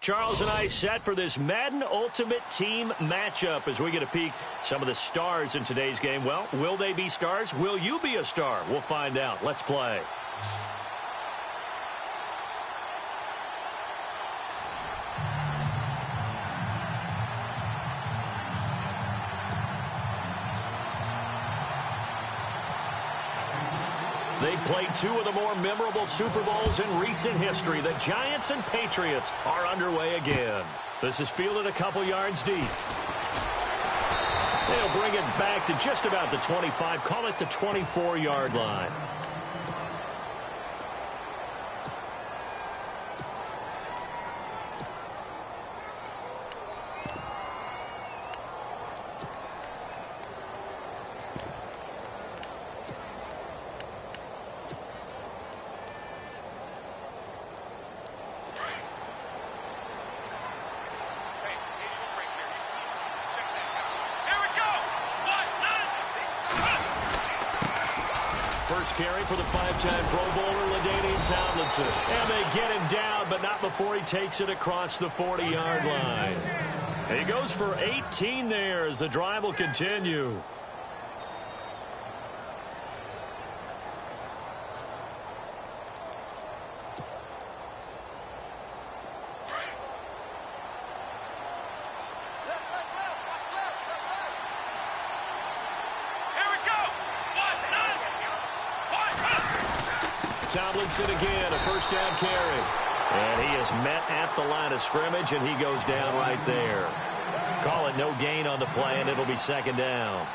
Charles and I set for this Madden Ultimate Team matchup as we get a peek some of the stars in today's game. Well, will they be stars? Will you be a star? We'll find out. Let's play. They've played two of the more memorable Super Bowls in recent history. The Giants and Patriots are underway again. This is fielded a couple yards deep. They'll bring it back to just about the 25. Call it the 24-yard line. First carry for the five-time Pro Bowler, LaDainian Tomlinson. And they get him down, but not before he takes it across the 40-yard line. He goes for 18 there as the drive will continue. Tomlinson again, a first down carry. And he is met at the line of scrimmage, and he goes down right there. Call it no gain on the play, and it'll be second down.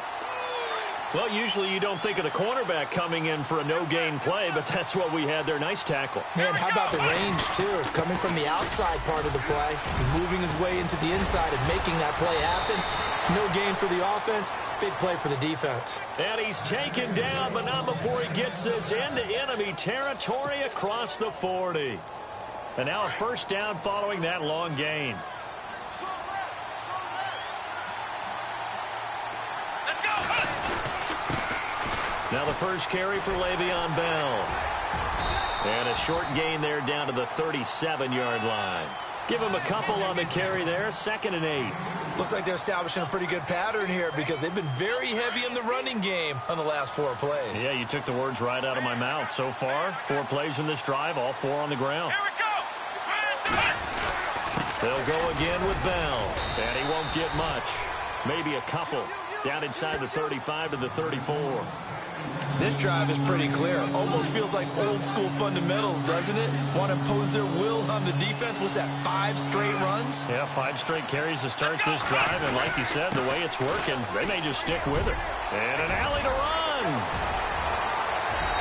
Well, usually you don't think of the cornerback coming in for a no-gain play, but that's what we had there. Nice tackle. Man, how about the range, too? Coming from the outside part of the play, moving his way into the inside and making that play happen. No gain for the offense, big play for the defense. And he's taken down, but not before he gets this into enemy territory across the 40. And now a first down following that long gain. Now the first carry for Le'Veon Bell. And a short gain there down to the 37-yard line. Give him a couple on the carry there, 2nd and 8. Looks like they're establishing a pretty good pattern here because they've been very heavy in the running game on the last 4 plays. Yeah, you took the words right out of my mouth. So far, 4 plays in this drive, all 4 on the ground. Here we go. They'll go again with Bell, and he won't get much. Maybe a couple. Down inside the 35 to the 34. This drive is pretty clear. Almost feels like old school fundamentals, doesn't it? Want to impose their will on the defense. Was that 5 straight runs? Yeah, 5 straight carries to start this drive. And like you said, the way it's working, they may just stick with it. And an alley to run.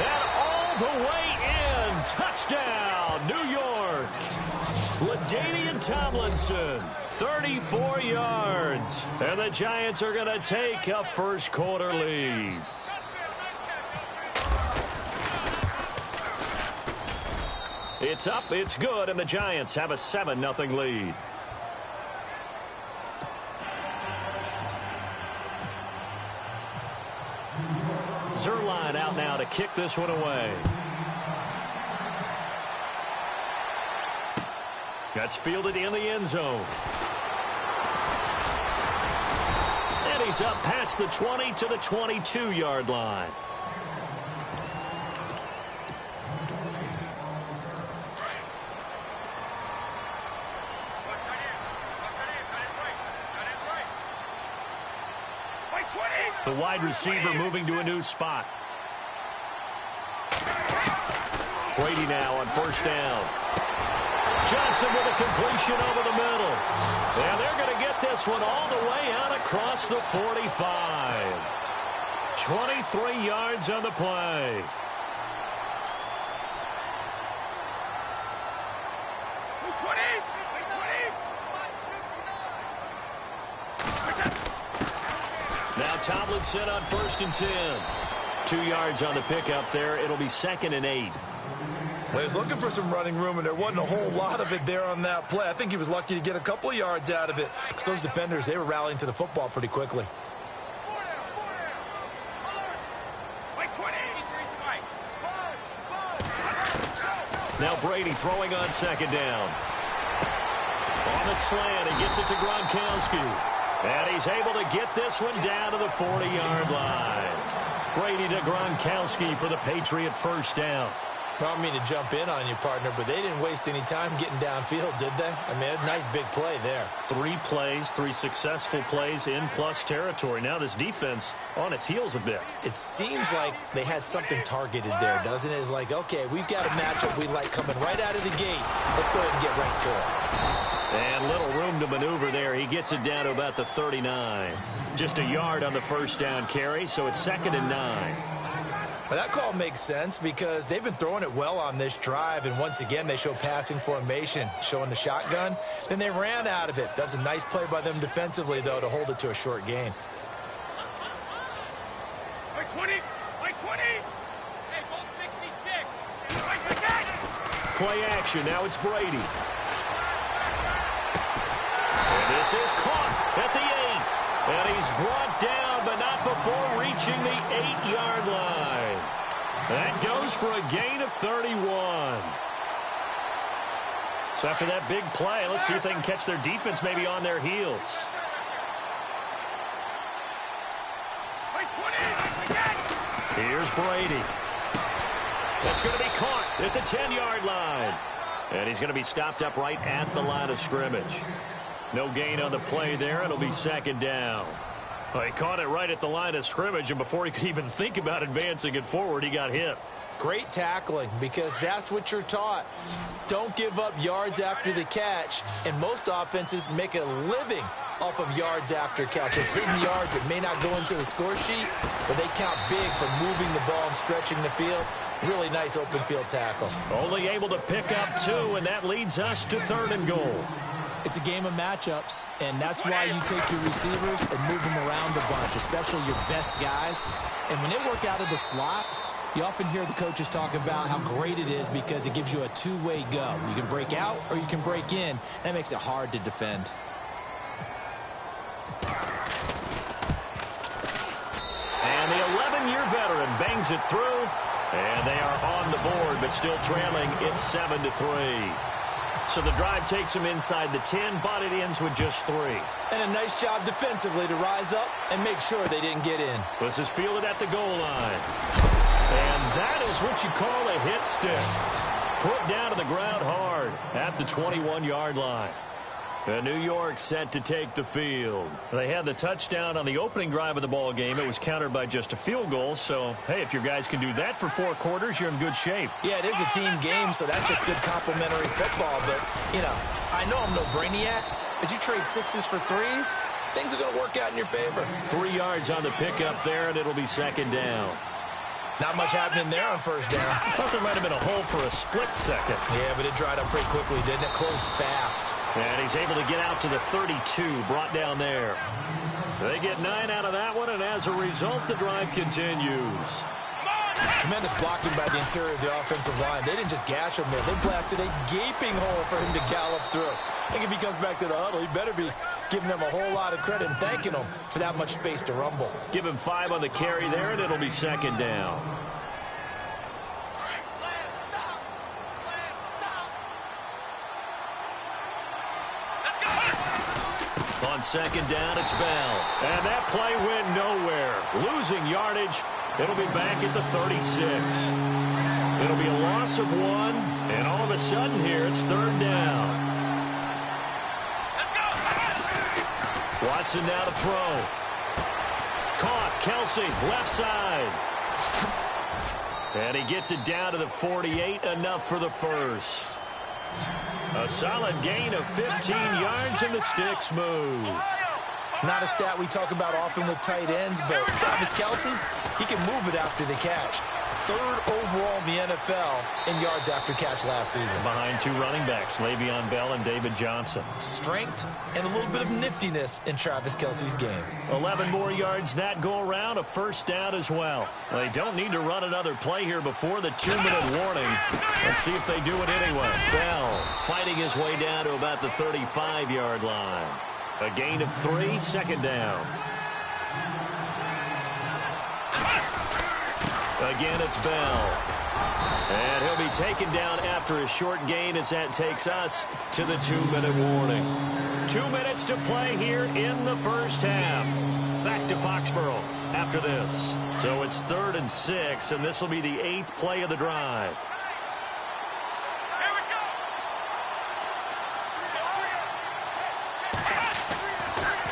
And all the way in. Touchdown, New York. LaDainian Tomlinson, 34 yards. And the Giants are going to take a first quarter lead. It's up, it's good, and the Giants have a 7-0 lead. Zerline out now to kick this one away. That's fielded in the end zone. And he's up past the 20 to the 22-yard line. The wide receiver moving to a new spot. Brady now on first down. Johnson with a completion over the middle. And they're going to get this one all the way out across the 45. 23 yards on the play. Now Tomlinson on 1st and 10. 2 yards on the pickup there. It'll be 2nd and 8. Well, he was looking for some running room, and there wasn't a whole lot of it there on that play. I think he was lucky to get a couple of yards out of it. Because those defenders, they were rallying to the football pretty quickly. Now Brady throwing on 2nd down. On the slant, he gets it to Gronkowski. And he's able to get this one down to the 40-yard line. Brady to Gronkowski for the Patriot first down. I don't mean to jump in on you, partner, but they didn't waste any time getting downfield, did they? I mean, a nice big play there. 3 plays, 3 successful plays in plus territory. Now this defense on its heels a bit. It seems like they had something targeted there, doesn't it? It's like, okay, we've got a matchup we like coming right out of the gate. Let's go ahead and get right to it. And little room to maneuver there. He gets it down to about the 39. Just a yard on the first down carry, so it's 2nd and 9. Well, that call makes sense because they've been throwing it well on this drive, and once again, they show passing formation, showing the shotgun. Then they ran out of it. That's a nice play by them defensively, though, to hold it to a short gain. By 20! By 20! Hey, ball 66! Right again! Play action. Now it's Brady. And this is caught at the 8. And he's brought down, but not before reaching the 8-yard line. That goes for a gain of 31. So after that big play, let's see if they can catch their defense maybe on their heels. Here's Brady. That's going to be caught at the 10-yard line. And he's going to be stopped up right at the line of scrimmage. No gain on the play there. It'll be 2nd down. Well, he caught it right at the line of scrimmage, and before he could even think about advancing it forward, he got hit. Great tackling, because that's what you're taught. Don't give up yards after the catch, and most offenses make a living off of yards after catches. Hidden yards that may not go into the score sheet, but they count big for moving the ball and stretching the field. Really nice open field tackle. Only able to pick up 2, and that leads us to 3rd and goal. It's a game of matchups, and that's why you take your receivers and move them around a bunch, especially your best guys. And when they work out of the slot, you often hear the coaches talk about how great it is because it gives you a two-way go. You can break out or you can break in. That makes it hard to defend. And the 11-year veteran bangs it through, and they are on the board, but still trailing. It's 7-3. So the drive takes them inside the 10, but it ends with just 3. And a nice job defensively to rise up and make sure they didn't get in. This is fielded at the goal line. And that is what you call a hit stick. Put down to the ground hard at the 21-yard line. And New York set to take the field. They had the touchdown on the opening drive of the ball game. It was countered by just a field goal. So, hey, if your guys can do that for 4 quarters, you're in good shape. Yeah, it is a team game, so that's just good complimentary football. But, you know, I know I'm no brainiac, but you trade 6s for 3s, things are going to work out in your favor. 3 yards on the pickup there, and it'll be 2nd down. Not much happening there on 1st down. I thought there might have been a hole for a split second. Yeah, but it dried up pretty quickly, didn't it? Closed fast. And he's able to get out to the 32, brought down there. They get 9 out of that one, and as a result, the drive continues. Tremendous blocking by the interior of the offensive line. They didn't just gash him there. They blasted a gaping hole for him to gallop through. I think if he comes back to the huddle, he better be giving them a whole lot of credit and thanking them for that much space to rumble. Give him 5 on the carry there, and it'll be 2nd down. On 2nd down, it's Bell. And that play went nowhere. Losing yardage. It'll be back at the 36. It'll be a loss of 1, and all of a sudden here, it's 3rd down. Watson now to throw. Caught. Kelsey, left side. And he gets it down to the 48, enough for the first. A solid gain of 15 yards, and the sticks move. Not a stat we talk about often with tight ends, but Travis Kelsey, he can move it after the catch. 3rd overall in the NFL in yards after catch last season. Behind 2 running backs, Le'Veon Bell and David Johnson. Strength and a little bit of niftiness in Travis Kelsey's game. 11 more yards that go around, a 1st down as well. They don't need to run another play here before the 2-minute warning. Let's see if they do it anyway. Bell fighting his way down to about the 35-yard line. A gain of 3, 2nd down. Again, it's Bell. And he'll be taken down after a short gain as that takes us to the 2-minute warning. 2 minutes to play here in the first half. Back to Foxborough after this. So it's 3rd and 6, and this will be the 8th play of the drive.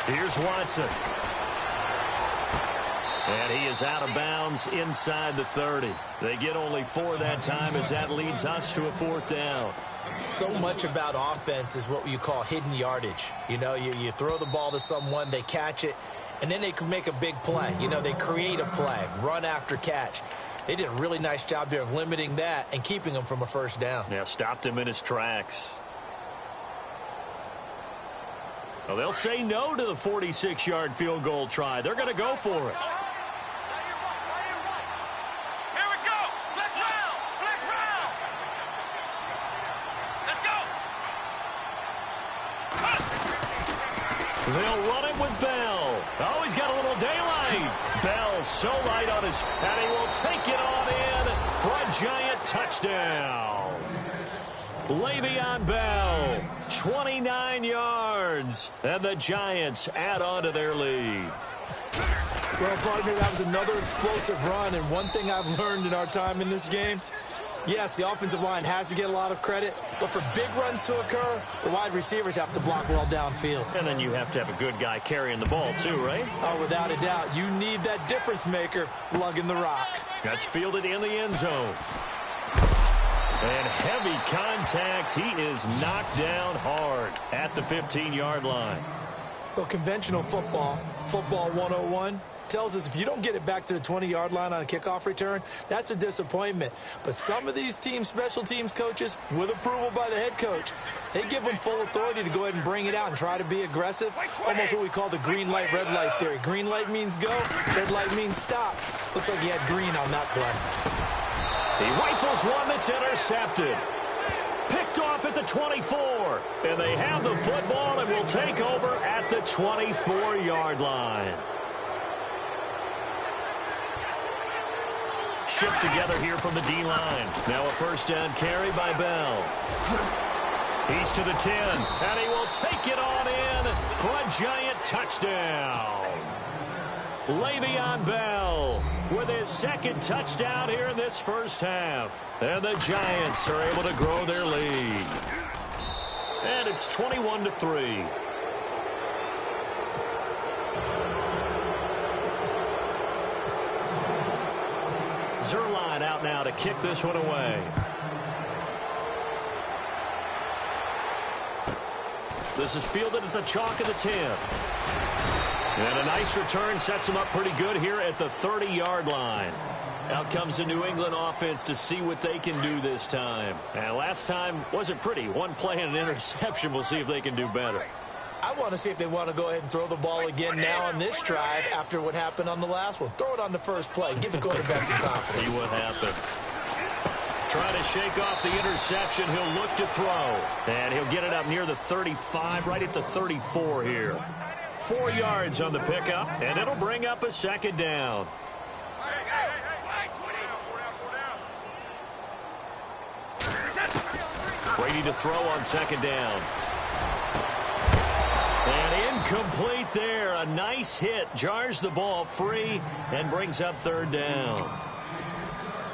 Here's Watson. And he is out of bounds inside the 30. They get only 4 that time as that leads us to a 4th down. So much about offense is what you call hidden yardage. You know, you throw the ball to someone, they catch it, and then they can make a big play. You know, they create a play, run after catch. They did a really nice job there of limiting that and keeping him from a first down. Yeah, stopped him in his tracks. Well, they'll say no to the 46-yard field goal try. They're going to go for it. They'll run it with Bell. Oh, he's got a little daylight. Bell so light on his, and he will take it on in for a giant touchdown. Le'Veon Bell, 29 yards, and the Giants add on to their lead. Well, partner, that was another explosive run, and one thing I've learned in our time in this game, yes, the offensive line has to get a lot of credit, but for big runs to occur, the wide receivers have to block well downfield. And then you have to have a good guy carrying the ball too, right? Oh, without a doubt. You need that difference maker lugging the rock. That's fielded in the end zone. And heavy contact. He is knocked down hard at the 15-yard line. Well, conventional football 101, tells us if you don't get it back to the 20-yard line on a kickoff return, that's a disappointment. But some of these team special teams coaches, with approval by the head coach, they give them full authority to go ahead and bring it out and try to be aggressive. Almost what we call the green light, red light theory. Green light means go, red light means stop. Looks like he had green on that play. He rifles one that's intercepted. Picked off at the 24. And they have the football and will take over at the 24-yard line. Shift together here from the D-line. Now a first down carry by Bell. He's to the 10, and he will take it on in for a giant touchdown. Le'Veon Bell with his second touchdown here in this first half. And the Giants are able to grow their lead. And it's 21-3. Zerline out now to kick this one away. This is fielded at the chalk of the 10. And a nice return sets him up pretty good here at the 30-yard line. Out comes the New England offense to see what they can do this time. And last time wasn't pretty. One play and an interception. We'll see if they can do better. I want to see if they want to go ahead and throw the ball again now on this drive after what happened on the last one. Throw it on the first play. Give the quarterback some confidence. See what happens. Trying to shake off the interception. He'll look to throw. And he'll get it up near the 35, right at the 34 here. 4 yards on the pickup, and it'll bring up a second down. Brady to throw on second down. And incomplete there. A nice hit. Jars the ball free and brings up third down.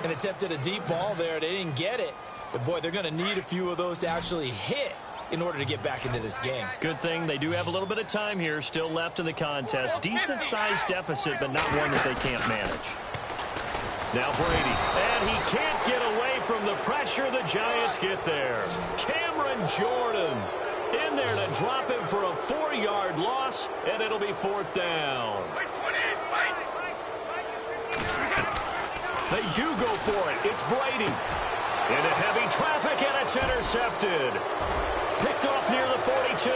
And attempted a deep ball there. They didn't get it. But, boy, they're going to need a few of those to actually hit in order to get back into this game. Good thing they do have a little bit of time here still left in the contest. Decent-sized deficit, but not one that they can't manage. Now Brady, and he can't get away from the pressure. The Giants get there. Cameron Jordan in there to drop him for a 4-yard loss, and it'll be fourth down. They do go for it. It's Brady. Into heavy traffic, and it's intercepted. Picked off near the 42.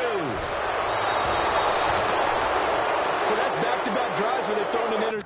So that's back-to-back drives where they've thrown an interception.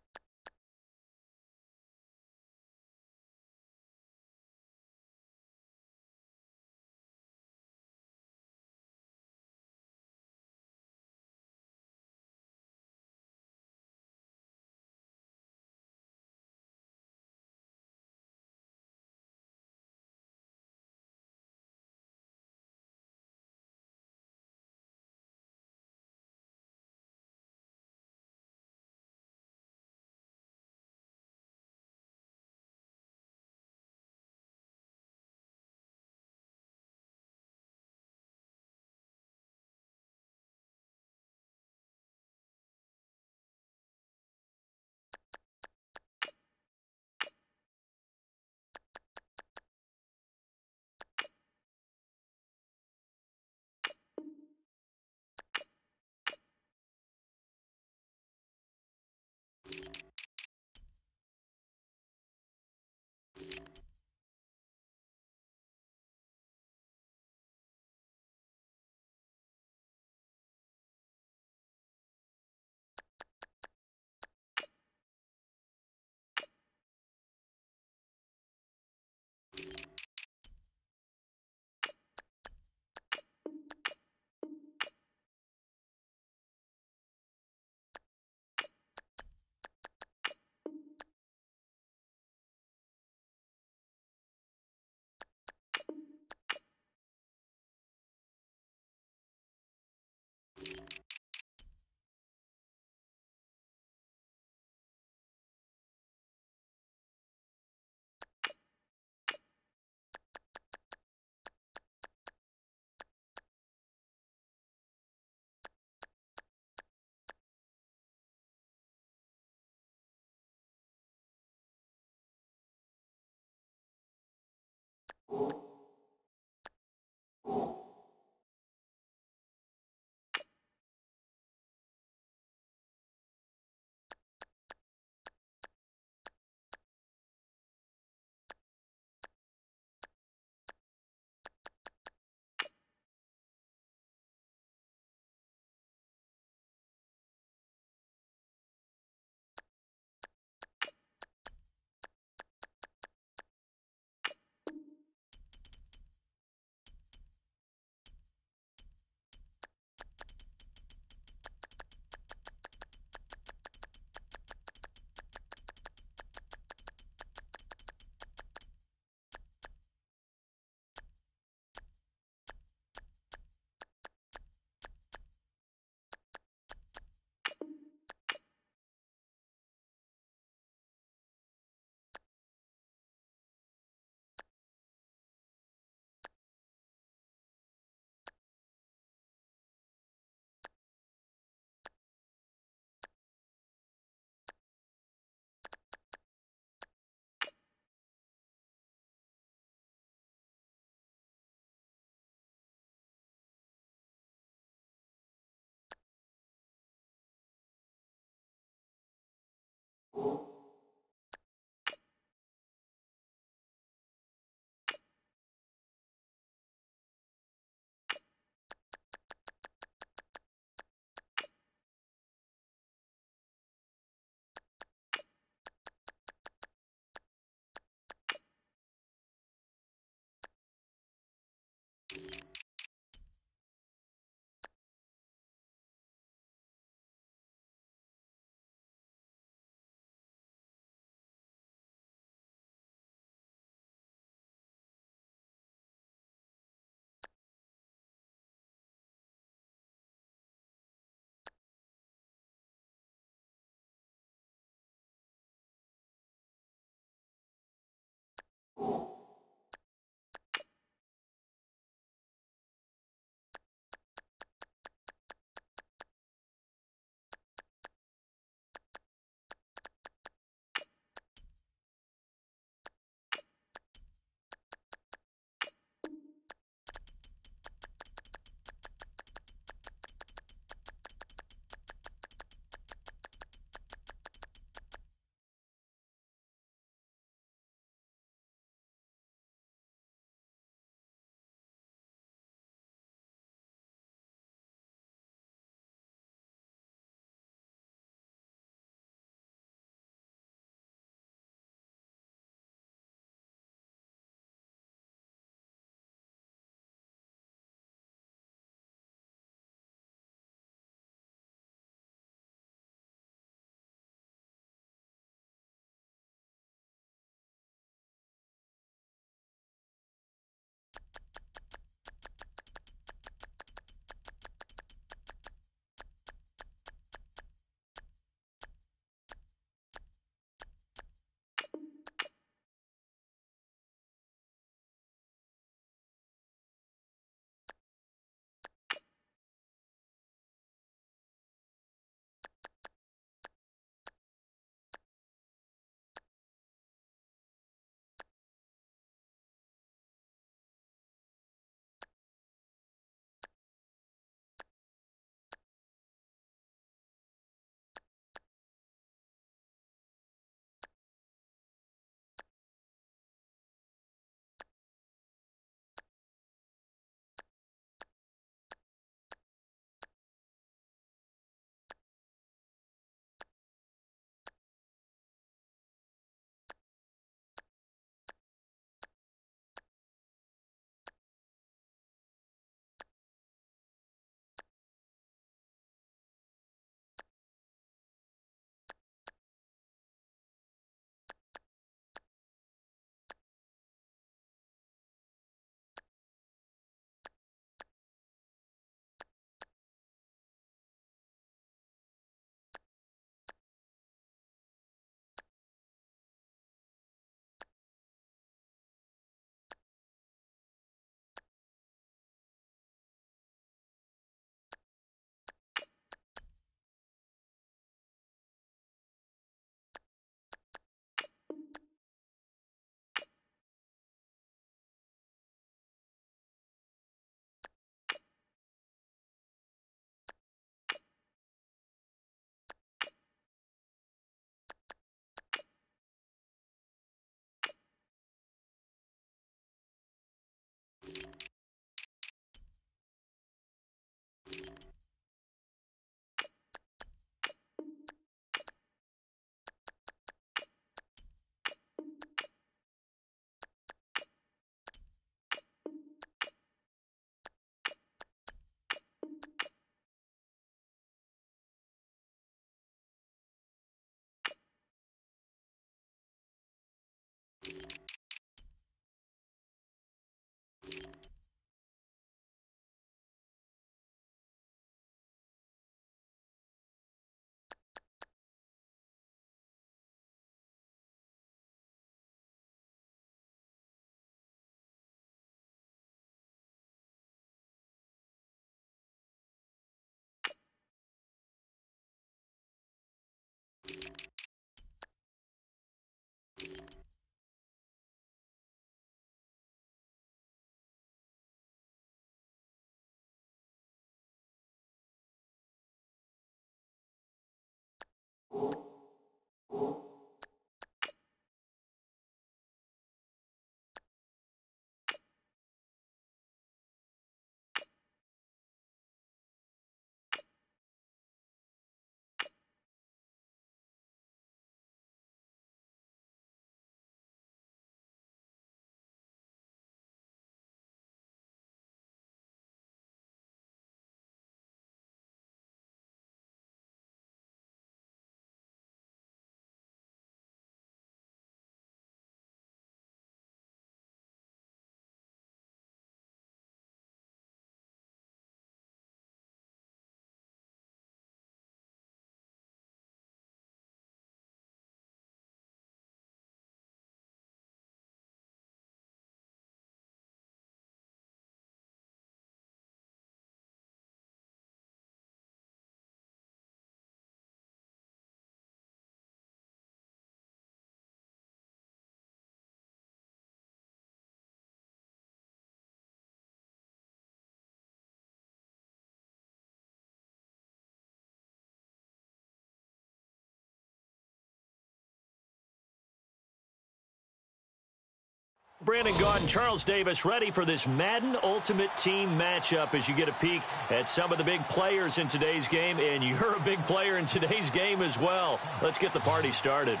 Brandon Gaudin, Charles Davis ready for this Madden Ultimate Team matchup as you get a peek at some of the big players in today's game, and you're a big player in today's game as well. Let's get the party started.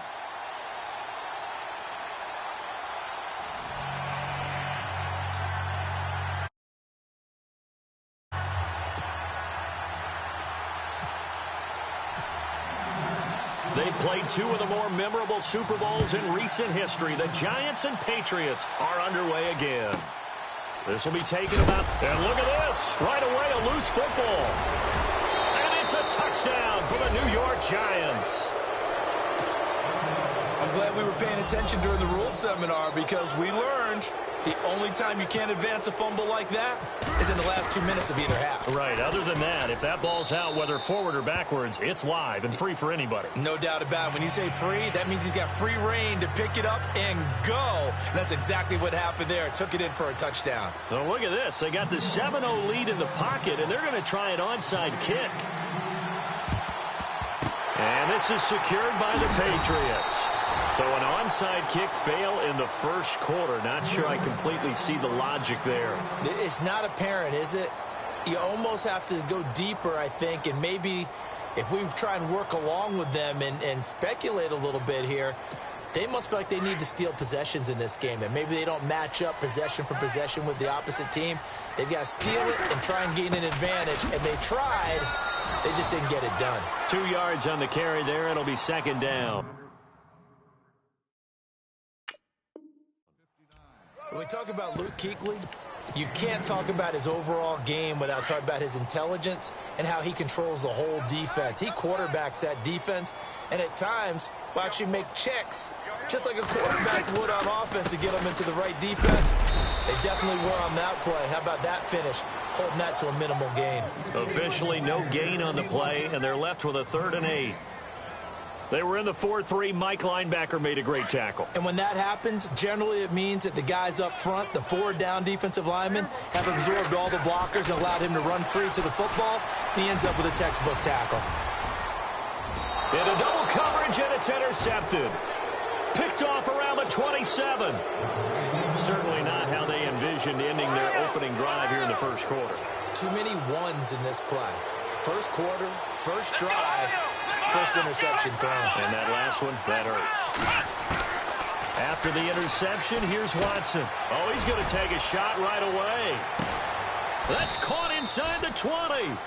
They've played two of the more memorable Super Bowls in recent history. The Giants and Patriots are underway again. This will be taken about, and look at this, right away a loose football. And it's a touchdown for the New York Giants. I'm glad we were paying attention during the rules seminar because we learned the only time you can't advance a fumble like that is in the last 2 minutes of either half. Right. Other than that, if that ball's out, whether forward or backwards, it's live and free for anybody. No doubt about it. When you say free, that means he's got free reign to pick it up and go. And that's exactly what happened there. Took it in for a touchdown. So look at this. They got the 7-0 lead in the pocket, and they're going to try an onside kick. And this is secured by the Patriots. So an onside kick fail in the first quarter. Not sure I completely see the logic there. It's not apparent, is it? You almost have to go deeper, I think, and maybe if we try and work along with them and speculate a little bit here, they must feel like they need to steal possessions in this game, and maybe they don't match up possession for possession with the opposite team. They've got to steal it and try and gain an advantage, and they tried. They just didn't get it done. 2 yards on the carry there. It'll be second down. When we talk about Luke Kuechly, you can't talk about his overall game without talking about his intelligence and how he controls the whole defense. He quarterbacks that defense, and at times will actually make checks, just like a quarterback would on offense to get them into the right defense. They definitely were on that play. How about that finish? Holding that to a minimal gain. Officially no gain on the play, and they're left with a 3rd and 8. They were in the 4-3. Mike linebacker made a great tackle. And when that happens, generally it means that the guys up front, the 4 down defensive linemen, have absorbed all the blockers and allowed him to run free to the football. He ends up with a textbook tackle. Into double coverage, and it's intercepted. Picked off around the 27. Certainly not how they envisioned ending their opening drive here in the first quarter. Too many ones in this play. First quarter, first drive, first interception thrown. And that last one, that hurts. After the interception, here's Watson. Oh, he's going to take a shot right away. That's caught inside the 20.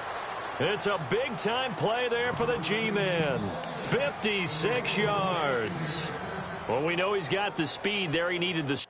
It's a big-time play there for the G-Man. 56 yards. Well, we know he's got the speed there. He needed the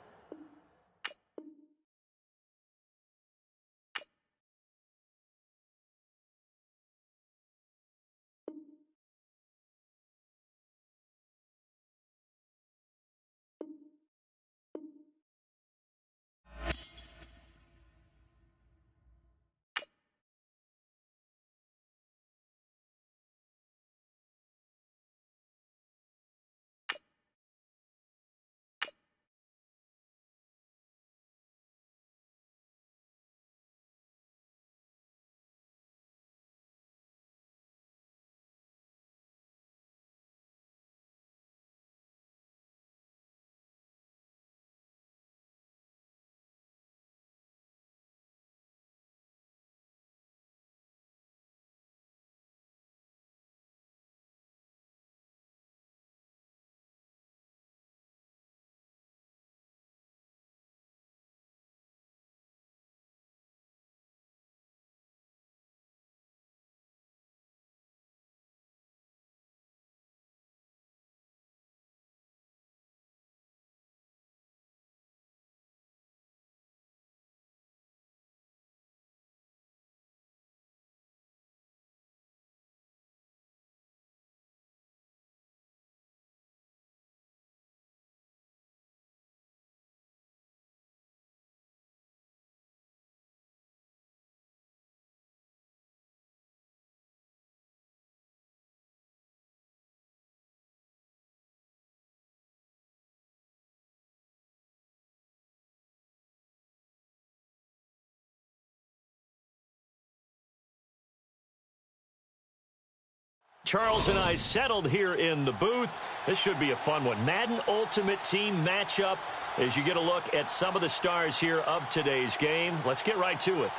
Charles and I settled here in the booth. This should be a fun one. Madden Ultimate Team matchup as you get a look at some of the stars here of today's game. Let's get right to it.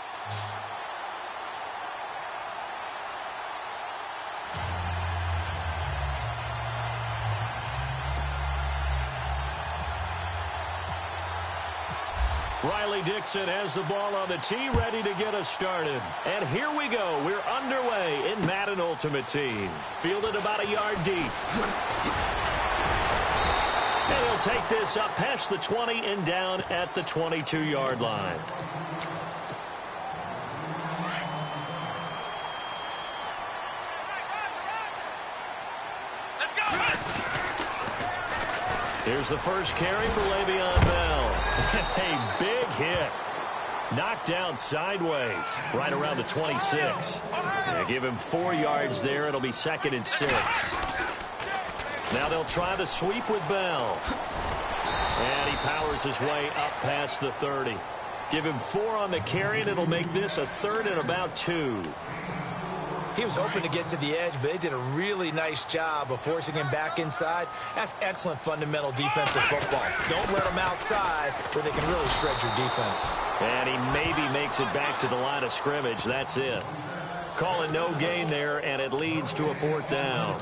Riley Dixon has the ball on the tee, ready to get us started. And here we go. We're underway in Madden Ultimate Team. Fielded about a yard deep. And he'll take this up past the 20 and down at the 22-yard line. Here's the first carry for Le'Veon Bell. A big hit. Knocked down sideways right around the 26. They give him 4 yards there. It'll be 2nd and 6. Now they'll try the sweep with Bell. And he powers his way up past the 30. Give him 4 on the carry, and it'll make this a 3rd and about 2. He was hoping to get to the edge, but they did a really nice job of forcing him back inside. That's excellent fundamental defensive football. Don't let him outside where they can really shred your defense. And he maybe makes it back to the line of scrimmage. That's it. Calling no gain there, and it leads to a 4th down.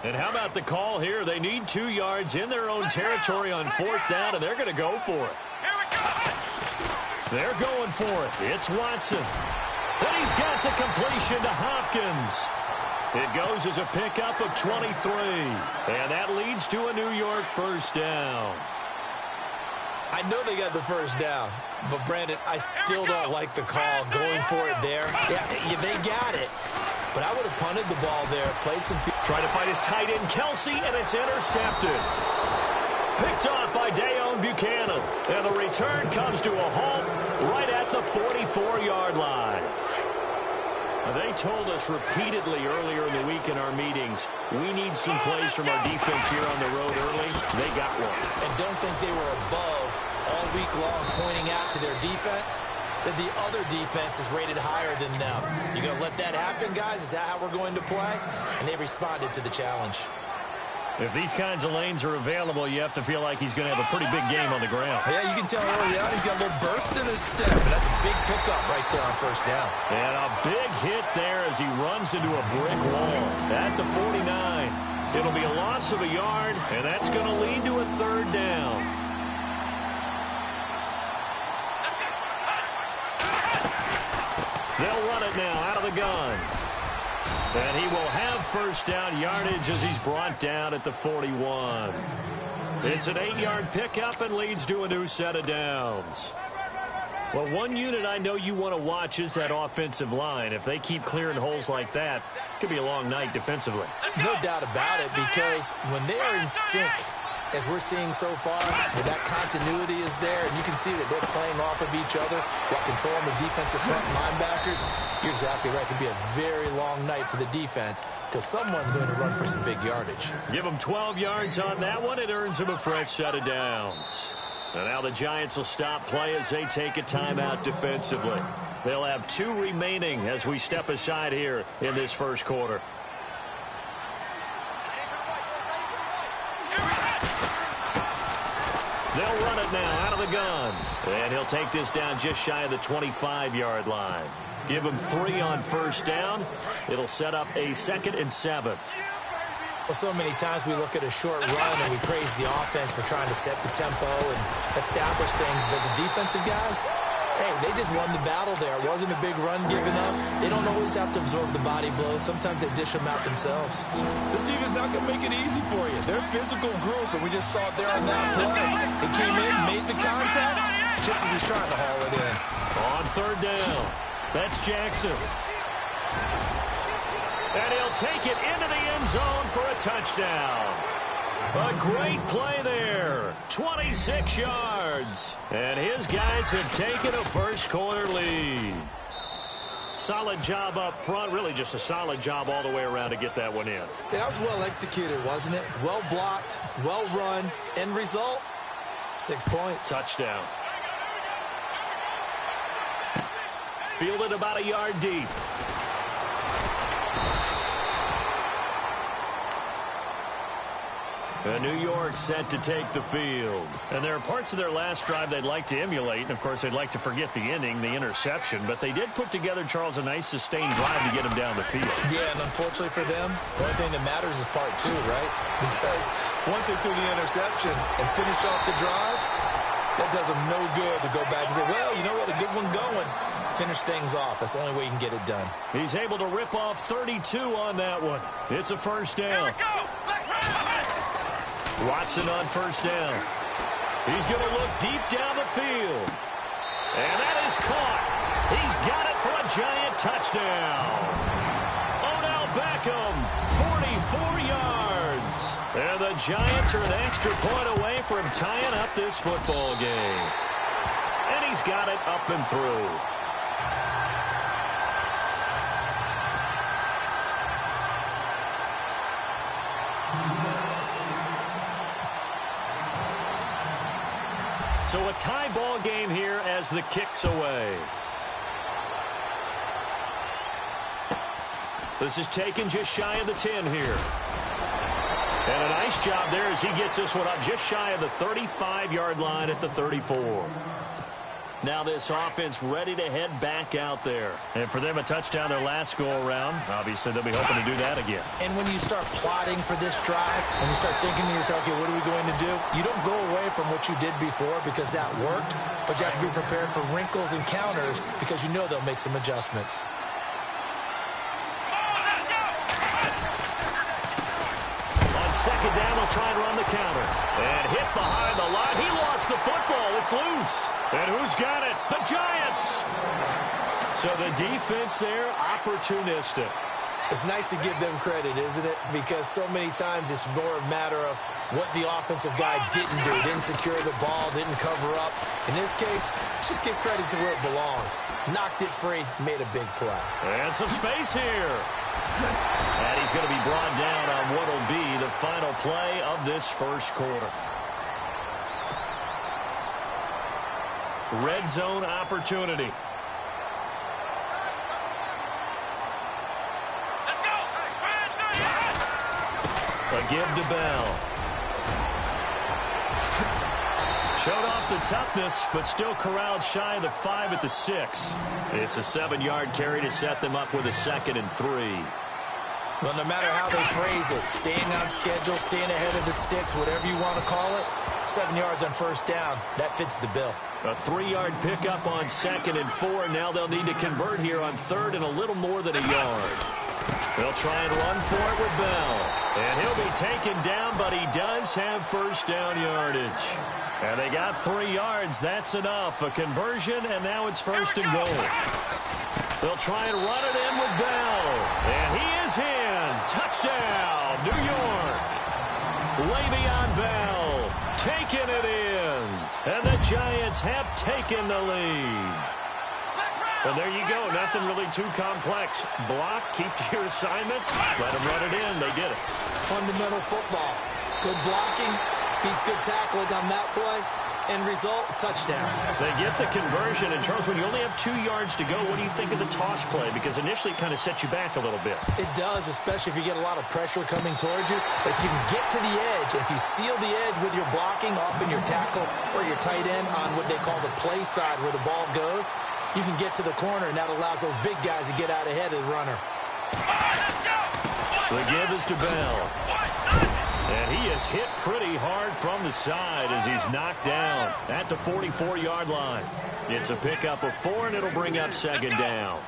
And how about the call here? They need 2 yards in their own territory on 4th down, and they're going to go for it. They're going for it. It's Watson. And he's got the completion to Hopkins. It goes as a pickup of 23. And that leads to a New York 1st down. I know they got the 1st down, but Brandon, I still don't like the call going for it there. Yeah, they got it. But I would have punted the ball there, played some... Trying to fight his tight end, Kelsey, and it's intercepted. Picked off by Dayon Buchanan. And the return comes to a halt right at the 44-yard line. They told us repeatedly earlier in the week in our meetings, we need some plays from our defense here on the road early. They got one. And don't think they were above all week long pointing out to their defense that the other defense is rated higher than them. You going to let that happen, guys? Is that how we're going to play? And they responded to the challenge. If these kinds of lanes are available, you have to feel like he's going to have a pretty big game on the ground. Yeah, you can tell early on he's got a little burst in his step, and that's a big pickup right there on 1st down. And a big hit there as he runs into a brick wall at the 49. It'll be a loss of a yard, and that's going to lead to a 3rd down. They'll run it now out of the gun. And he will have 1st down yardage as he's brought down at the 41. It's an 8-yard pickup and leads to a new set of downs. Well, one unit I know you want to watch is that offensive line. If they keep clearing holes like that, it could be a long night defensively. No doubt about it, because when they are in sync, as we're seeing so far, where that continuity is there, and you can see that they're playing off of each other while controlling the defensive front linebackers, you're exactly right. It could be a very long night for the defense because someone's going to run for some big yardage. Give them 12 yards on that one. It earns them a fresh set of downs. And now the Giants will stop play as they take a timeout defensively. They'll have 2 remaining as we step aside here in this 1st quarter. They'll run it now out of the gun. And he'll take this down just shy of the 25-yard line. Give him 3 on 1st down. It'll set up a 2nd and 7. Well, so many times we look at a short run and we praise the offense for trying to set the tempo and establish things. But the defensive guys, hey, they just won the battle there. It wasn't a big run given up. They don't always have to absorb the body blows. Sometimes they dish them out themselves. This team is not going to make it easy for you. They're a physical group, and we just saw it there on that play. They came in, made the contact, just as he's trying to haul it in. On 3rd down, that's Jackson. And he'll take it into the end zone for a touchdown. A great play there. 26 yards. And his guys have taken a 1st quarter lead. Solid job up front. Really just a solid job all the way around to get that one in. That was well executed, wasn't it? Well blocked, well run. End result, 6 points. Touchdown. Fielded about a yard deep. New York set to take the field. And there are parts of their last drive they'd like to emulate. And, of course, they'd like to forget the ending, the interception. But they did put together, Charles, a nice sustained drive to get them down the field. Yeah, and unfortunately for them, the only thing that matters is part two, right? Because once they threw the interception and finished off the drive, that does them no good to go back and say, well, you know, we had a good one going. Finish things off. That's the only way you can get it done. He's able to rip off 32 on that one. It's a first down. Watson on first down. He's going to look deep down the field. And that is caught. He's got it for a giant touchdown. Odell Beckham, 44 yards. And the Giants are an extra point away from tying up this football game. And he's got it up and through. So a tie ball game here as the kick's away. This is taken just shy of the 10 here. And a nice job there as he gets this one up just shy of the 35-yard line at the 34. Now this offense ready to head back out there. And for them, a touchdown their last go-around. Obviously, they'll be hoping to do that again. And when you start plotting for this drive, and you start thinking to yourself, okay, what are we going to do? You don't go away from what you did before because that worked, but you have to be prepared for wrinkles and counters because you know they'll make some adjustments. Second down, they'll try and run the counter. And hit behind the line. He lost the football. It's loose. And who's got it? The Giants. So the defense there, opportunistic. It's nice to give them credit, isn't it? Because so many times it's more a matter of what the offensive guy didn't do. Didn't secure the ball, didn't cover up. In this case, let's just give credit to where it belongs. Knocked it free, made a big play. And some space here. And he's going to be brought down on what will be the final play of this first quarter. Red zone opportunity. A give to Bell. Showed off the toughness, but still corralled shy of the 5 at the 6. It's a 7-yard carry to set them up with a 2nd and 3. Well, no matter how they phrase it, staying on schedule, staying ahead of the sticks, whatever you want to call it, 7 yards on first down, that fits the bill. A 3-yard pickup on 2nd and 4. Now they'll need to convert here on 3rd and a little more than a yard. They'll try and run for it with Bell. And he'll be taken down, but he does have first down yardage. And they got 3 yards. That's enough. A conversion, and now it's 1st and goal. They'll try and run it in with Bell. And he is in. Touchdown, New York. Le'Veon Bell taking it in. And the Giants have taken the lead. And there you go. Nothing really too complex. Block, keep to your assignments, let them run it in. They did it. Fundamental football. Good blocking, beats good tackling on that play. End result, touchdown. They get the conversion. And, Charles, when you only have 2 yards to go, what do you think of the toss play? Because initially it kind of sets you back a little bit. It does, especially if you get a lot of pressure coming towards you. But if you can get to the edge, if you seal the edge with your blocking, often your tackle or your tight end on what they call the play side where the ball goes, you can get to the corner, and that allows those big guys to get out ahead of the runner. The give is to Bell. And he is hit pretty hard from the side as he's knocked down at the 44-yard line. It's a pickup of 4, and it'll bring up 2nd down.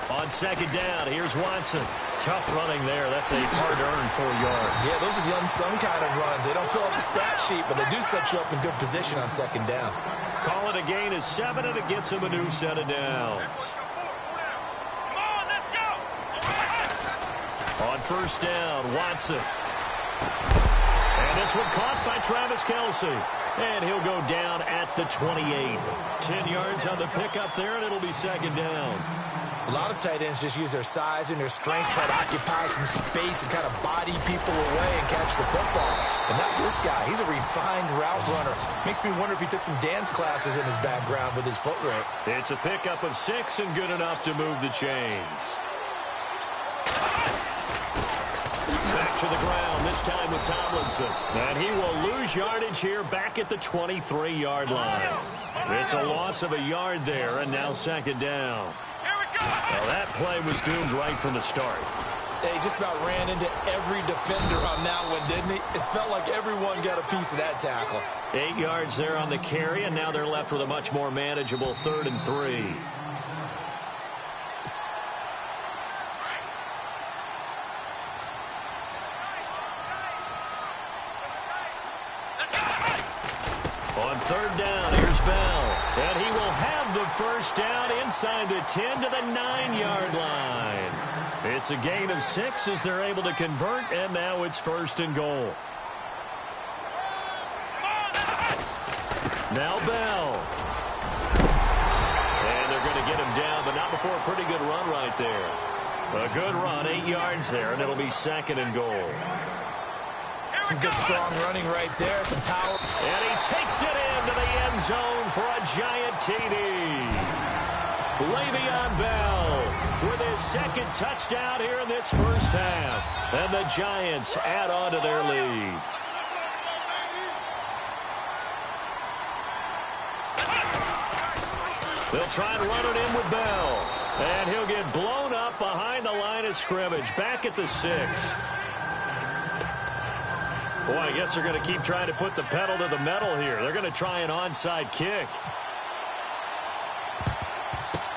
On 2nd down, here's Watson. Tough running there. That's a hard-earned 4 yards. Yeah, those are the unsung kind of runs. They don't fill up the stat sheet, but they do set you up in good position on 2nd down. Call it a gain of 7, and it gets him a new set of downs. On 1st down, Watson. And this one caught by Travis Kelce. And he'll go down at the 28. 10 yards on the pickup there, and it'll be second down. A lot of tight ends just use their size and their strength, try to occupy some space and kind of body people away and catch the football. But not this guy. He's a refined route runner. Makes me wonder if he took some dance classes in his background with his footwork. It's a pickup of 6 and good enough to move the chains. Back to the ground, this time with Tomlinson. And he will lose yardage here back at the 23-yard line. It's a loss of a yard there, and now second down. Well, that play was doomed right from the start. He just about ran into every defender on that one, didn't he? It felt like everyone got a piece of that tackle. 8 yards there on the carry, and now they're left with a much more manageable 3rd and 3. On 3rd down, here's Bell. And he will have the first down inside the 10 to the 9-yard line. It's a gain of 6 as they're able to convert, and now it's 1st and goal. Now Bell. And they're going to get him down, but not before a pretty good run right there. A good run, 8 yards there, and it'll be 2nd and goal. Some good strong running right there, some power. And he takes it into the end zone for a giant TD. Le'Veon Bell with his 2nd touchdown here in this first half. And the Giants add on to their lead. They'll try and run it in with Bell. And he'll get blown up behind the line of scrimmage, back at the 6. Boy, I guess they're going to keep trying to put the pedal to the metal here. They're going to try an onside kick.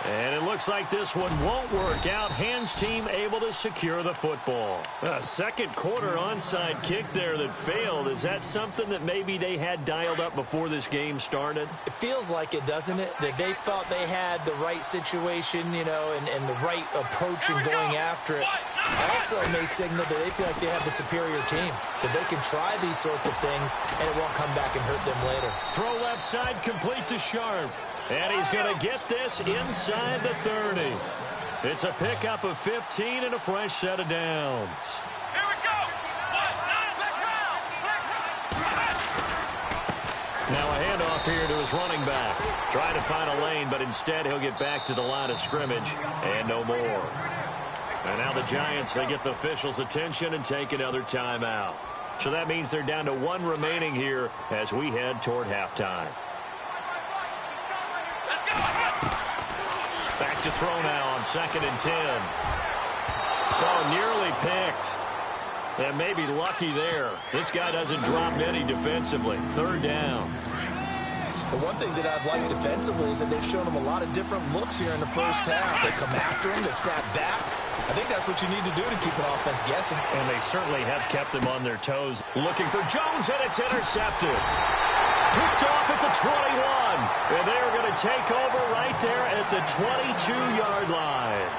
And it looks like this one won't work out. Hands team able to secure the football. A second quarter onside kick there that failed. Is that something that maybe they had dialed up before this game started? It feels like it, doesn't it? That they thought they had the right situation, you know, and the right approach in going after it. Also may signal that they feel like they have the superior team, that they can try these sorts of things and it won't come back and hurt them later. Throw left side complete to Sharp. And he's going to get this inside the 30. It's a pickup of 15 and a fresh set of downs. Here we go. Now a handoff here to his running back. Trying to find a lane, but instead he'll get back to the line of scrimmage and no more. And now the Giants, they get the officials' attention and take another timeout. So that means they're down to 1 remaining here as we head toward halftime. Back to throw now on 2nd and 10. Oh, nearly picked. And maybe lucky there. This guy doesn't drop many defensively. 3rd down. The one thing that I've liked defensively is that they've shown them a lot of different looks here in the first half. They come after him. They've sat back. I think that's what you need to do to keep an offense guessing. And they certainly have kept them on their toes. Looking for Jones, and it's intercepted. Picked off at the 21. And they are going to take over right there at the 22-yard line.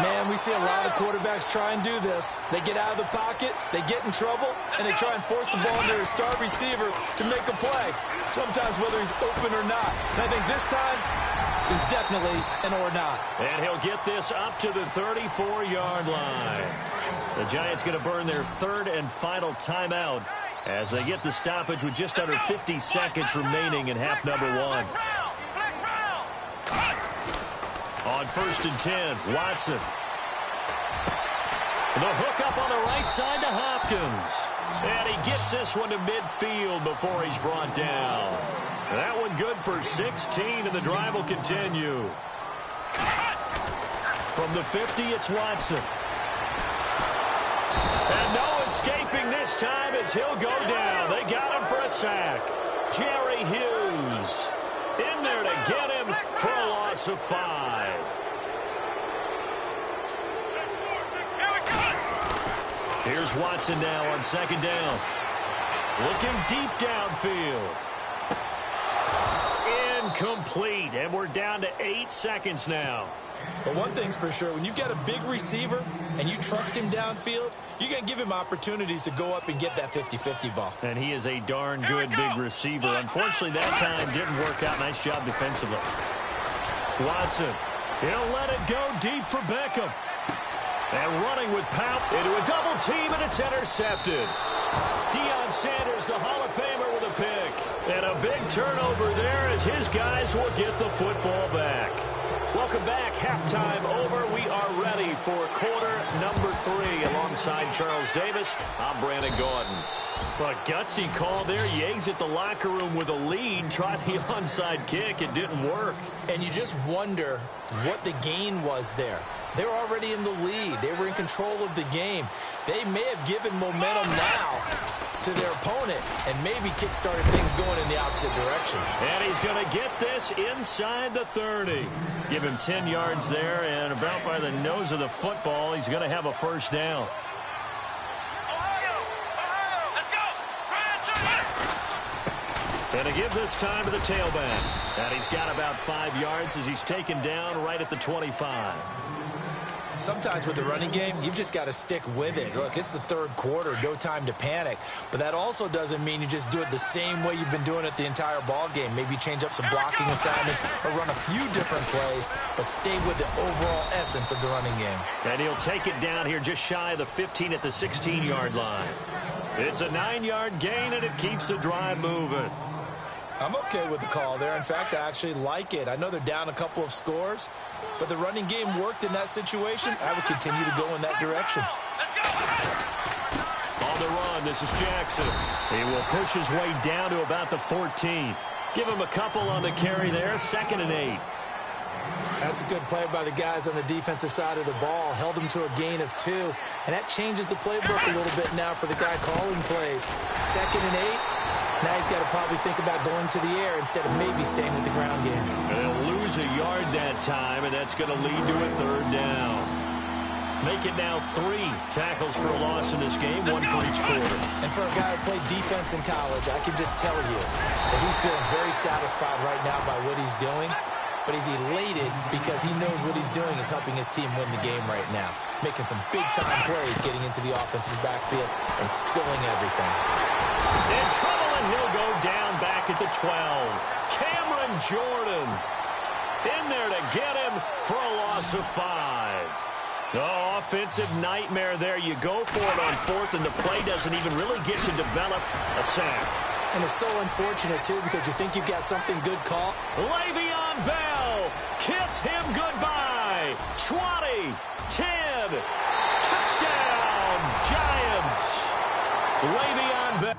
Man, we see a lot of quarterbacks try and do this. They get out of the pocket, they get in trouble, and they try and force the ball into their star receiver to make a play, sometimes whether he's open or not. And I think this time is definitely an or not. And he'll get this up to the 34-yard line. The Giants going to burn their 3rd and final timeout as they get the stoppage with just under 50 seconds remaining in half number 1. On 1st and 10, Watson. The hook up on the right side to Hopkins. And he gets this one to midfield before he's brought down. That one good for 16, and the drive will continue. From the 50, it's Watson. And no escaping this time as he'll go down. They got him for a sack. Jerry Hughes in there to get him for a loss of 5. Here's Watson now on 2nd down. Looking deep downfield. Incomplete, and we're down to 8 seconds now. But one thing's for sure, when you get a big receiver and you trust him downfield, you're going to give him opportunities to go up and get that 50-50 ball. And he is a darn good big receiver. Unfortunately, that time didn't work out. Nice job defensively. Watson, he'll let it go deep for Beckham. And running with power into a double team, and it's intercepted. Deion Sanders, the Hall of Famer, with a pick. And a big turnover there as his guys will get the football back. Welcome back. Halftime over. We are ready for quarter number 3. Alongside Charles Davis, I'm Brandon Gordon. Well, a gutsy call there. You exit the locker room with a lead. Try the onside kick. It didn't work. And you just wonder what the gain was there. They're already in the lead. They were in control of the game. They may have given momentum now to their opponent and maybe kick-started things going in the opposite direction. And he's going to get this inside the 30. Give him 10 yards there, and about by the nose of the football, he's going to have a first down. And to give this time to the tailback. And he's got about 5 yards as he's taken down right at the 25. Sometimes with the running game, you've just got to stick with it. Look, it's the third quarter, no time to panic. But that also doesn't mean you just do it the same way you've been doing it the entire ball game. Maybe change up some blocking assignments or run a few different plays, but stay with the overall essence of the running game. And he'll take it down here just shy of the 15 at the 16-yard line. It's a 9-yard gain, and it keeps the drive moving. I'm okay with the call there. In fact, I actually like it. I know they're down a couple of scores, but the running game worked in that situation. I would continue to go in that direction. On the run, this is Jackson. He will push his way down to about the 14. Give him a couple on the carry there, 2nd and 8. That's a good play by the guys on the defensive side of the ball. Held them to a gain of 2, and that changes the playbook a little bit now for the guy calling plays. 2nd and 8. Now he's got to probably think about going to the air instead of maybe staying with the ground game. They'll lose a yard that time, and that's going to lead to a 3rd down. Make it now 3 tackles for a loss in this game, 1 for each quarter. And for a guy who played defense in college, I can just tell you that he's feeling very satisfied right now by what he's doing. But he's elated because he knows what he's doing is helping his team win the game right now. Making some big-time plays, getting into the offense's backfield and spilling everything. In trouble, and he'll go down back at the 12. Cameron Jordan in there to get him for a loss of 5. Oh, offensive nightmare there. You go for it on 4th, and the play doesn't even really get to develop a sack. And it's so unfortunate, too, because you think you've got something good called. Le'Veon Bell, kiss him goodbye. 20, 10, touchdown, Giants. Le'Veon Bell.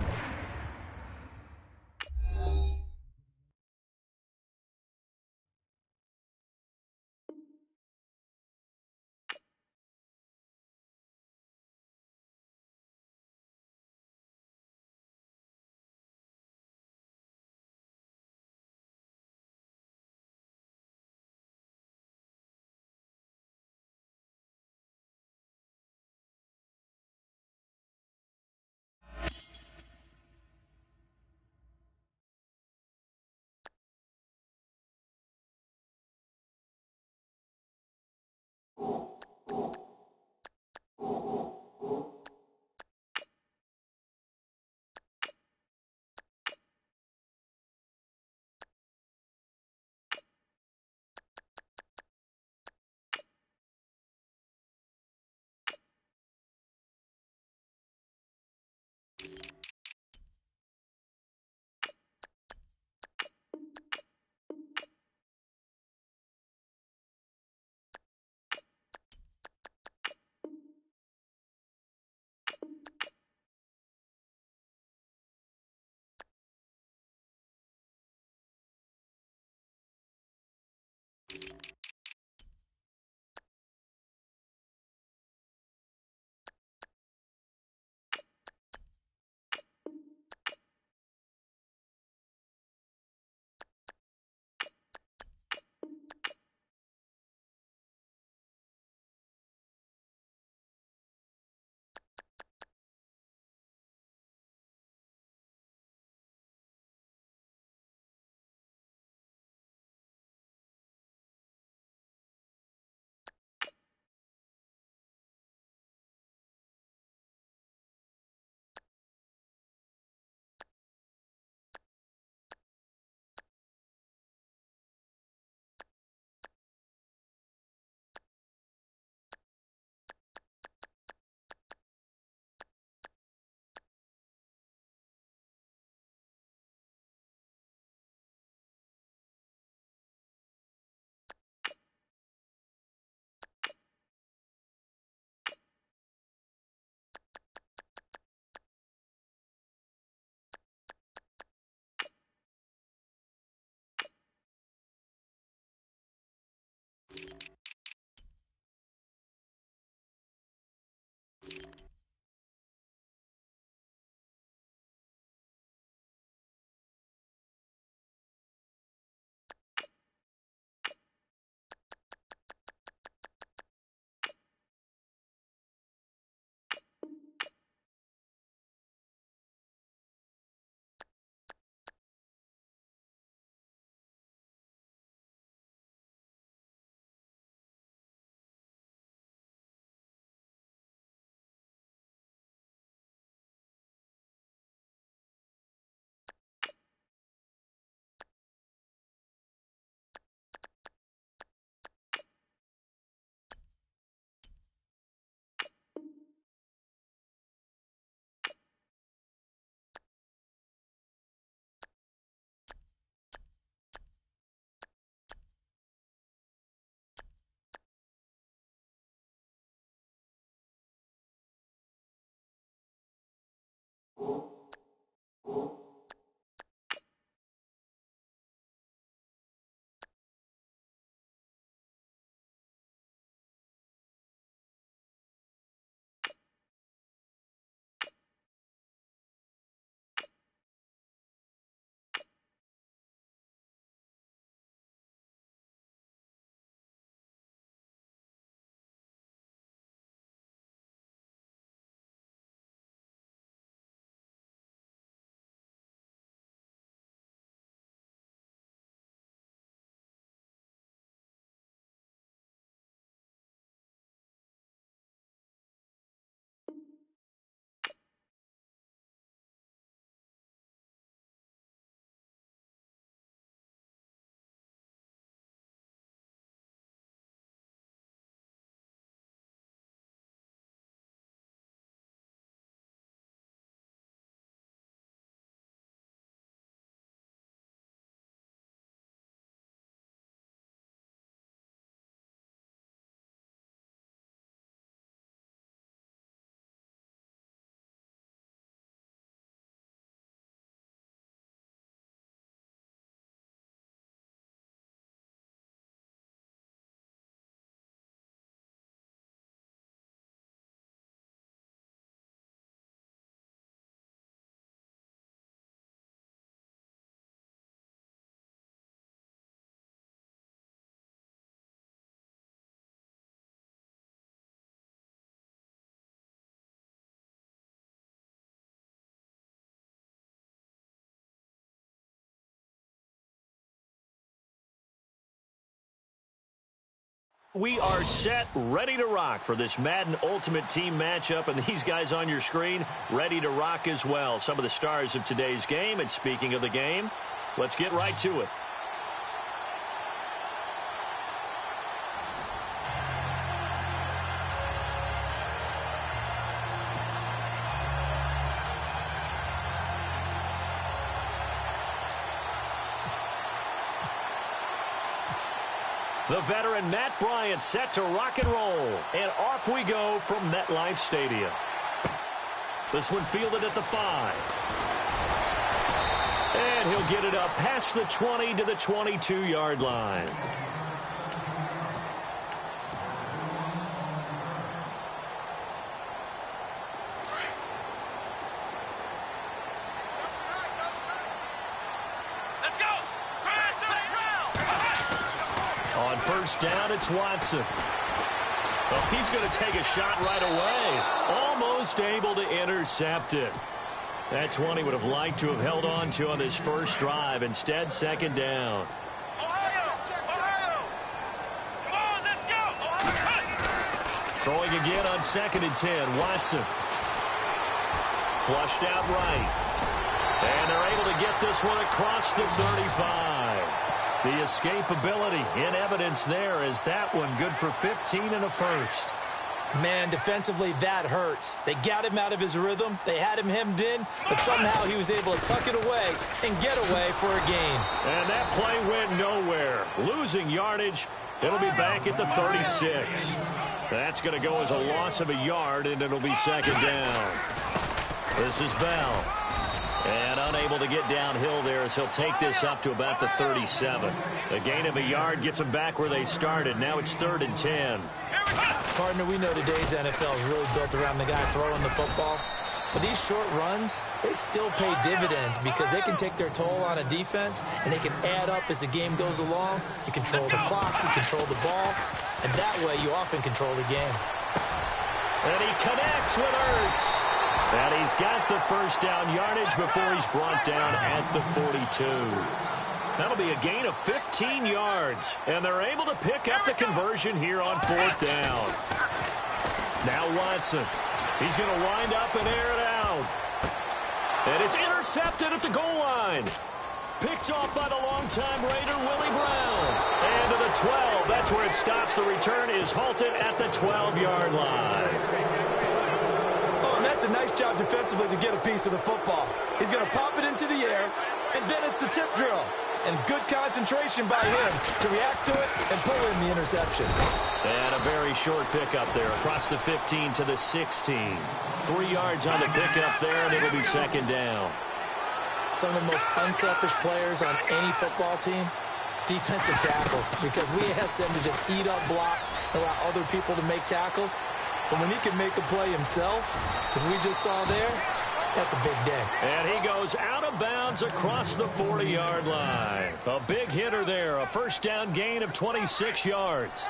We are set, ready to rock for this Madden Ultimate Team matchup, and these guys on your screen ready to rock as well. Some of the stars of today's game, and speaking of the game, let's get right to it. The veteran Matt Bryant set to rock and roll. And off we go from MetLife Stadium. This one fielded at the 5. And he'll get it up past the 20 to the 22-yard line. First down, it's Watson. Oh, he's going to take a shot right away. Almost able to intercept it. That's one he would have liked to have held on to on his first drive. Instead, second down. Throwing again on 2nd and 10. Watson. Flushed out right. And they're able to get this one across the 35. The escapability in evidence there as that one good for 15 and a first. Man, defensively, that hurts. They got him out of his rhythm. They had him hemmed in, but somehow he was able to tuck it away and get away for a gain. And that play went nowhere. Losing yardage. It'll be back at the 36. That's going to go as a loss of a yard, and it'll be second down. This is Bell. And unable to get downhill there as he'll take this up to about the 37. A gain of a yard gets them back where they started. Now it's 3rd and 10. Partner, we know today's NFL is really built around the guy throwing the football. But these short runs, they still pay dividends because they can take their toll on a defense, and they can add up as the game goes along. You control the clock, you control the ball, and that way you often control the game. And he connects with Ertz. And he's got the first down yardage before he's brought down at the 42. That'll be a gain of 15 yards. And they're able to pick up the conversion here on 4th down. Now Watson. He's going to wind up and air it out. And it's intercepted at the goal line. Picked off by the longtime Raider, Willie Brown. And to the 12. That's where it stops. The return is halted at the 12-yard line. That's a nice job defensively to get a piece of the football. He's going to pop it into the air, and then it's the tip drill. And good concentration by him to react to it and pull in the interception. And a very short pickup there across the 15 to the 16. 3 yards on the pickup there, and it'll be second down. Some of the most unselfish players on any football team, defensive tackles, because we ask them to just eat up blocks and allow other people to make tackles. But when he can make a play himself, as we just saw there, that's a big day. And he goes out of bounds across the 40-yard line. A big hitter there, a first down gain of 26 yards.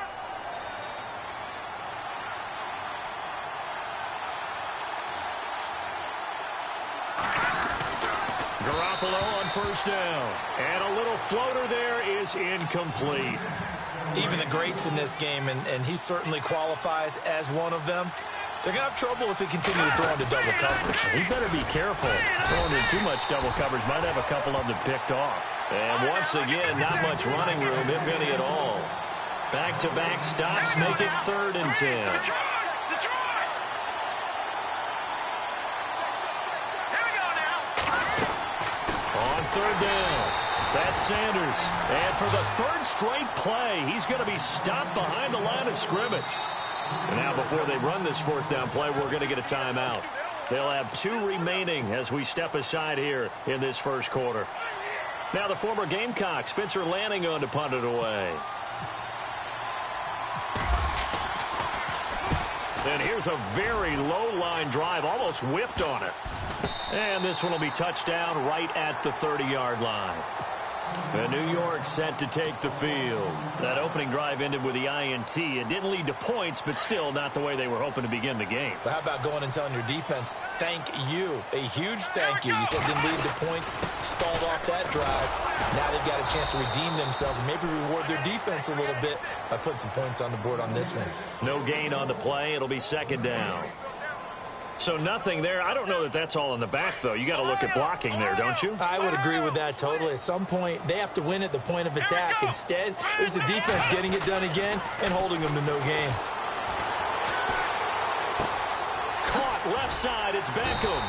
Garoppolo on first down. And a little floater there is incomplete. Even the greats in this game, and he certainly qualifies as one of them, they're going to have trouble if they continue to throw into double coverage. He better be careful. Throwing in too much double coverage might have a couple of them picked off. And once again, not much running room, if any at all. Back-to-back stops make it 3rd and 10. On 3rd down. That's Sanders. And for the 3rd straight play, he's going to be stopped behind the line of scrimmage. And now before they run this 4th down play, we're going to get a timeout. They'll have 2 remaining as we step aside here in this first quarter. Now the former Gamecock, Spencer Lanning, on to punt it away. And here's a very low-line drive, almost whiffed on it. And this one will be touched down right at the 30-yard line. And New York set to take the field. That opening drive ended with the INT. It didn't lead to points, but still not the way they were hoping to begin the game. But how about going and telling your defense, thank you, a huge thank you. You said didn't lead to points, stalled off that drive. Now they've got a chance to redeem themselves and maybe reward their defense a little bit by putting some points on the board on this one. No gain on the play. It'll be second down. So nothing there. I don't know that that's all in the back, though. You got to look at blocking there, don't you? I would agree with that totally. At some point, they have to win at the point of attack. Instead, it was the defense getting it done again and holding them to no gain. Caught left side. It's Beckham.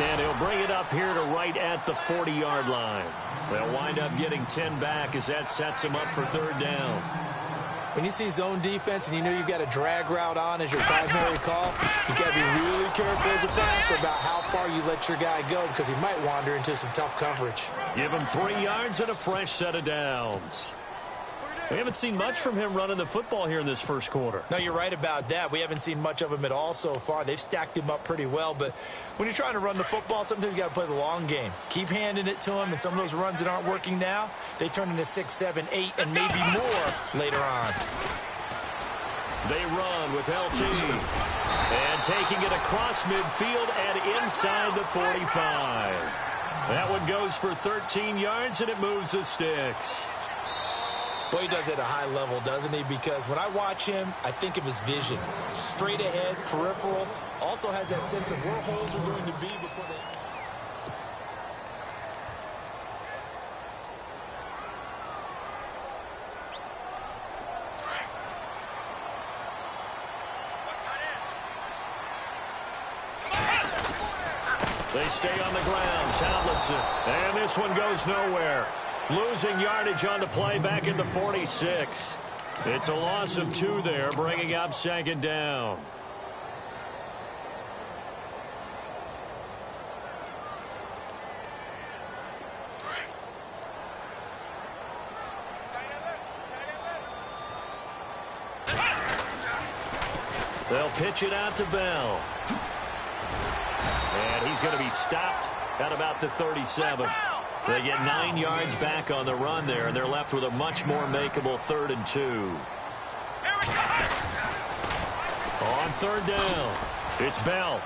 And he'll bring it up here to right at the 40-yard line. They'll wind up getting 10 back as that sets them up for third down. When you see zone defense and you know you've got a drag route on as your primary call, you've got to be really careful as a passer about how far you let your guy go because he might wander into some tough coverage. Give him 3 yards and a fresh set of downs. We haven't seen much from him running the football here in this first quarter. No, you're right about that. We haven't seen much of him at all so far. They've stacked him up pretty well, but when you're trying to run the football, sometimes you got to play the long game. Keep handing it to him, and some of those runs that aren't working now, they turn into 6, 7, 8, and maybe more later on. They run with LT. And taking it across midfield and inside the 45. That one goes for 13 yards, and it moves the sticks. Boy, he does it at a high level, doesn't he? Because when I watch him, I think of his vision. Straight ahead, peripheral. Also has that sense of where holes are going to be before they... They stay on the ground. Tomlinson. And this one goes nowhere. Losing yardage on the play back at the 46. It's a loss of 2 there, bringing up second down. They'll pitch it out to Bell. And he's going to be stopped at about the 37. They get 9 yards back on the run there, and they're left with a much more makeable 3rd and 2. On third down, it's Bell.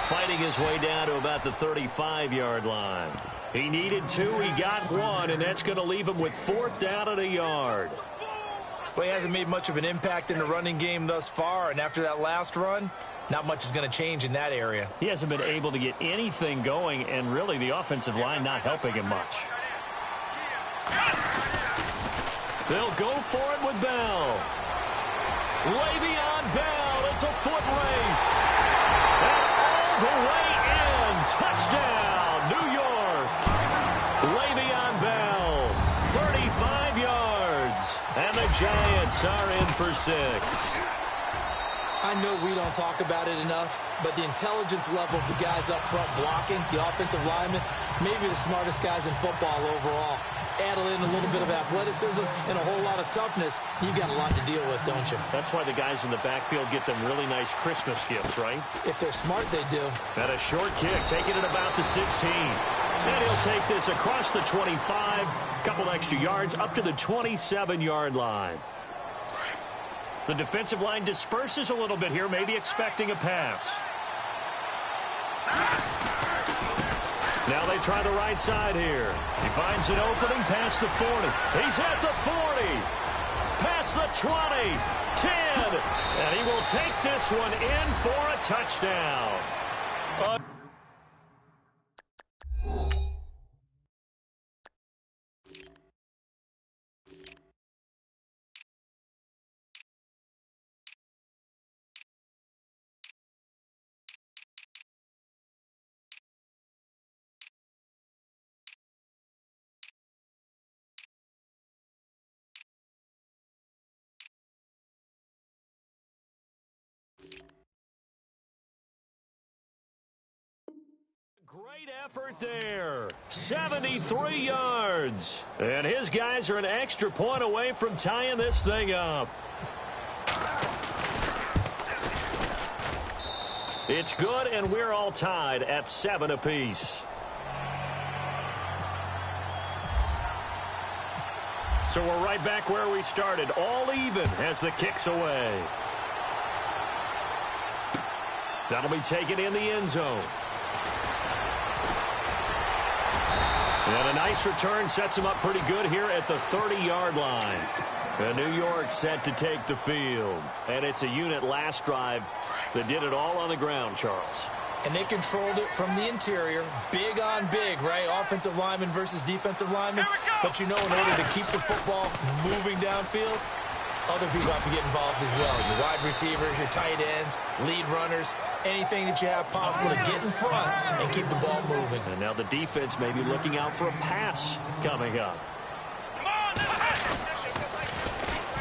Fighting his way down to about the 35-yard line. He needed 2, he got 1, and that's going to leave him with 4th down and a yard. Well, he hasn't made much of an impact in the running game thus far, and after that last run, not much is going to change in that area. He hasn't been able to get anything going, and really the offensive line not helping him much. They'll go for it with Bell. Le'Veon Bell, it's a foot race. And all the way in. Touchdown, New York. Le'Veon Bell, 35 yards. And the Giants are in for 6. I know we don't talk about it enough, but the intelligence level of the guys up front blocking, the offensive linemen, maybe the smartest guys in football overall. Add in a little bit of athleticism and a whole lot of toughness, you've got a lot to deal with, don't you? That's why the guys in the backfield get them really nice Christmas gifts, right? If they're smart, they do. And a short kick, taking it about the 16. And he'll take this across the 25, couple extra yards, up to the 27-yard line. The defensive line disperses a little bit here, maybe expecting a pass. Now they try the right side here. He finds an opening past the 40. He's at the 40. Past the 20. 10. And he will take this one in for a touchdown. Great effort there. 73 yards. And his guys are an extra point away from tying this thing up. It's good, and we're all tied at 7 apiece. So we're right back where we started, all even as the kick's away. That'll be taken in the end zone. And a nice return sets him up pretty good here at the 30-yard line. And New York set to take the field. And it's a unit last drive that did it all on the ground, Charles. And they controlled it from the interior. Big on big, right? Offensive lineman versus defensive lineman. But you know, in order to keep the football moving downfield, other people have to get involved as well. Your wide receivers, your tight ends, lead runners, anything that you have possible to get in front and keep the ball moving. And now the defense may be looking out for a pass coming up.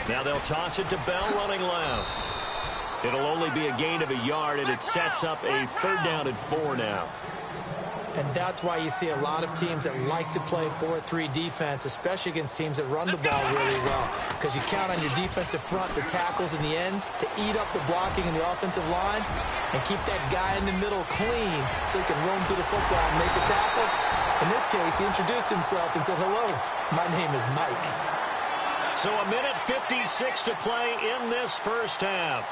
Now they'll toss it to Bell running left. It'll only be a gain of a yard, and it sets up a 3rd down and 4 now. And that's why you see a lot of teams that like to play 4-3 defense, especially against teams that run the ball really well. Because you count on your defensive front, the tackles and the ends, to eat up the blocking in the offensive line and keep that guy in the middle clean so he can roam to the football and make a tackle. In this case, he introduced himself and said, "Hello, my name is Mike." So a minute 56 to play in this first half.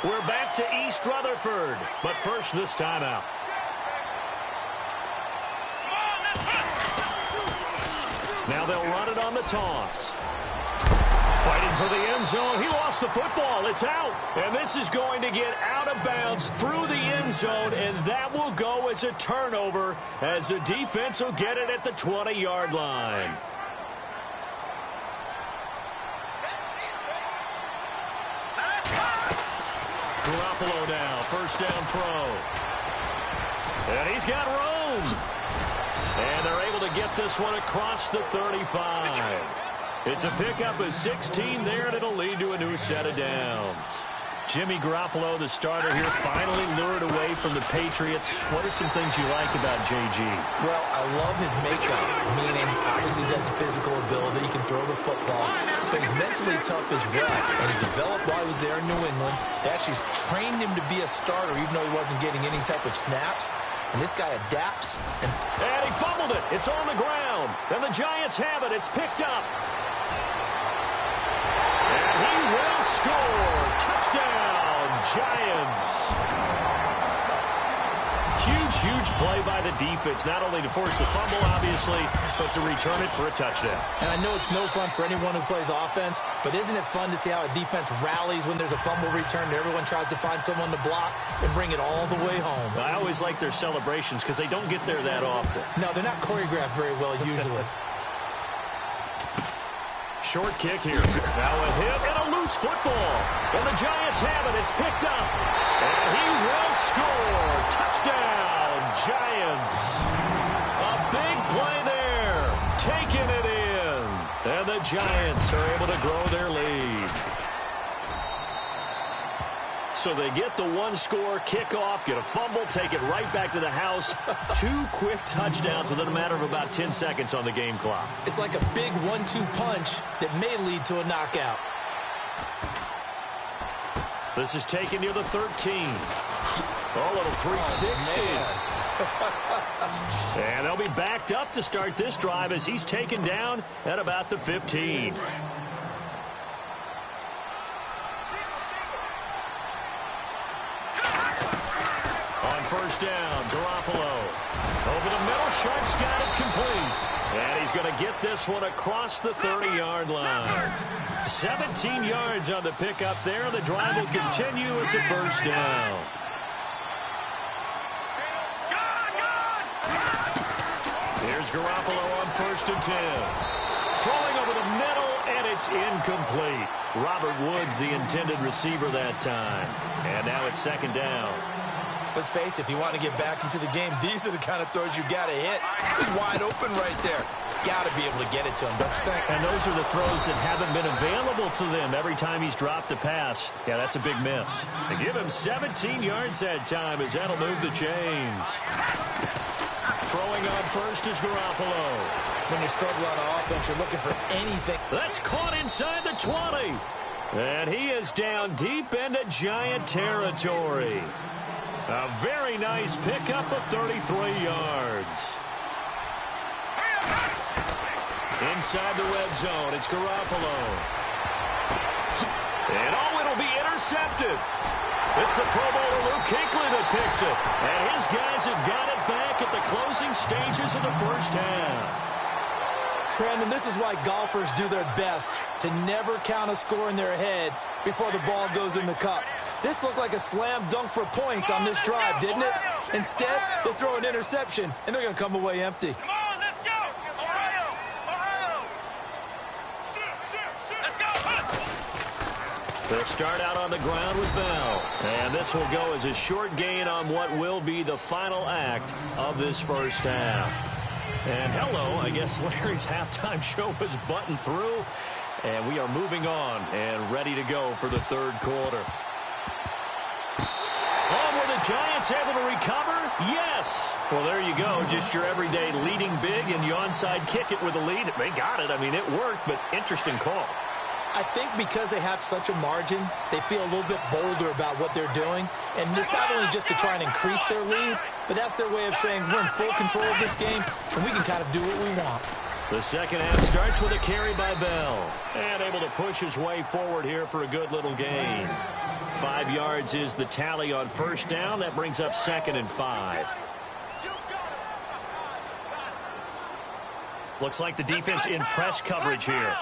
We're back to East Rutherford, but first this timeout. Now they'll run it on the toss. Fighting for the end zone. He lost the football. It's out. And this is going to get out of bounds through the end zone, and that will go as a turnover as the defense will get it at the 20-yard line. Garoppolo now, first down throw. And he's got room. And they're able to get this one across the 35. It's a pickup of 16 there, and it'll lead to a new set of downs. Jimmy Garoppolo, the starter here, finally lured away from the Patriots. What are some things you like about JG? Well, I love his makeup, meaning obviously he has a physical ability. He can throw the football, but he's mentally tough as well. And he developed while he was there in New England. They actually trained him to be a starter, even though he wasn't getting any type of snaps. And this guy adapts. And he fumbled it. It's on the ground. And the Giants have it. It's picked up. And he will score. Touchdown, Giants. Huge play by the defense, not only to force the fumble, obviously, but to return it for a touchdown. And I know it's no fun for anyone who plays offense, but isn't it fun to see how a defense rallies when there's a fumble return and everyone tries to find someone to block and bring it all the way home? I always like their celebrations because they don't get there that often. No, they're not choreographed very well usually. Short kick here. Now a hit and a loose football. And the Giants have it. It's picked up. And he will score. Touchdown, Giants. A big play there. Taking it in. And the Giants are able to grow their lead. So they get the one-score kickoff, get a fumble, take it right back to the house. 2 quick touchdowns within a matter of about 10 seconds on the game clock. It's like a big 1-2 punch that may lead to a knockout. This is taken near the 13. Oh, little 360. And they'll be backed up to start this drive as he's taken down at about the 15. First down, Garoppolo. Over the middle, Sharp's got it complete. And he's going to get this one across the 30-yard line. 17 yards on the pickup there. The drive will continue. It's a first down. Here's Garoppolo on 1st and 10. Throwing over the middle, and it's incomplete. Robert Woods, the intended receiver that time. And now it's 2nd down. Let's face it, if you want to get back into the game, these are the kind of throws you got to hit. He's wide open right there. Got to be able to get it to him, don't you think? And those are the throws that haven't been available to them every time he's dropped a pass. Yeah, that's a big miss. They give him 17 yards that time as that'll move the chains. Throwing on first is Garoppolo. When you struggle on offense, you're looking for anything. That's caught inside the 20. And he is down deep into Giant territory. A very nice pickup of 33 yards. Inside the red zone, it's Garoppolo. And it'll be intercepted. It's the Pro Bowler Luke Kuechly that picks it. And his guys have got it back at the closing stages of the first half. Brandon, this is why golfers do their best to never count a score in their head before the ball goes in the cup. This looked like a slam dunk for points on this drive, didn't it? Instead, they throw an interception, and they're going to come away empty. Come on, let's go! Ohio! Ohio! Let's go! They'll start out on the ground with Bell. And this will go as a short gain on what will be the final act of this first half. And hello, I guess Larry's halftime show was buttoned through. And we are moving on and ready to go for the third quarter. Oh, were the Giants able to recover? Yes. Well, there you go. Just your everyday leading big, and you onside kick it with a lead. They got it. I mean, it worked, but interesting call. I think because they have such a margin, they feel a little bit bolder about what they're doing. And it's not only just to try and increase their lead, but that's their way of saying we're in full control of this game, and we can kind of do what we want. The second half starts with a carry by Bell. And able to push his way forward here for a good little gain. 5 yards is the tally on first down. That brings up 2nd and 5. Looks like the defense in press coverage here.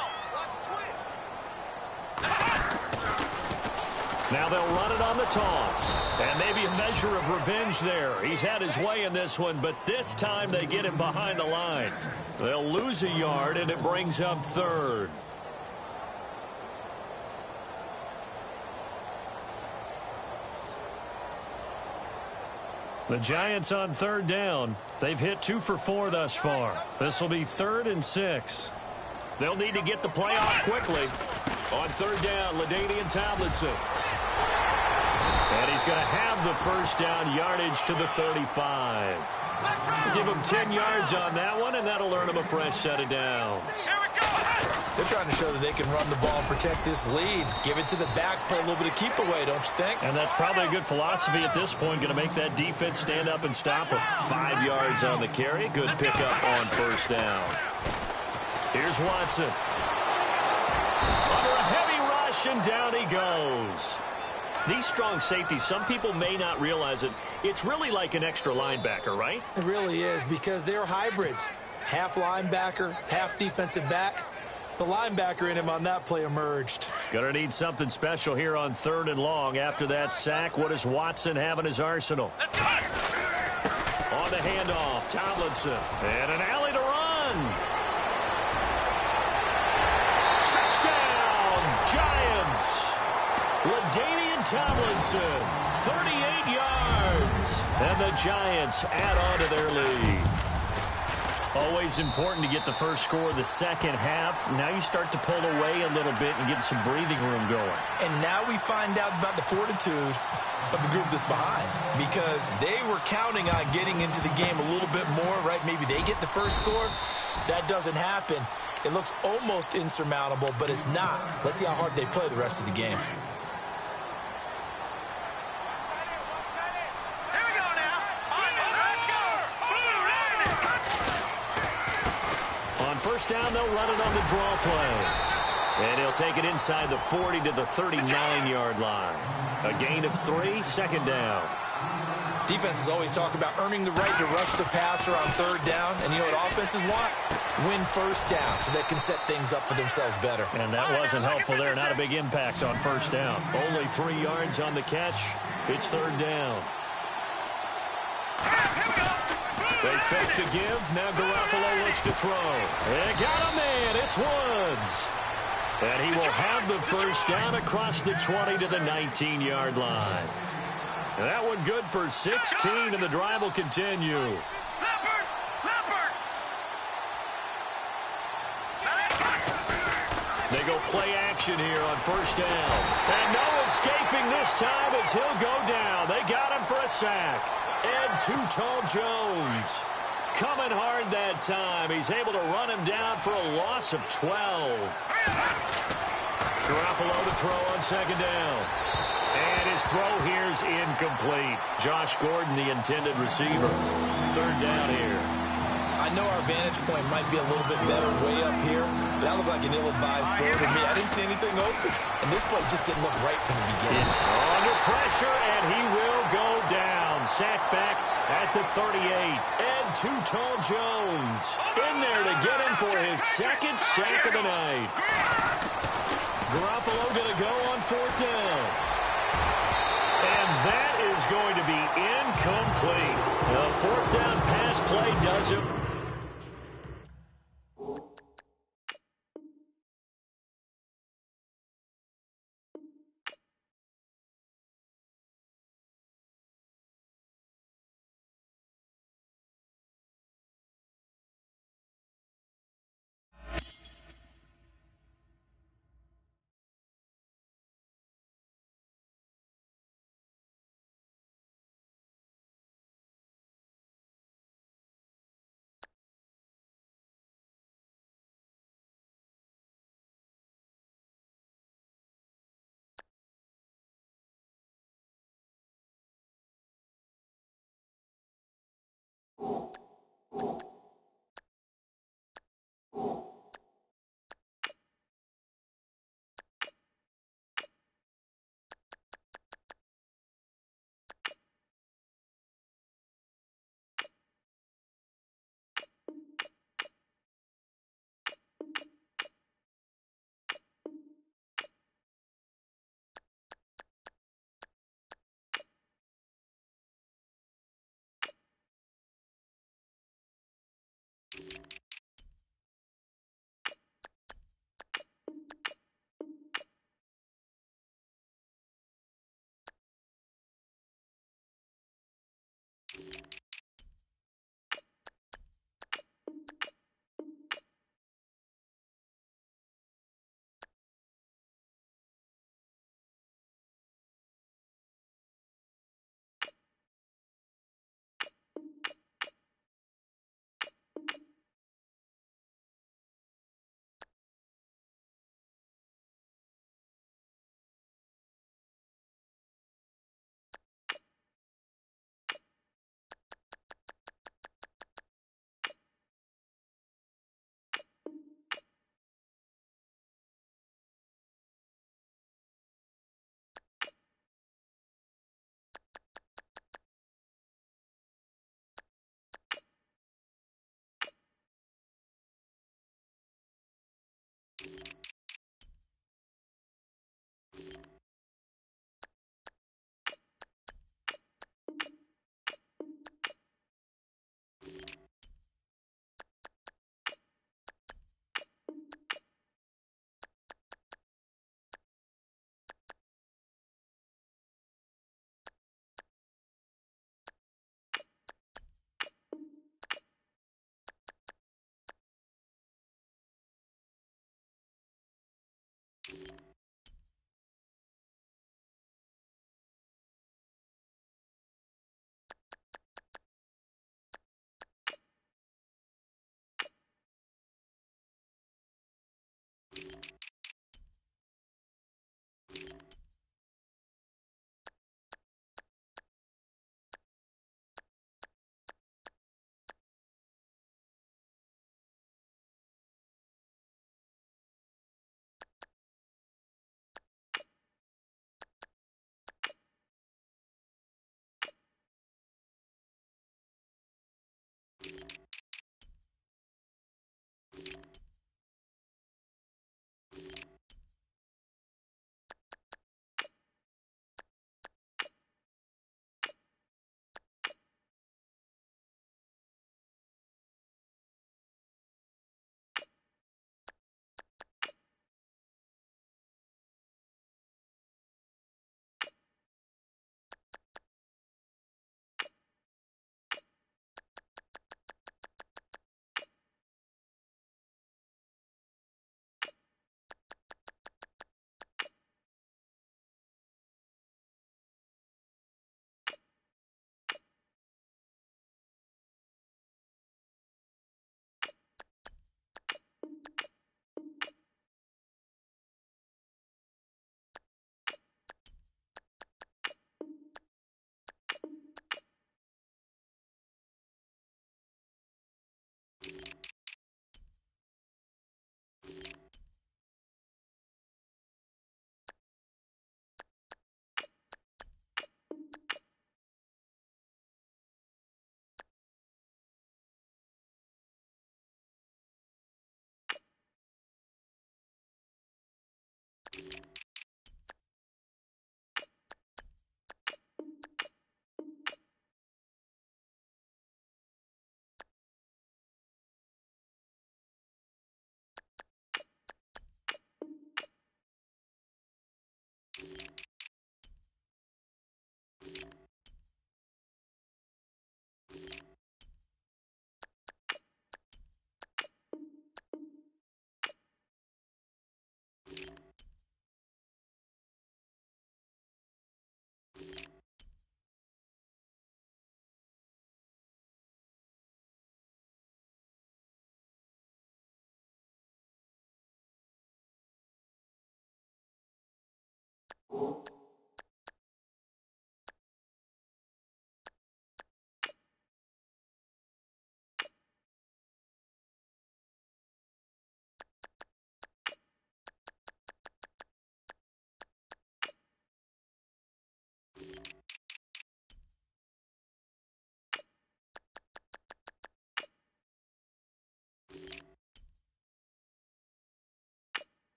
Now they'll run it on the toss. And maybe a measure of revenge there. He's had his way in this one, but this time they get him behind the line. They'll lose a yard, and it brings up 3rd. The Giants on 3rd down. They've hit 2 for 4 thus far. This will be 3rd and 6. They'll need to get the play off quickly. On 3rd down, LaDainian Tomlinson. And he's going to have the first down, yardage to the 35. We'll give him 10 yards on that one, and that'll earn him a fresh set of downs. They're trying to show that they can run the ball and protect this lead. Give it to the backs, play a little bit of keep away, don't you think? And that's probably a good philosophy at this point, going to make that defense stand up and stop him. 5 yards on the carry. Good pickup on first down. Here's Watson. Under a heavy rush, and down he goes. These strong safeties, some people may not realize it. It's really like an extra linebacker, right? It really is, because they're hybrids. Half linebacker, half defensive back. The linebacker in him on that play emerged. Gonna need something special here on 3rd and long. After that sack, what does Watson have in his arsenal? On the handoff, Tomlinson. And an alley to run. Touchdown, Giants. LaDainian Tomlinson, 38 yards. And the Giants add on to their lead. Always important to get the first score of the second half. Now you start to pull away a little bit and get some breathing room going. And now we find out about the fortitude of the group that's behind, because they were counting on getting into the game a little bit more, right? Maybe they get the first score. That doesn't happen. It looks almost insurmountable, but it's not. Let's see how hard they play the rest of the game. First down, they'll run it on the draw play. And he'll take it inside the 40 to the 39-yard line. A gain of 3, second down. Defenses always talk about earning the right to rush the passer on 3rd down. And you know what offenses want? Win first down so they can set things up for themselves better. And that wasn't helpful there. Not a big impact on first down. Only 3 yards on the catch. It's 3rd down. They fake the give. Now Garoppolo looks to throw. They got a man. It's Woods. And he will have the first down across the 20 to the 19-yard line. And that one good for 16, and the drive will continue. They go play action here on first down. And no escaping this time as he'll go down. They got him for a sack. Ed Too-Tall Jones coming hard that time. He's able to run him down for a loss of 12. Garoppolo to throw on second down. And his throw here is incomplete. Josh Gordon, the intended receiver. 3rd down here. I I know our vantage point might be a little bit better way up here, but that looked like an ill-advised throw to me. I didn't see anything open, and this play just didn't look right from the beginning. Under pressure, and he will go down. Sacked back at the 38. And Too-Tall Jones in there to get him for his second sack of the night. Garoppolo going to go on 4th down. And that is going to be incomplete. The 4th down pass play does it.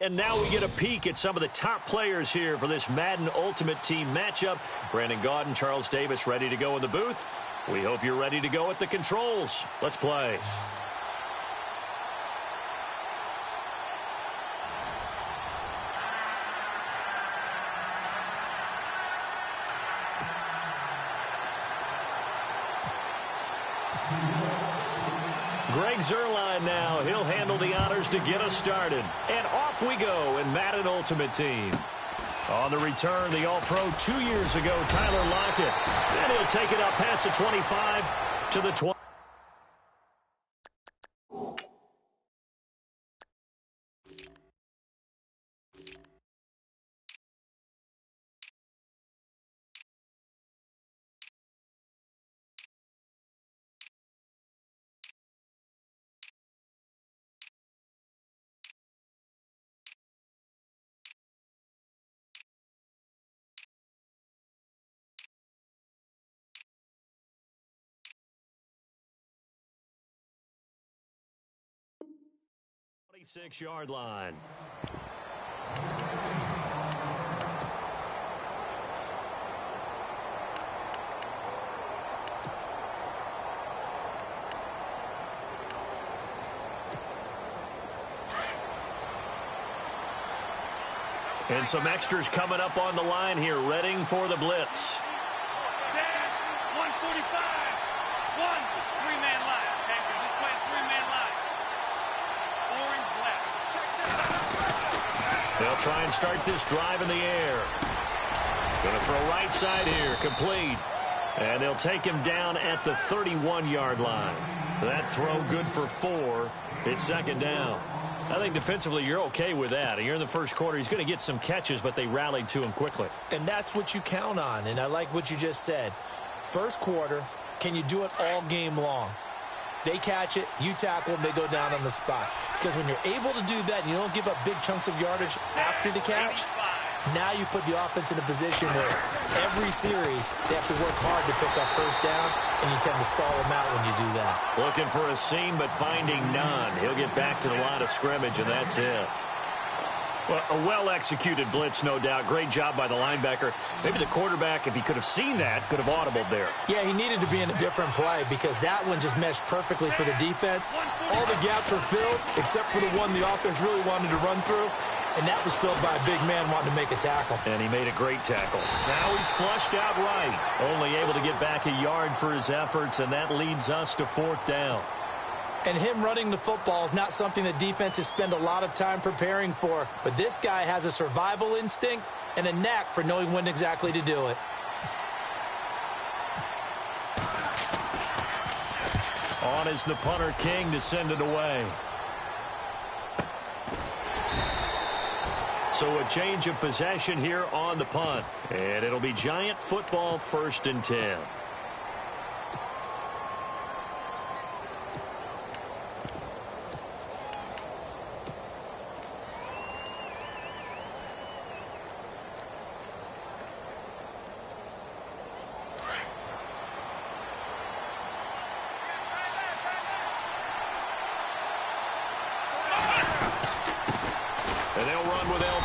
And now we get a peek at some of the top players here for this Madden Ultimate Team matchup. Brandon Gaudin, Charles Davis ready to go in the booth. We hope you're ready to go at the controls. Let's play. Greg Zuerlein now. He'll handle the honors to get us started. And off we go in Madden Ultimate Team. On the return, the All-Pro 2 years ago, Tyler Lockett. And he'll take it up past the 25 to the 20. Yard line. And some extras coming up on the line here, readying for the blitz. 145. One is three-man line. Okay, we're just playing three-man line. Orange left. They'll try and start this drive in the air. Going to throw right side here, complete. And they'll take him down at the 31-yard line. That throw good for 4. It's second down. I think defensively you're okay with that. You're in the first quarter. He's going to get some catches, but they rallied to him quickly. And that's what you count on, and I like what you just said. First quarter, can you do it all game long? They catch it, you tackle them, they go down on the spot. Because when you're able to do that, and you don't give up big chunks of yardage after the catch, now you put the offense in a position where every series they have to work hard to pick up first downs, and you tend to stall them out when you do that. Looking for a seam, but finding none. He'll get back to the line of scrimmage, and that's it. Well, a well-executed blitz, no doubt. Great job by the linebacker. Maybe the quarterback, if he could have seen that, could have audibled there. Yeah, he needed to be in a different play because that one just meshed perfectly for the defense. All the gaps were filled except for the one the offense really wanted to run through, and that was filled by a big man wanting to make a tackle. And he made a great tackle. Now he's flushed out right. Only able to get back a yard for his efforts, and that leads us to fourth down. And him running the football is not something that defenses spend a lot of time preparing for. But this guy has a survival instinct and a knack for knowing when exactly to do it. On is the punter King to send it away. So a change of possession here on the punt. And it'll be Giant football, 1st and 10.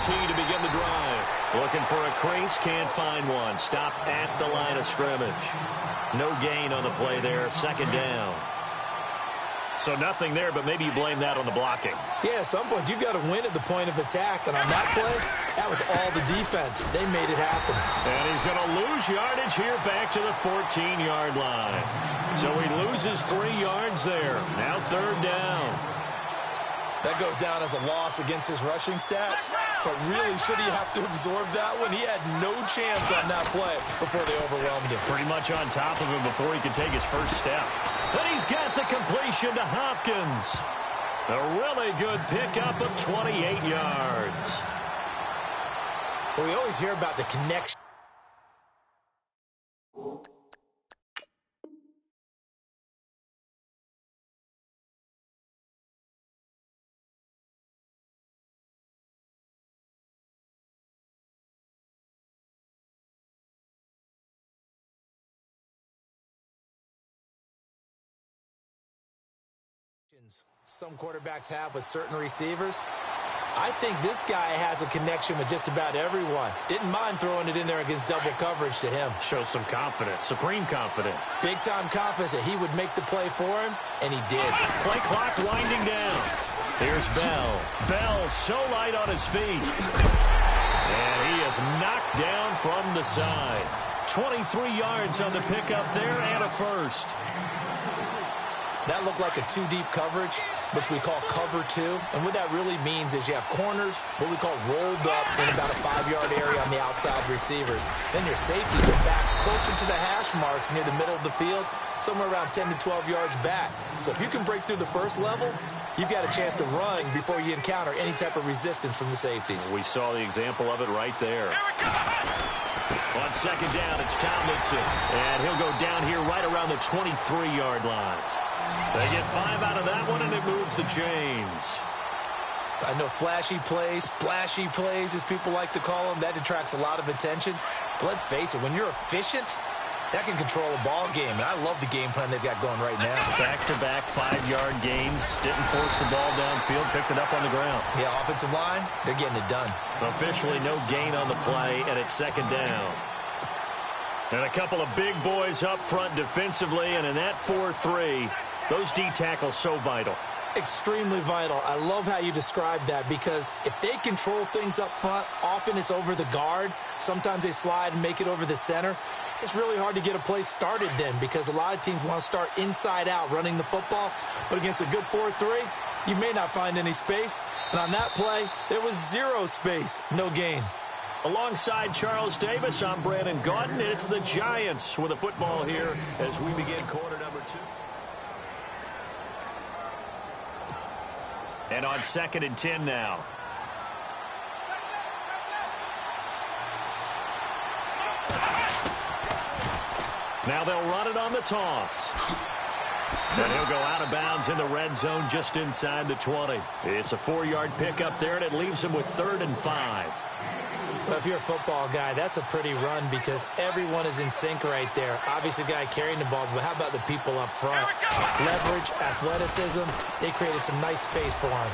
To begin the drive. Looking for a crease, can't find one. Stopped at the line of scrimmage. No gain on the play there, second down. So nothing there, but maybe you blame that on the blocking. Yeah, at some point you've got to win at the point of attack, and on that play, that was all the defense. They made it happen. And he's going to lose yardage here back to the 14-yard line. So he loses 3 yards there. Now third down. That goes down as a loss against his rushing stats. But really, should he have to absorb that one? He had no chance on that play before they overwhelmed him. Pretty much on top of him before he could take his first step. But he's got the completion to Hopkins. A really good pickup of 28 yards. Well, we always hear about the connection. Some quarterbacks have with certain receivers. I think this guy has a connection with just about everyone. Didn't mind throwing it in there against double coverage to him. Shows some confidence, supreme confidence. Big-time confidence that he would make the play for him, and he did. Play clock winding down. Here's Bell. Bell so light on his feet. And he is knocked down from the side. 23 yards on the pickup there and a first. That looked like a two-deep coverage, which we call cover two. And what that really means is you have corners, what we call rolled up in about a 5-yard area on the outside receivers. Then your safeties are back closer to the hash marks near the middle of the field, somewhere around 10 to 12 yards back. So if you can break through the first level, you've got a chance to run before you encounter any type of resistance from the safeties. We saw the example of it right there. On second down, it's Tomlinson. And he'll go down here right around the 23-yard line. They get 5 out of that one, and it moves the chains. I know flashy plays, splashy plays, as people like to call them, that attracts a lot of attention. But let's face it, when you're efficient, that can control a ball game. And I love the game plan they've got going right now. Back-to-back 5-yard gains. Didn't force the ball downfield. Picked it up on the ground. Yeah, offensive line, they're getting it done. Officially no gain on the play, and it's second down. And a couple of big boys up front defensively, and in that 4-3, those D tackles so vital. Extremely vital. I love how you describe that, because if they control things up front, often it's over the guard. Sometimes they slide and make it over the center. It's really hard to get a play started then, because a lot of teams want to start inside out running the football. But against a good 4-3, you may not find any space. And on that play, there was zero space, no gain. Alongside Charles Davis, I'm Brandon Gaudin. It's the Giants with a football here as we begin quarter number 2. And on 2nd and 10 now. Now they'll run it on the toss. And he'll go out of bounds in the red zone just inside the 20. It's a 4-yard pickup there, and it leaves him with 3rd and 5. Well, if you're a football guy, that's a pretty run, because everyone is in sync right there. Obviously, the guy carrying the ball, but how about the people up front? Leverage, athleticism, they created some nice space for him.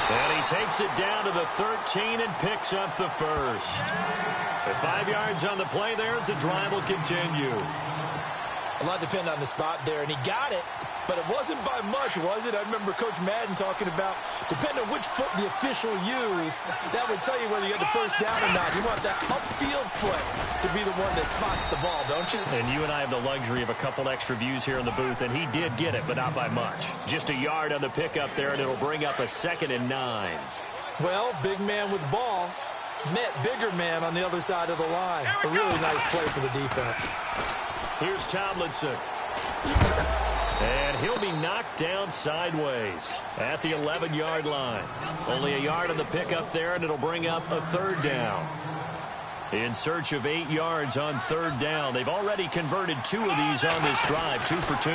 And he takes it down to the 13 and picks up the first. With 5 yards on the play there, as the drive will continue. A lot depended on the spot there, and he got it, but it wasn't by much, was it? I remember Coach Madden talking about, depending on which foot the official used, that would tell you whether you had the first down or not. You want that upfield foot to be the one that spots the ball, don't you? And you and I have the luxury of a couple extra views here in the booth, and he did get it, but not by much. Just a yard on the pickup there, and it'll bring up a 2nd and 9. Well, big man with ball met bigger man on the other side of the line. A really nice play for the defense. Here's Tomlinson. And he'll be knocked down sideways at the 11-yard line. Only a yard on the pickup there, and it'll bring up a 3rd down. In search of 8 yards on 3rd down. They've already converted 2 of these on this drive, 2 for 2.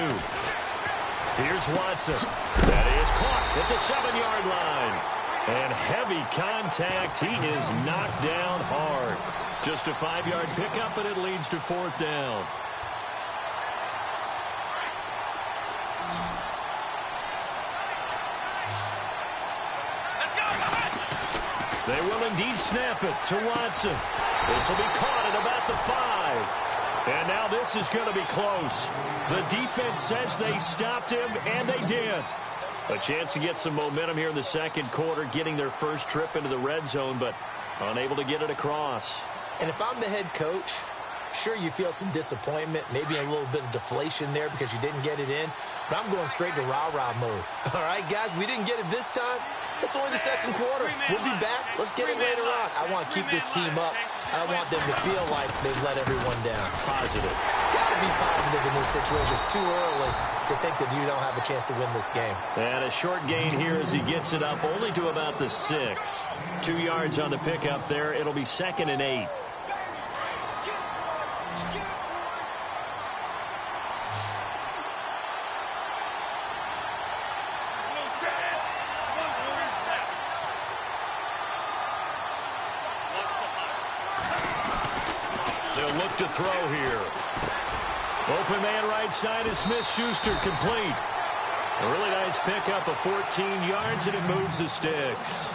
Here's Watson. That is caught at the 7-yard line. And heavy contact. He is knocked down hard. Just a 5-yard pickup, and it leads to 4th down. They will indeed snap it to Watson. This will be caught at about the 5. And now this is going to be close. The defense says they stopped him, and they did. A chance to get some momentum here in the second quarter, getting their first trip into the red zone, but unable to get it across. And if I'm the head coach, sure, you feel some disappointment, maybe a little bit of deflation there because you didn't get it in, but I'm going straight to rah-rah mode. All right, guys, we didn't get it this time. It's only the second quarter. We'll be back. Let's get it later on. I want to keep this team up. I want them to feel like they've let everyone down. Positive. Got to be positive in this situation. It's too early to think that you don't have a chance to win this game. And a short gain here as he gets it up only to about the 6. 2 yards on the pickup there. It'll be 2nd and 8. They'll look to throw here. Open man right side is Smith-Schuster, complete. A really nice pickup of 14 yards, and it moves the sticks.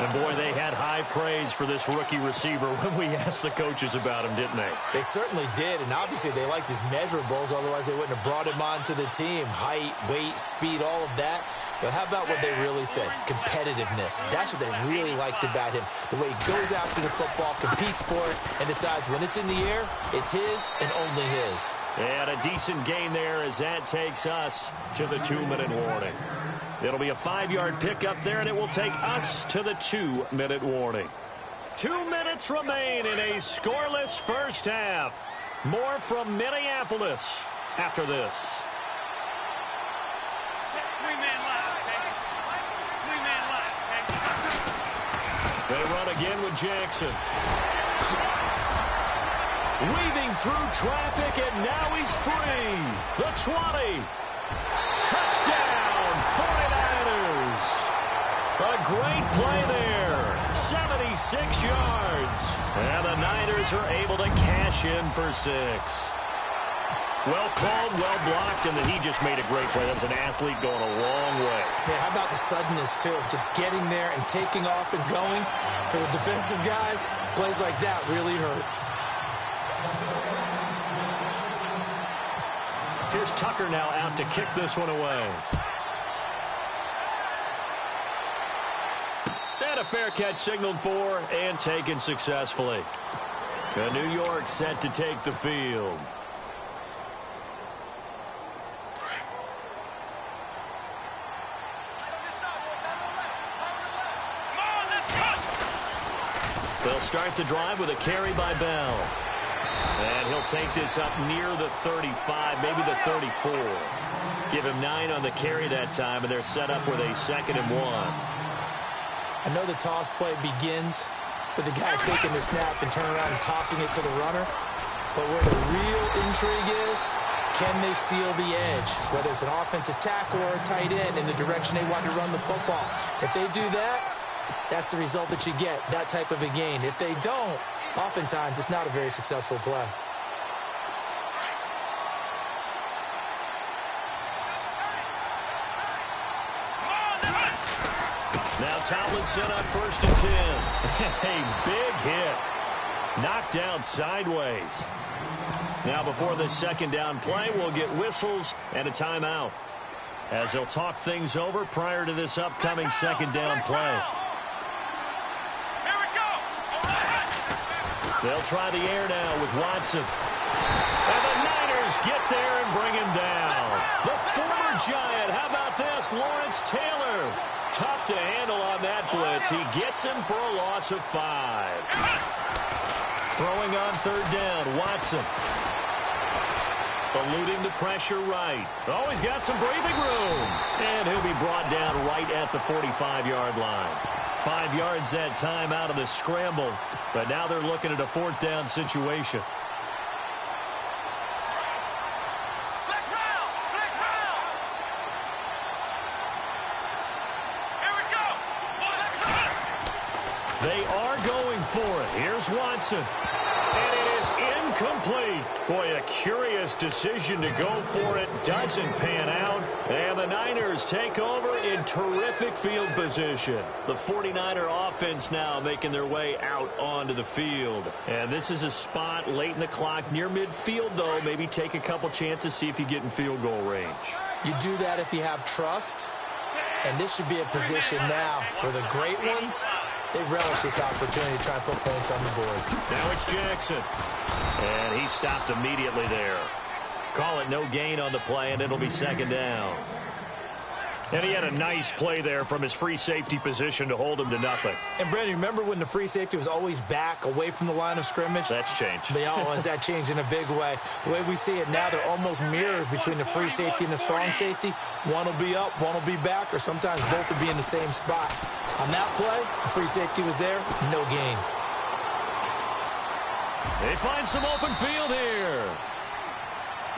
And, boy, they had high praise for this rookie receiver when we asked the coaches about him, didn't they? They certainly did, and obviously they liked his measurables. Otherwise, they wouldn't have brought him onto the team. Height, weight, speed, all of that. But how about what they really said? Competitiveness. That's what they really liked about him. The way he goes after the football, competes for it, and decides when it's in the air, it's his and only his. And a decent gain there as that takes us to the 2-minute warning. It'll be a 5-yard pickup there, and it will take us to the 2-minute warning. 2 minutes remain in a scoreless first half. More from Minneapolis after this. Three-man line, okay? Three-man line, okay? They run again with Jackson. Weaving through traffic, and now he's free. The 20. Touchdown, 49ers. A great play there. 76 yards. And the Niners are able to cash in for 6. Well called, well blocked, and then he just made a great play. That was an athlete going a long way. Yeah, how about the suddenness, too? Just getting there and taking off and going. For the defensive guys, plays like that really hurt. Here's Tucker now out to kick this one away. And a fair catch signaled for and taken successfully. And New York set to take the field. They'll start the drive with a carry by Bell. And he'll take this up near the 35, maybe the 34. Give him 9 on the carry that time, and they're set up with a 2nd and 1. I know the toss play begins with the guy taking the snap and turning around and tossing it to the runner. But where the real intrigue is, can they seal the edge? Whether it's an offensive tackle or a tight end in the direction they want to run the football. If they do that, that's the result that you get, that type of a gain. If they don't, oftentimes it's not a very successful play. Now Tomlinson on 1st and 10. A big hit. Knocked down sideways. Now before this 2nd down play, we'll get whistles and a timeout, as they'll talk things over prior to this upcoming 2nd down play. They'll try the air now with Watson. And the Niners get there and bring him down. The former Giant, how about this, Lawrence Taylor. Tough to handle on that blitz. He gets him for a loss of 5. Throwing on 3rd down, Watson. Eluding the pressure right. Oh, he's got some breathing room. And he'll be brought down right at the 45-yard line. 5 yards that time out of the scramble. But now they're looking at a 4th down situation. They are going for it. Here's Watson. And it is incomplete. Boy, a curious decision to go for it. Doesn't pan out. And the Niners take over in terrific field position. The 49er offense now making their way out onto the field. And this is a spot late in the clock near midfield, though. Maybe take a couple chances, see if you get in field goal range. You do that if you have trust. And this should be a position now where the great ones, they relish this opportunity to try and put points on the board. Now it's Jackson. And he stopped immediately there. Call it no gain on the play, and it'll be 2nd down. And he had a nice play there from his free safety position to hold him to nothing. And, Brandon, remember when the free safety was always back away from the line of scrimmage? That's changed. They always that changed in a big way. The way we see it now, they're almost mirrors between the free safety and the strong safety. One will be up, one will be back, or sometimes both will be in the same spot. On that play, the free safety was there, no gain. They find some open field here.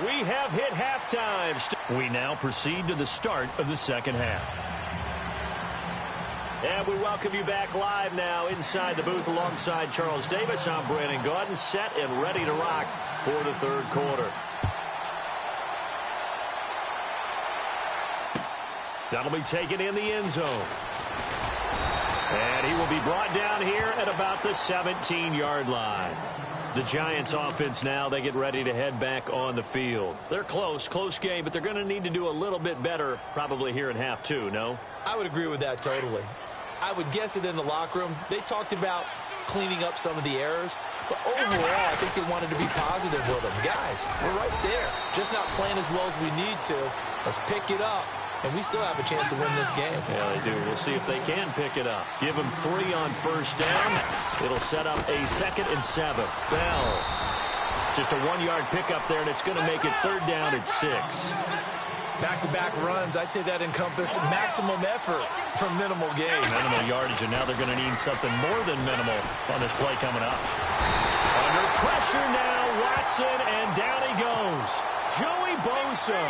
We have hit halftime. We now proceed to the start of the 2nd half. And we welcome you back live now inside the booth alongside Charles Davis. I'm Brandon Gaudin, set and ready to rock for the 3rd quarter. That'll be taken in the end zone. And he will be brought down here at about the 17-yard line. The Giants offense now, they get ready to head back on the field. They're close game, but they're going to need to do a little bit better probably here in half two, no? I would agree with that totally. I would guess it in the locker room. They talked about cleaning up some of the errors, but overall, I think they wanted to be positive with them. Guys, we're right there. Just not playing as well as we need to. Let's pick it up, and we still have a chance to win this game. Yeah, they do. We'll see if they can pick it up. Give them 3 on first down. It'll set up a 2nd and 7. Bell. Just a 1-yard pickup there, and it's going to make it 3rd down at 6. Back-to-back runs, I'd say that encompassed maximum effort for minimal gain. Minimal yardage, and now they're going to need something more than minimal on this play coming up. Under pressure now, Watson, and down he goes. Joey Bosa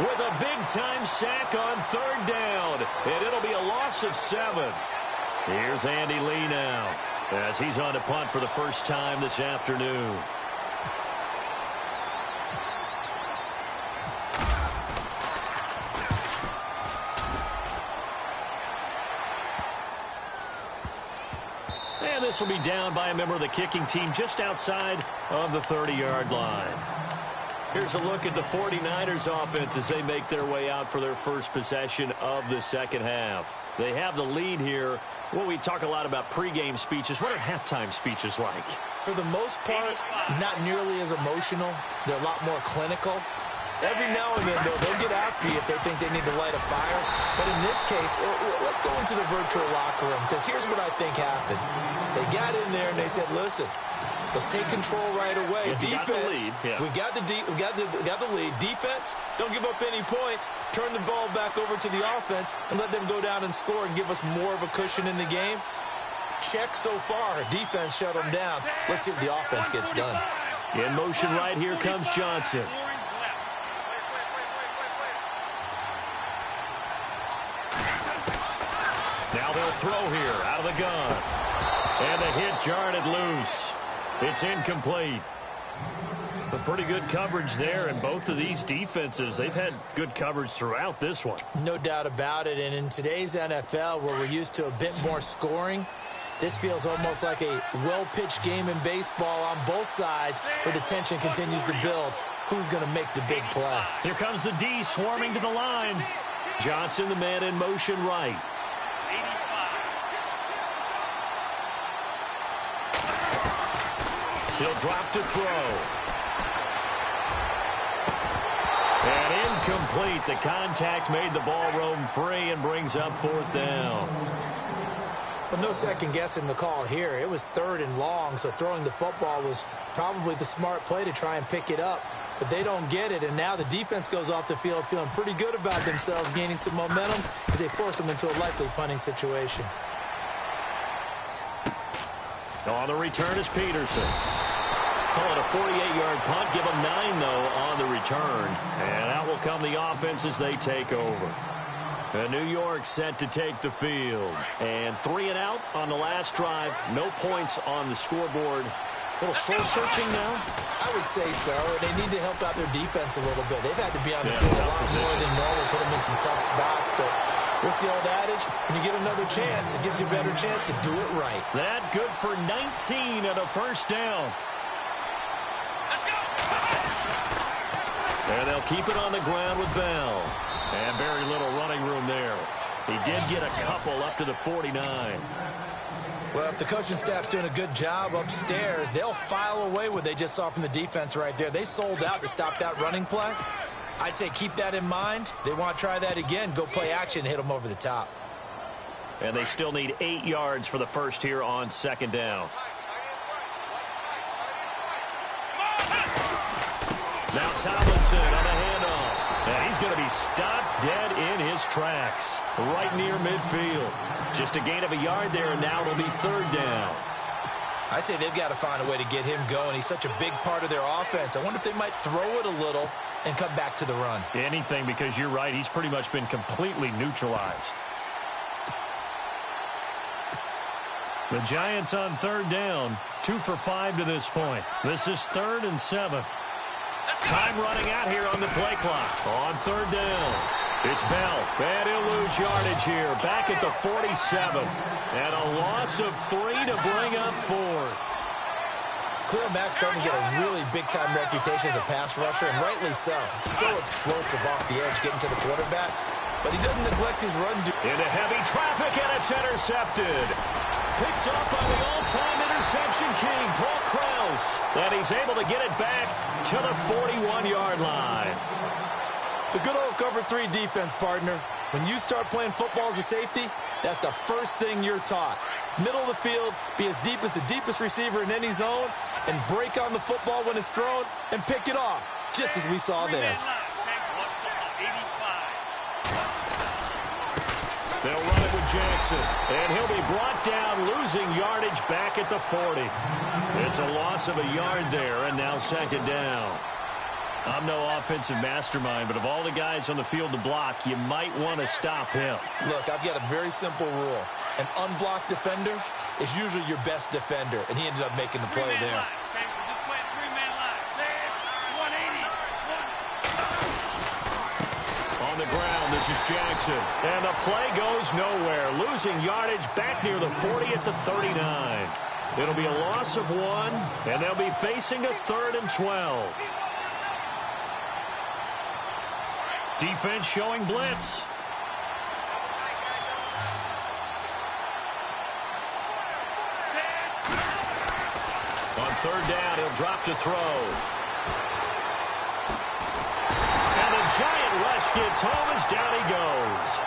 with a big-time sack on 3rd down, and it'll be a loss of 7. Here's Andy Lee now as he's on to punt for the first time this afternoon. And this will be down by a member of the kicking team just outside of the 30-yard line. Here's a look at the 49ers offense as they make their way out for their first possession of the second half. They have the lead here. Well, we talk a lot about pregame speeches. What are halftime speeches like? For the most part, not nearly as emotional. They're a lot more clinical. Every now and then, though, they'll get after you if they think they need to light a fire. But in this case, let's go into the virtual locker room, because here's what I think happened. They got in there and they said, listen, let's take control right away. Defense, we got the lead. Defense, don't give up any points. Turn the ball back over to the offense and let them go down and score and give us more of a cushion in the game. Check so far. Defense shut them down. Let's see if the offense gets done. In motion right here comes Johnson. Now they'll throw here out of the gun. And the hit jarred loose. It's incomplete. But pretty good coverage there, and both of these defenses, they've had good coverage throughout this one. No doubt about it, and in today's NFL, where we're used to a bit more scoring, this feels almost like a well-pitched game in baseball on both sides, where the tension continues to build. Who's going to make the big play? Here comes the D swarming to the line. Johnson, the man in motion right. He'll drop to throw. And incomplete. The contact made the ball roam free and brings up 4th down. But no second guessing the call here. It was 3rd and long, so throwing the football was probably the smart play to try and pick it up. But they don't get it, and now the defense goes off the field feeling pretty good about themselves, gaining some momentum as they force them into a likely punting situation. On the return is Peterson. Call it a 48-yard punt. Give them 9, though, on the return. And out will come the offense as they take over. And New York set to take the field. And 3 and out on the last drive. No points on the scoreboard. A little soul-searching now? I would say so. They need to help out their defense a little bit. They've had to be on the field a lot more than normal, put them in some tough spots. But what's the old adage? When you get another chance, it gives you a better chance to do it right. That good for 19 at a first down. And they'll keep it on the ground with Bell. And very little running room there. He did get a couple up to the 49. Well, if the coaching staff's doing a good job upstairs, they'll file away what they just saw from the defense right there. They sold out to stop that running play. I'd say keep that in mind. They want to try that again. Go play action, hit them over the top. And they still need 8 yards for the first here on 2nd down. Now Tomlinson on the handoff. And he's going to be stopped dead in his tracks. Right near midfield. Just a gain of a yard there, and now it'll be 3rd down. I'd say they've got to find a way to get him going. He's such a big part of their offense. I wonder if they might throw it a little and come back to the run. Anything, because you're right. He's pretty much been completely neutralized. The Giants on 3rd down. 2 for 5 to this point. This is 3rd and 7. Time running out here on the play clock. On 3rd down. It's Bell, and he'll lose yardage here, back at the 47. And a loss of 3 to bring up 4. Khalil Mack's starting to get a really big-time reputation as a pass rusher, and rightly so. So explosive off the edge, getting to the quarterback. But he doesn't neglect his run. Into heavy traffic, and it's intercepted. Picked up by the all-time interception king, Paul Krause. And he's able to get it back to the 41-yard line. The good old cover 3 defense, partner. When you start playing football as a safety, that's the first thing you're taught. Middle of the field, be as deep as the deepest receiver in any zone, and break on the football when it's thrown and pick it off, just as we saw there. They'll run it with Jackson, and he'll be brought down, losing yardage back at the 40. It's a loss of a yard there, and now second down. I'm no offensive mastermind, but of all the guys on the field to block, you might want to stop him. Look, I've got a very simple rule. An unblocked defender is usually your best defender, and he ended up making the play there. On the ground, this is Jackson, and the play goes nowhere, losing yardage back near the 40 at the 39. It'll be a loss of 1, and they'll be facing a 3rd and 12. Defense showing blitz. On 3rd down, he'll drop to throw. And the giant rush gets home as down he goes.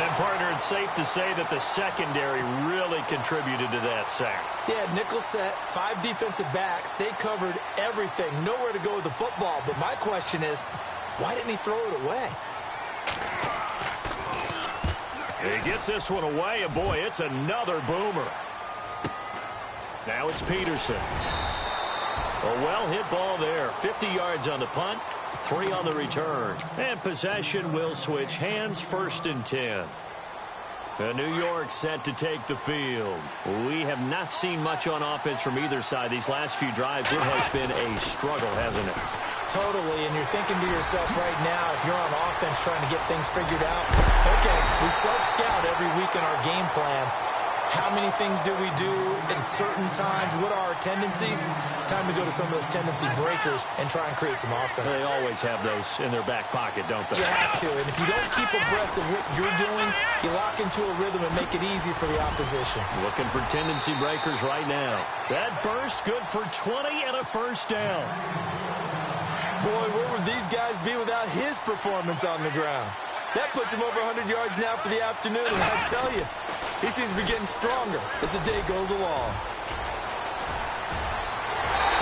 And, partner, it's safe to say that the secondary really contributed to that sack. Yeah, nickel set, 5 defensive backs. They covered everything. Nowhere to go with the football. But my question is, why didn't he throw it away? He gets this one away, and boy, it's another boomer. Now it's Peterson. A well-hit ball there. 50 yards on the punt, 3 on the return. And possession will switch hands, 1st and 10. New York set to take the field. We have not seen much on offense from either side. These last few drives, it has been a struggle, hasn't it? Totally, and you're thinking to yourself right now, if you're on offense trying to get things figured out, okay, we self-scout every week in our game plan. How many things do we do at certain times? What are our tendencies? Time to go to some of those tendency breakers and try and create some offense. They always have those in their back pocket, don't they? You have to, and if you don't keep abreast of what you're doing, you lock into a rhythm and make it easy for the opposition. Looking for tendency breakers right now. That burst good for 20 and a 1st down. Boy, where would these guys be without his performance on the ground? That puts him over 100 yards now for the afternoon, and I tell you, he seems to be getting stronger as the day goes along.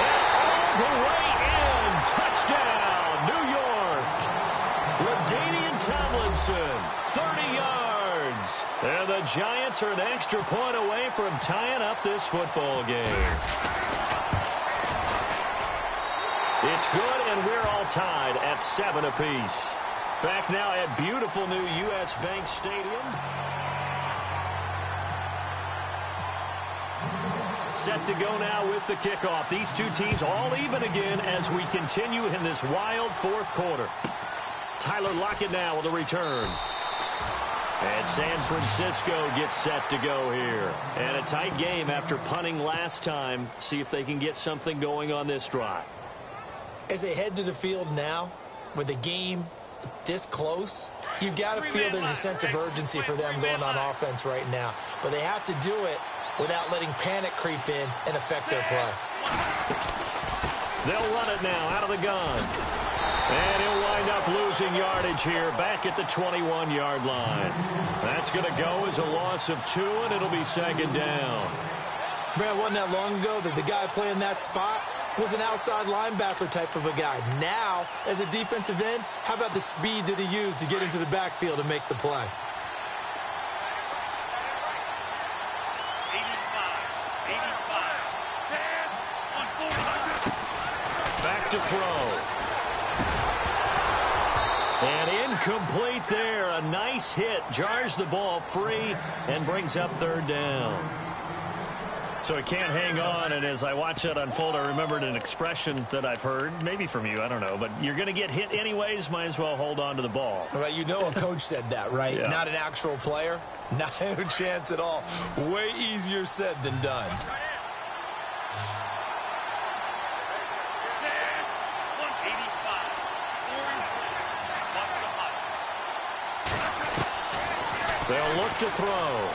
And all the way in, touchdown, New York. LaDainian Tomlinson, 30 yards. And the Giants are an extra point away from tying up this football game. It's good, and we're all tied at 7 apiece. Back now at beautiful new U.S. Bank Stadium. Set to go now with the kickoff. These two teams all even again as we continue in this wild 4th quarter. Tyler Lockett now with a return. And San Francisco gets set to go here. And a tight game after punting last time. See if they can get something going on this drive. As they head to the field now, with the game this close, you've got to feel there's a sense of urgency for them going on offense right now. But they have to do it without letting panic creep in and affect their play. They'll run it now out of the gun. And he'll wind up losing yardage here back at the 21-yard line. That's going to go as a loss of 2, and it'll be 2nd down. Man, wasn't that long ago that the guy playing that spot was an outside linebacker type of a guy. Now, as a defensive end, how about the speed that he used to get into the backfield and make the play? 85. Back to throw. And incomplete there. A nice hit. Jars the ball free and brings up 3rd down. So he can't hang on, and as I watch that unfold, I remembered an expression that I've heard, maybe from you, I don't know, but you're going to get hit anyways, might as well hold on to the ball. Right, you know a coach said that, right? Yeah. Not an actual player. Not a chance at all. Way easier said than done. They'll look to throw.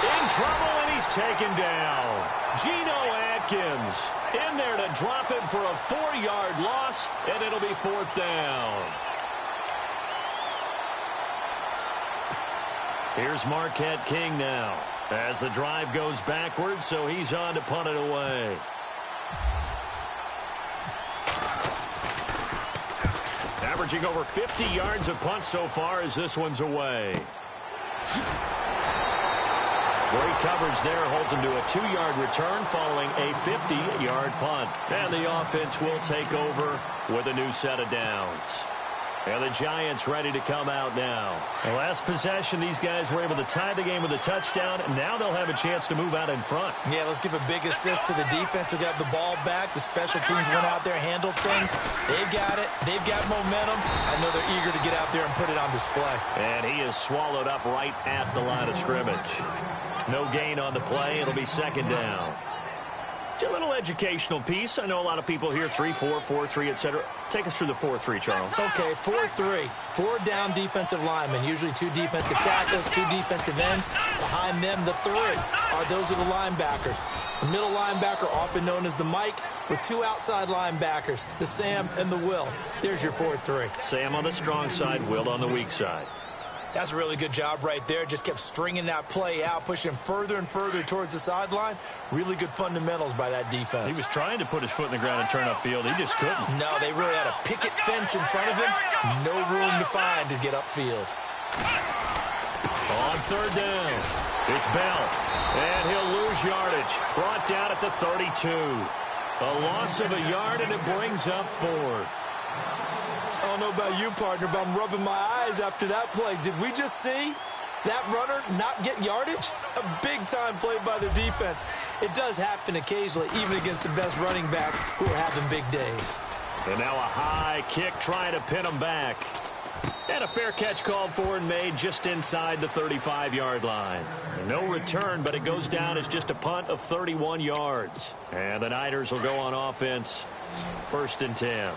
In trouble, and he's taken down. Geno Atkins in there to drop him for a 4-yard loss, and it'll be 4th down. Here's Marquette King now as the drive goes backwards, so he's on to punt it away. Averaging over 50 yards a punt so far as this one's away. Great coverage there, holds him to a 2-yard return following a 50-yard punt. And the offense will take over with a new set of downs. And the Giants ready to come out now. The last possession, these guys were able to tie the game with a touchdown. Now they'll have a chance to move out in front. Yeah, let's give a big assist to the defense who got the ball back. The special teams went out there, handled things. They've got it. They've got momentum. I know they're eager to get out there and put it on display. And he is swallowed up right at the line of scrimmage. No gain on the play. It'll be 2nd down. A little educational piece. I know a lot of people hear 3-4, 4-3, etc. Take us through the 4-3, Charles. Okay, 4-3. 4 down defensive linemen, usually 2 defensive tackles, 2 defensive ends. Behind them, the 3 those are the linebackers. The middle linebacker, often known as the Mike, with 2 outside linebackers, the Sam and the Will. There's your 4-3. Sam on the strong side, Will on the weak side. That's a really good job right there. Just kept stringing that play out, pushing him further and further towards the sideline. Really good fundamentals by that defense. He was trying to put his foot in the ground and turn upfield. He just couldn't. No, they really had a picket fence in front of him. No room to find to get upfield. On 3rd down, it's Bell. And he'll lose yardage. Brought down at the 32. A loss of a yard, and it brings up 4th. I don't know about you, partner, but I'm rubbing my eyes after that play. Did we just see that runner not get yardage? A big-time play by the defense. It does happen occasionally, even against the best running backs who are having big days. And now a high kick trying to pin him back. And a fair catch called for and made just inside the 35-yard line. No return, but it goes down as just a punt of 31 yards. And the Niners will go on offense. 1st and 10.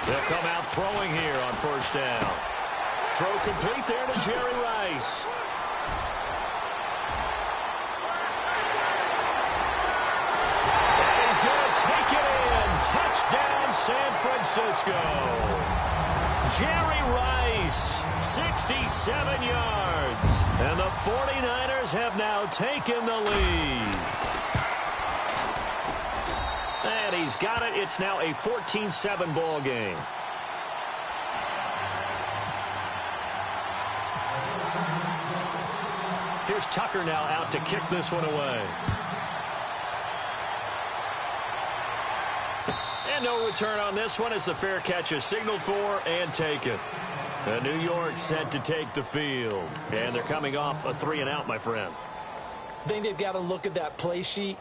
They'll come out throwing here on 1st down. Throw complete there to Jerry Rice. And he's going to take it in. Touchdown, San Francisco. Jerry Rice, 67 yards. And the 49ers have now taken the lead. And he's got it. It's now a 14-7 ball game. Here's Tucker now out to kick this one away. And no return on this one as the fair catch is signaled for and taken. New York set to take the field. And they're coming off a 3-and-out, my friend. I think they've got to look at that play sheet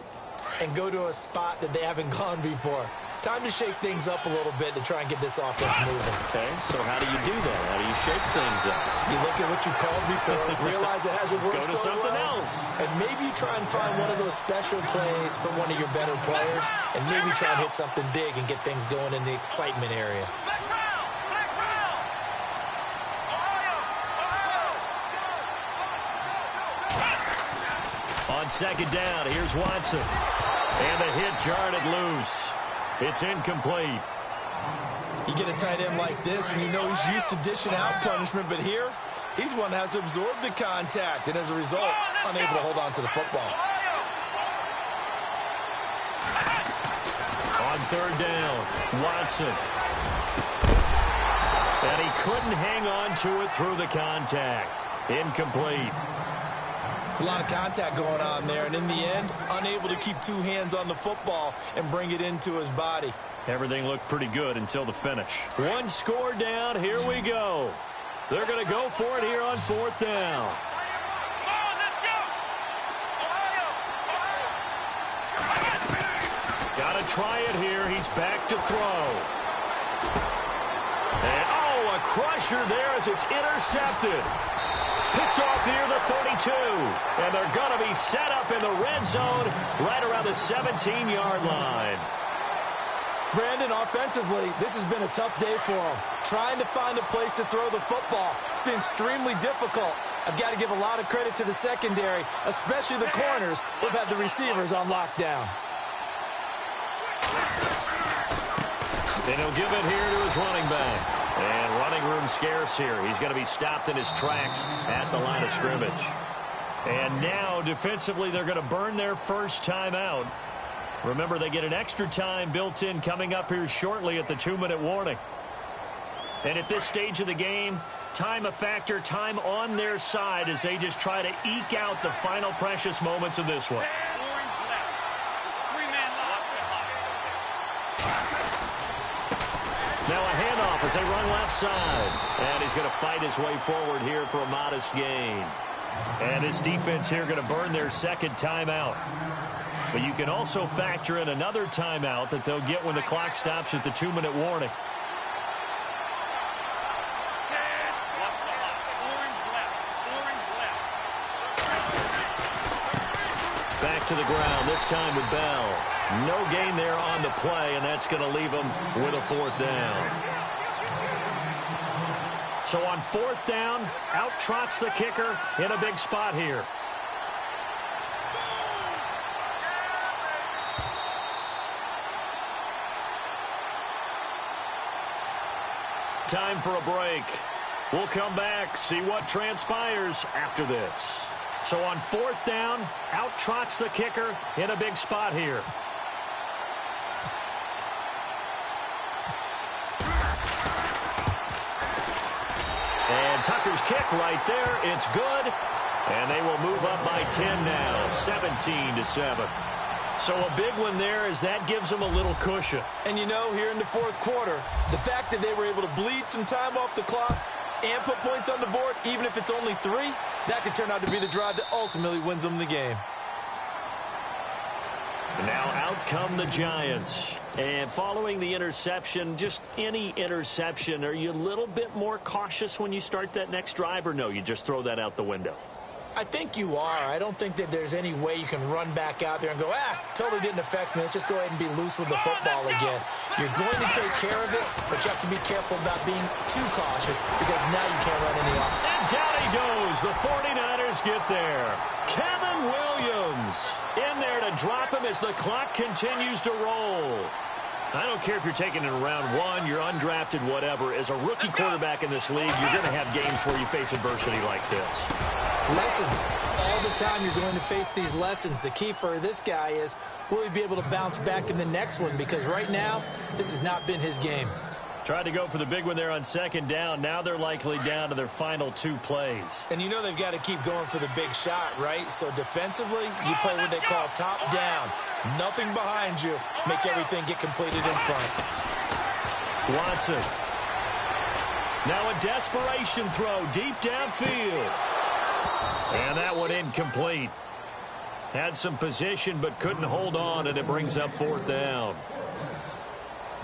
and go to a spot that they haven't gone before. Time to shake things up a little bit to try and get this offense moving. Okay, so how do you do that? How do you shake things up? You look at what you called before, realize it hasn't worked Go to so something well, else. and maybe try and find one of those special plays for one of your better players, and maybe try and hit something big and get things going in the excitement area. On 2nd down, here's Watson. And the hit jarred it loose. It's incomplete. You get a tight end like this, and you know he's used to dishing out punishment, but here, he's one that has to absorb the contact, and as a result, unable to hold on to the football. On 3rd down, Watson. And he couldn't hang on to it through the contact. Incomplete. It's a lot of contact going on there, and in the end, unable to keep two hands on the football and bring it into his body. Everything looked pretty good until the finish. One score down. Here we go. They're going to go for it here on fourth down. Got to try it here. He's back to throw. And, oh, a crusher there as it's intercepted. Picked off near the 42. And they're going to be set up in the red zone right around the 17-yard line. Brandon, offensively, this has been a tough day for him. Trying to find a place to throw the football. It's been extremely difficult. I've got to give a lot of credit to the secondary, especially the corners who have had the receivers on lockdown. And he'll give it here to his running back. And running room scarce here. He's going to be stopped in his tracks at the line of scrimmage. And now, defensively, they're going to burn their first timeout. Remember, they get an extra time built in coming up here shortly at the 2-minute warning. And at this stage of the game, time a factor, time on their side as they just try to eke out the final precious moments of this one. Now a handoff as they run left side. And he's going to fight his way forward here for a modest gain. And his defense here going to burn their second timeout. But you can also factor in another timeout that they'll get when the clock stops at the 2-minute warning. Back to the ground, this time with Bell. No gain there on the play, and that's going to leave him with a fourth down. So on fourth down, out trots the kicker in a big spot here. Time for a break. We'll come back, see what transpires after this. So on fourth down, out trots the kicker in a big spot here. And Tucker's kick right there. It's good. And they will move up by 10 now, 17-7. So a big one there as that gives them a little cushion. And you know, here in the fourth quarter, the fact that they were able to bleed some time off the clock and put points on the board, even if it's only 3, that could turn out to be the drive that ultimately wins them the game. Now out come the Giants. And following the interception, just any interception, are you a little bit more cautious when you start that next drive, or no, you just throw that out the window? I think you are. I don't think that there's any way you can run back out there and go, totally didn't affect me. Let's just go ahead and be loose with the football again. You're going to take care of it, but you have to be careful about being too cautious because now you can't run any off. And down he goes. The 49ers get there. Kevin Williams in there to drop him as the clock continues to roll. I don't care if you're taking it in round 1, you're undrafted, whatever. As a rookie quarterback in this league, you're going to have games where you face adversity like this. Lessons. All the time you're going to face these lessons. The key for this guy is, will he be able to bounce back in the next one? Because right now, this has not been his game. Tried to go for the big one there on second down. Now they're likely down to their final 2 plays. And you know they've got to keep going for the big shot, right? So defensively, you play what they call top down. Nothing behind you. Make everything get completed in front. Watson. Now a desperation throw deep downfield. And that one incomplete. Had some position but couldn't hold on, and it brings up fourth down.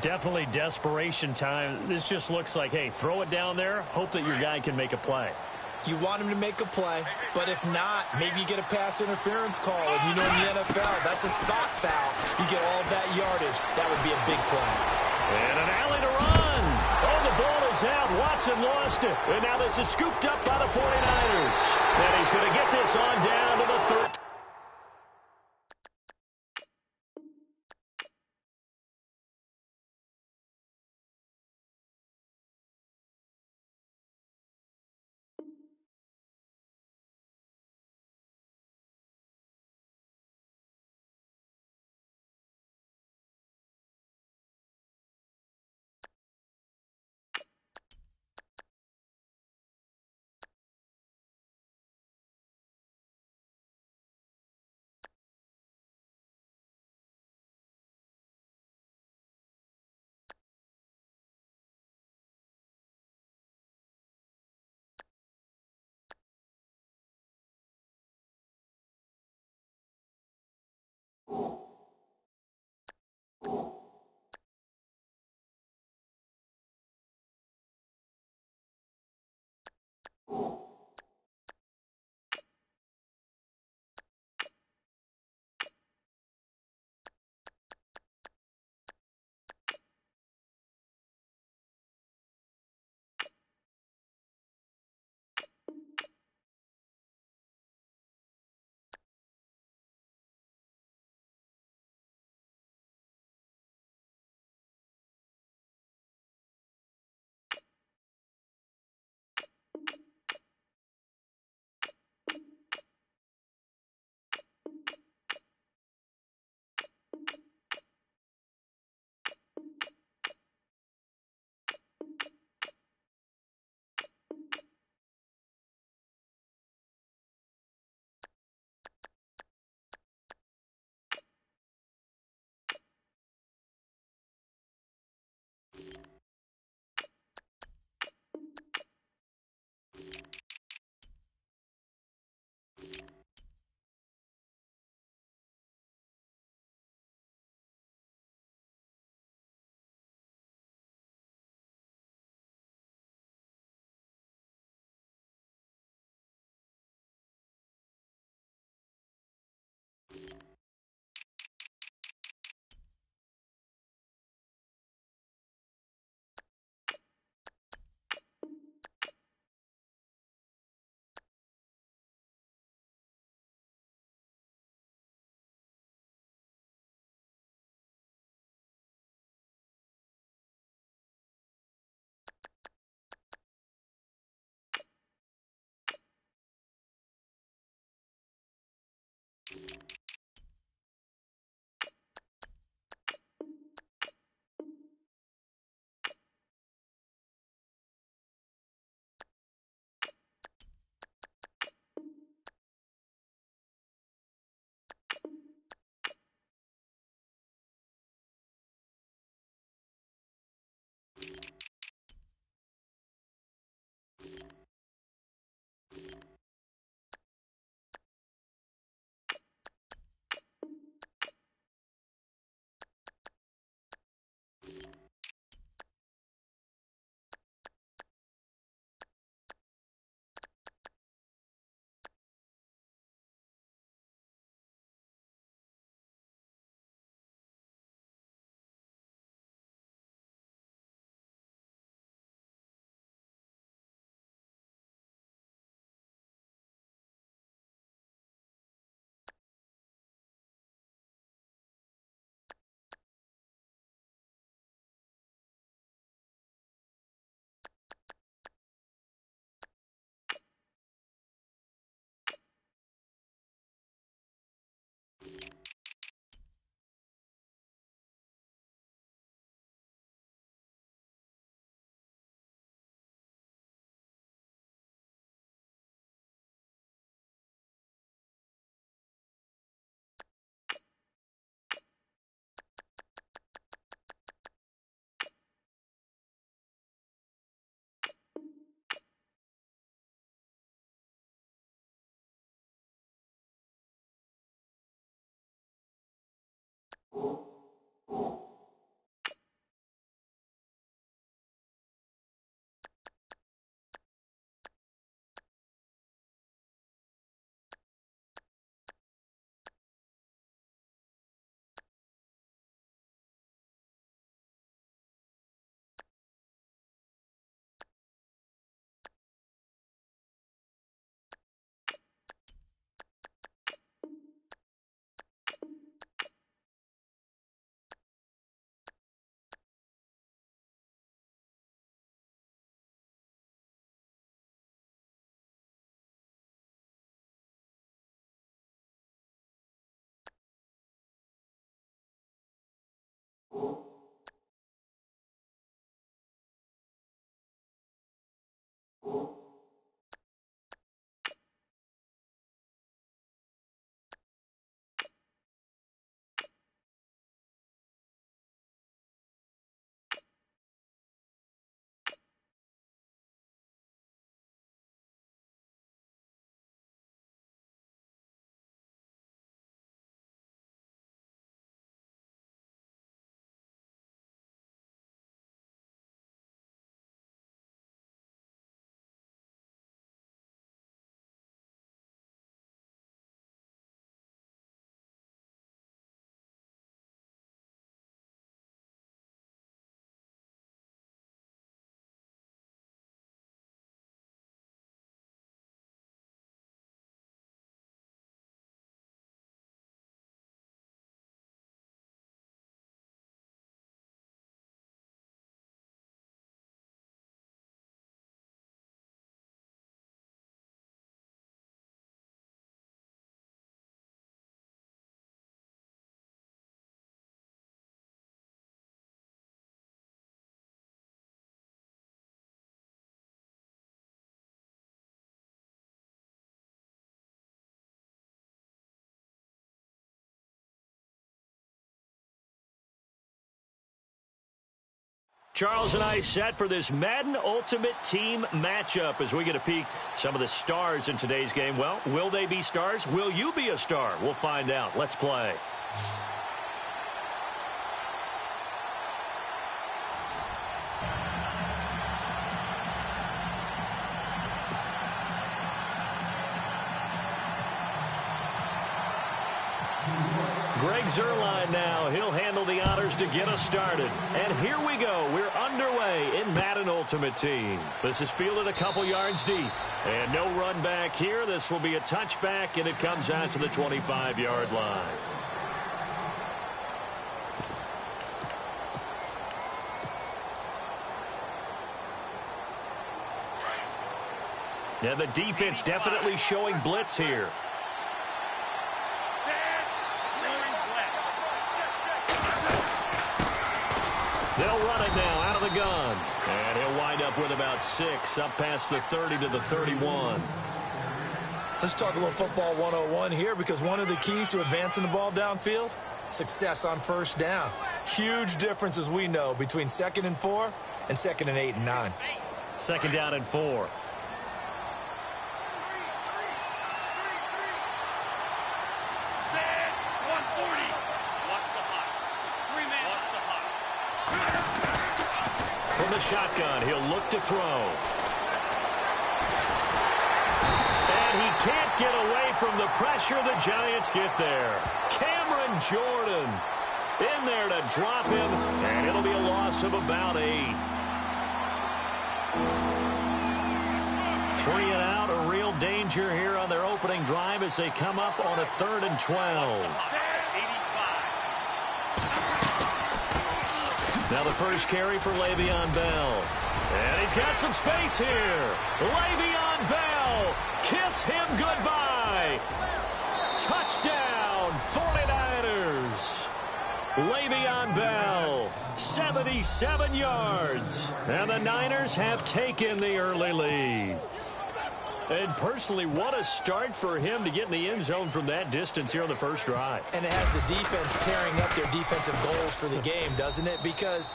Definitely desperation time. This just looks like, hey, throw it down there, hope that your guy can make a play. You want him to make a play, but if not, maybe you get a pass interference call. And you know in the NFL, that's a spot foul. You get all that yardage. That would be a big play. And an alley to run. Oh, the ball is out. Watson lost it. And now this is scooped up by the 49ers. And he's going to get this on down to the 13. Charles and I set for this Madden Ultimate Team matchup as we get a peek some of the stars in today's game. Well, will they be stars? Will you be a star? We'll find out. Let's play. Greg Zuerlein now. He'll handle the honors to get us started. And here we go. We're underway in Madden Ultimate Team. This is fielded a couple yards deep. And no run back here. This will be a touchback, and it comes out to the 25-yard line. Now the defense definitely showing blitz here. They'll run it now out of the gun. And he'll wind up with about 6, up past the 30 to the 31. Let's talk a little football 101 here, because one of the keys to advancing the ball downfield, success on first down. Huge difference, as we know, between 2nd and 4 and 2nd and 8 and 9. 2nd down and 4. From the shotgun, he'll look to throw. And he can't get away from the pressure. The Giants get there. Cameron Jordan in there to drop him, and it'll be a loss of about 8. 3 and out, a real danger here on their opening drive as they come up on a 3rd and 12. Now the first carry for Le'Veon Bell. And he's got some space here. Le'Veon Bell, kiss him goodbye. Touchdown, 49ers. Le'Veon Bell, 77 yards. And the Niners have taken the early lead. And personally, what a start for him to get in the end zone from that distance here on the first drive. And it has the defense tearing up their defensive goals for the game, doesn't it? Because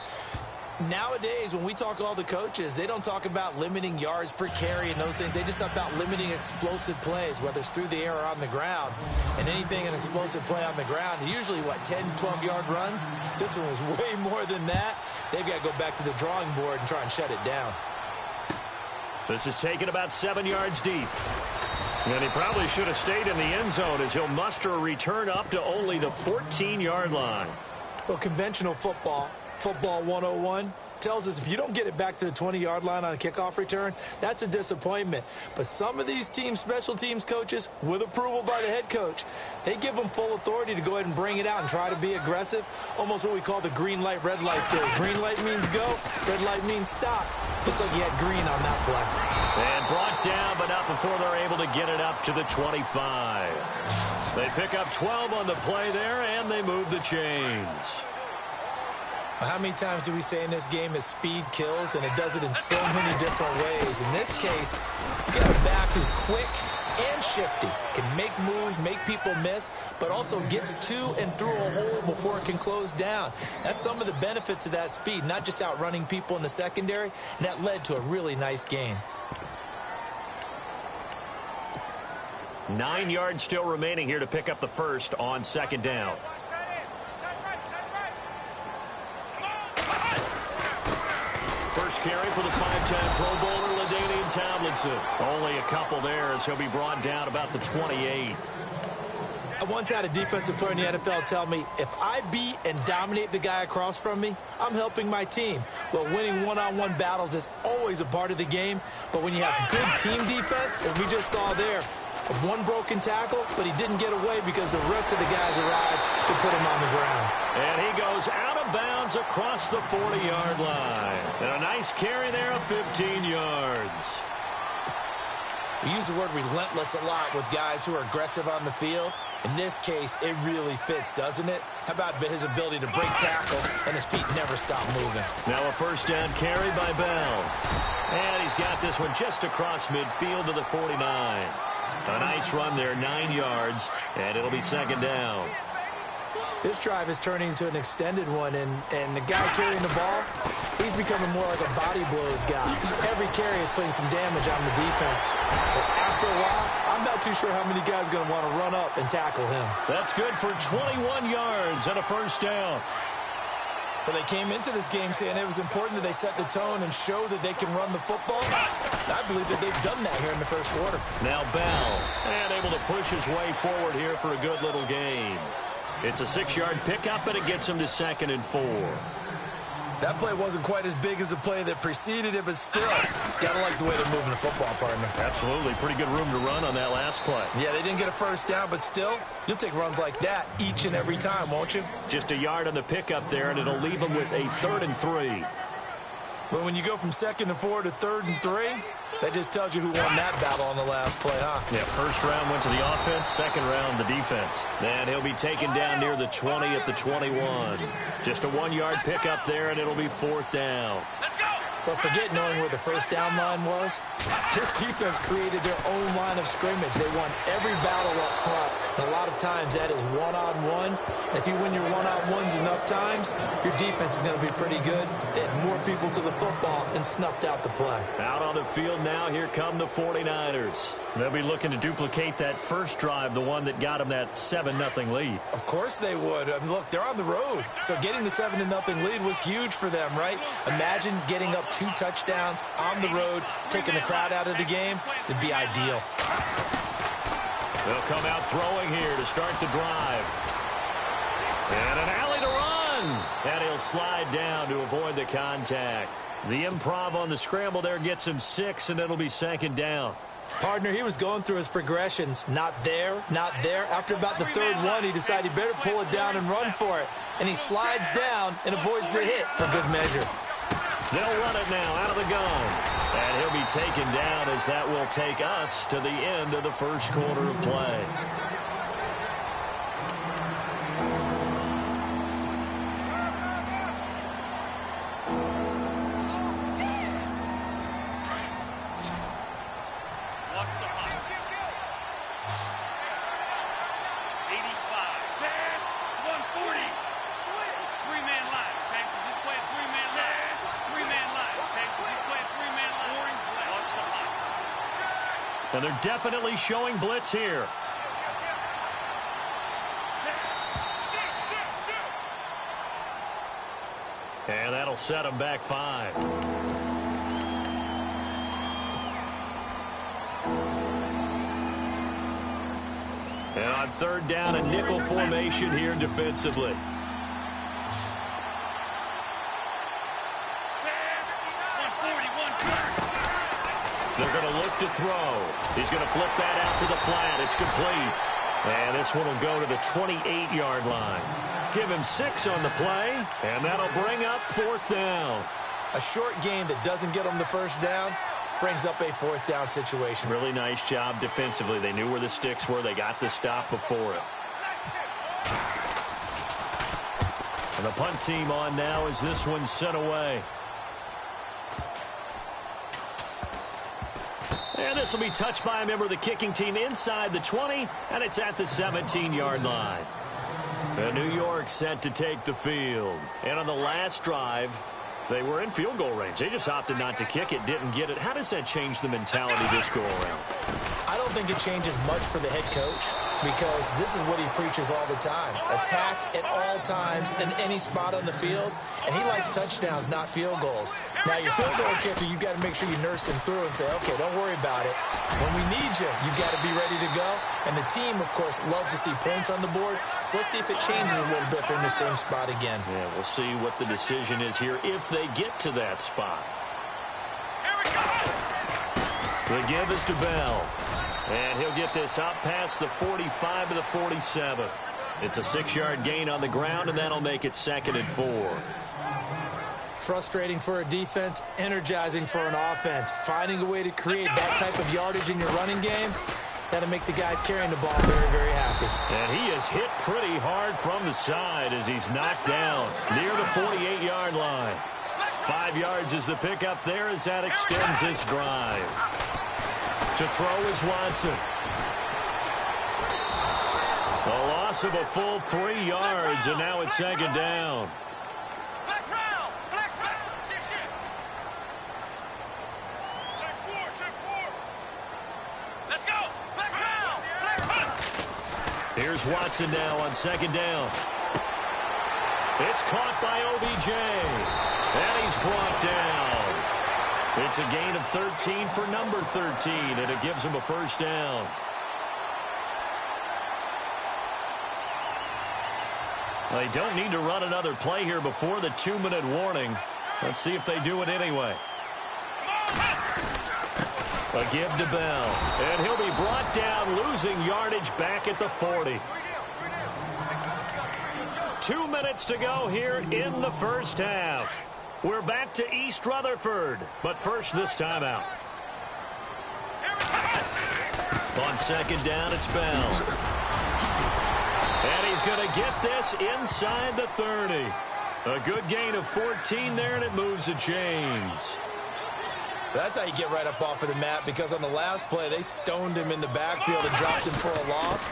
Nowadays, when we talk to all the coaches, they don't talk about limiting yards per carry and those things. They just talk about limiting explosive plays, whether it's through the air or on the ground. And anything an explosive play on the ground, usually, 10, 12-yard runs? This one was way more than that. They've got to go back to the drawing board and try and shut it down. This is taken about 7 yards deep. And he probably should have stayed in the end zone as he'll muster a return up to only the 14-yard line. Well, conventional football 101, tells us if you don't get it back to the 20-yard line on a kickoff return, that's a disappointment. But some of these teams, special teams coaches, with approval by the head coach, they give them full authority to go ahead and bring it out and try to be aggressive, almost what we call the green light, red light theory. Green light means go, red light means stop. Looks like he had green on that play. And brought down, but not before they're able to get it up to the 25. They pick up 12 on the play there, and they move the chains. How many times do we say in this game that speed kills, and it does it in so many different ways? In this case, you got a back who's quick and shifty, can make moves, make people miss, but also gets to and through a hole before it can close down. That's some of the benefits of that speed, not just outrunning people in the secondary, and that led to a really nice gain. 9 yards still remaining here to pick up the first on second down. First carry for the 5-time Pro Bowler, LaDainian Tomlinson. Only a couple there as he'll be brought down about the 28. I once had a defensive player in the NFL tell me, if I beat and dominate the guy across from me, I'm helping my team. Well, winning one-on-one battles is always a part of the game, but when you have good team defense, as we just saw there, one broken tackle, but he didn't get away because the rest of the guys arrived to put him on the ground. And he goes out of bounds across the 40-yard line. And a nice carry there of 15 yards. We use the word relentless a lot with guys who are aggressive on the field. In this case, it really fits, doesn't it? How about his ability to break tackles and his feet never stop moving? Now a first down carry by Bell. And he's got this one just across midfield to the 49. A nice run there, 9 yards, and it'll be second down. This drive is turning into an extended one, and the guy carrying the ball, he's becoming more like a body blows guy. Every carry is putting some damage on the defense. So after a while, I'm not too sure how many guys are going to want to run up and tackle him. That's good for 21 yards and a first down. But they came into this game saying it was important that they set the tone and show that they can run the football. I believe that they've done that here in the first quarter. Now Bell, and able to push his way forward here for a good little gain. It's a 6-yard pickup, and it gets him to 2nd and 4. That play wasn't quite as big as the play that preceded it, but still, gotta like the way they're moving the football, partner. Absolutely. Pretty good room to run on that last play. Yeah, they didn't get a first down, but still, you'll take runs like that each and every time, won't you? Just a yard on the pickup there, and it'll leave them with a 3rd and 3. But when you go from 2nd and 4 to 3rd and 3, that just tells you who won that battle on the last play, huh? Yeah, first round went to the offense, second round the defense. Then he'll be taken down near the 20 at the 21. Just a 1-yard pickup there, and it'll be 4th down. But forget knowing where the first down line was. This defense created their own line of scrimmage. They won every battle up front. And a lot of times that is one-on-one. And if you win your one-on-ones enough times, your defense is going to be pretty good. They had more people to the football and snuffed out the play. Out on the field now, here come the 49ers. They'll be looking to duplicate that first drive, the one that got them that 7-0 lead. Of course they would. I mean, look, they're on the road. So getting the 7-0 lead was huge for them, right? Imagine getting up 2 touchdowns on the road, taking the crowd out of the game. It'd be ideal. They'll come out throwing here to start the drive. And an alley to run. And he'll slide down to avoid the contact. The improv on the scramble there gets him 6, and it'll be 2nd down. Partner, he was going through his progressions. Not there, not there. After about the 3rd one, he decided he better pull it down and run for it. And he slides down and avoids the hit for good measure. They'll run it now out of the gun. And he'll be taken down as that will take us to the end of the first quarter of play. And they're definitely showing blitz here. And that'll set them back 5. And on third down, a nickel formation here defensively. They're going to look to throw. He's going to flip that out to the flat. It's complete. And this one will go to the 28-yard line. Give him 6 on the play, and that'll bring up 4th down. A short game that doesn't get them the first down brings up a 4th down situation. Really nice job defensively. They knew where the sticks were. They got the stop before it. And the punt team on now as this one's sent away. And this will be touched by a member of the kicking team inside the 20, and it's at the 17-yard line. And New York set to take the field. And on the last drive, they were in field goal range. They just opted not to kick it, didn't get it. How does that change the mentality this go around? I don't think it changes much for the head coach because this is what he preaches all the time. Attack at all times in any spot on the field, and he likes touchdowns, not field goals. Now, your field goal kicker, you've got to make sure you nurse him through and say, okay, don't worry about it. When we need you, you've got to be ready to go. And the team, of course, loves to see points on the board. So let's see if it changes a little bit if they're in the same spot again. Yeah, we'll see what the decision is here if they get to that spot. The give is to Bell. And he'll get this up past the 45 to the 47. It's a 6-yard gain on the ground, and that'll make it 2nd and 4. Frustrating for a defense, energizing for an offense. Finding a way to create that type of yardage in your running game, that'll make the guys carrying the ball very, very happy. And he is hit pretty hard from the side as he's knocked down near the 48-yard line. 5 yards is the pickup there as that extends this drive. To throw is Watson. A loss of a full 3 yards, and now it's 2nd down. Here's Watson now on 2nd down. It's caught by OBJ. And he's brought down. It's a gain of 13 for number 13, and it gives him a 1st down. They don't need to run another play here before the 2-minute warning. Let's see if they do it anyway. A give to Bell, and he'll be brought down, losing yardage back at the 40. 2 minutes to go here in the first half. We're back to East Rutherford, but first this timeout. On 2nd down, it's Bell. And he's going to get this inside the 30. A good gain of 14 there, and it moves the chains. That's how you get right up off of the mat, because on the last play, they stoned him in the backfield and dropped him for a loss.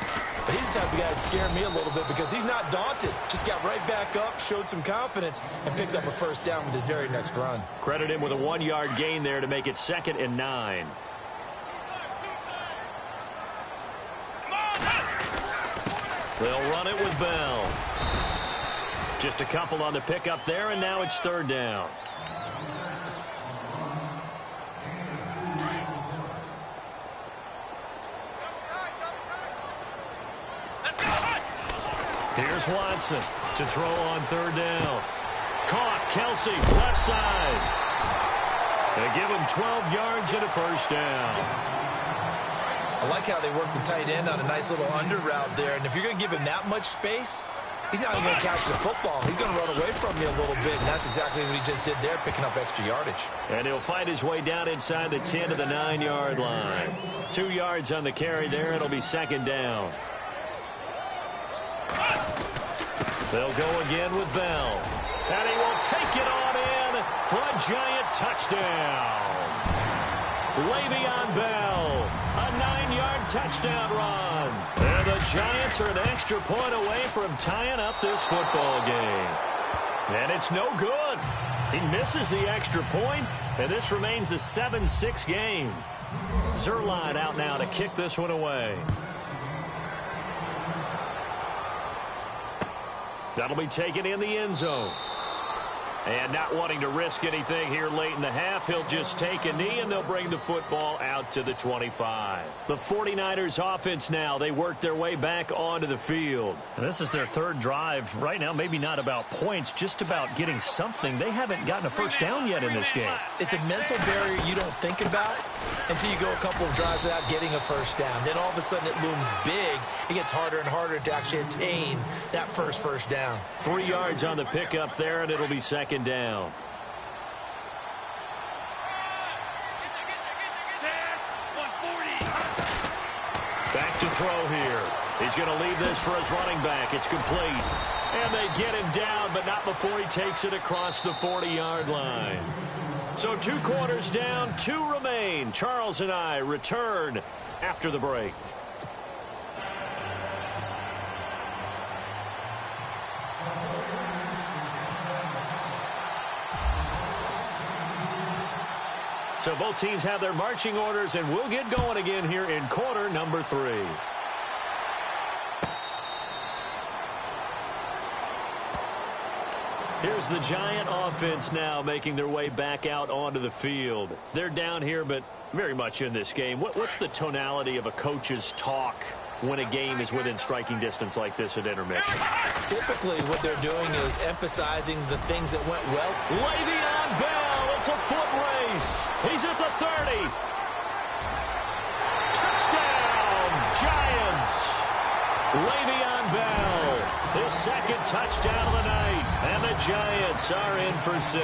But he's the type of guy that scared me a little bit because he's not daunted. Just got right back up, showed some confidence, and picked up a 1st down with his very next run. Credit him with a 1-yard gain there to make it 2nd and 9. They'll run it with Bell. Just a couple on the pickup there, and now it's 3rd down. Here's Watson to throw on 3rd down. Caught, Kelsey, left side. They give him 12 yards and a 1st down. I like how they work the tight end on a nice little under route there. And if you're going to give him that much space, he's not even going to catch the football. He's going to run away from you a little bit, and that's exactly what he just did there, picking up extra yardage. And he'll fight his way down inside the 10 to the 9-yard line. 2 yards on the carry there. It'll be 2nd down. They'll go again with Bell. And he will take it on in for a giant touchdown. Le'Veon Bell, a 9-yard touchdown run. And the Giants are an extra point away from tying up this football game. And it's no good. He misses the extra point, and this remains a 7-6 game. Zerline out now to kick this one away. That'll be taken in the end zone. And not wanting to risk anything here late in the half, he'll just take a knee, and they'll bring the football out to the 25. The 49ers offense now, they work their way back onto the field. And this is their third drive. Right now, maybe not about points, just about getting something. They haven't gotten a first down yet in this game. It's a mental barrier you don't think about until you go a couple of drives without getting a first down. Then all of a sudden it looms big. It gets harder and harder to actually attain that first down. 3 yards on the pickup there, and it'll be second down. Back to throw here. He's going to leave this for his running back. It's complete. And they get him down, but not before he takes it across the 40-yard line. So 2 quarters down, 2 remain. Charles and I return after the break. So both teams have their marching orders, and we'll get going again here in quarter number 3. Here's the Giant offense now making their way back out onto the field. They're down here, but very much in this game. What's the tonality of a coach's talk when a game is within striking distance like this at intermission? Typically what they're doing is emphasizing the things that went well. Le'Veon Bell, it's a foot race. He's at the 30. Touchdown, Giants. Le'Veon Bell, his second touchdown of the night, and the Giants are in for 6.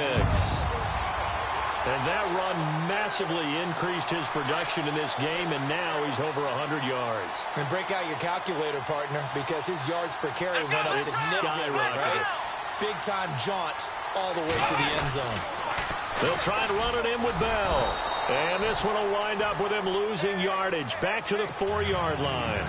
And that run massively increased his production in this game, and now he's over 100 yards. And break out your calculator, partner, because his yards per carry went up significantly, right? Big-time jaunt all the way to the end zone. They'll try and run it in with Bell. And this one will wind up with him losing yardage back to the 4-yard line.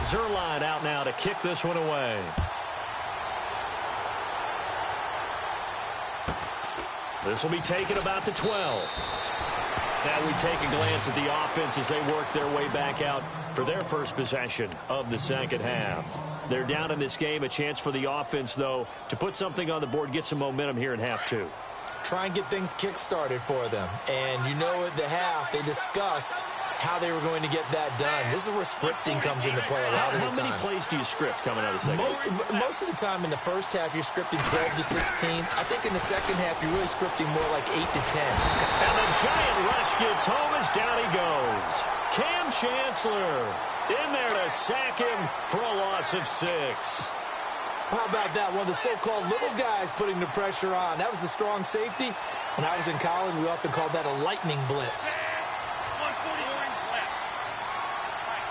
Zerline out now to kick this one away. This will be taken about the 12. Now we take a glance at the offense as they work their way back out for their first possession of the second half. They're down in this game. A chance for the offense, though, to put something on the board, get some momentum here in half 2. Try and get things kick-started for them. And you know at the half, they discussed how they were going to get that done. This is where scripting comes into play a lot of the time. How many plays do you script coming out of the second half? Most of the time in the first half, you're scripting 12 to 16. I think in the second half, you're really scripting more like 8 to 10. And the Giant rush gets home as down he goes. Cam Chancellor in there to sack him for a loss of 6. How about that? One of the so-called little guys putting the pressure on. That was the strong safety. When I was in college, we often called that a lightning blitz. 140 orange left. Right,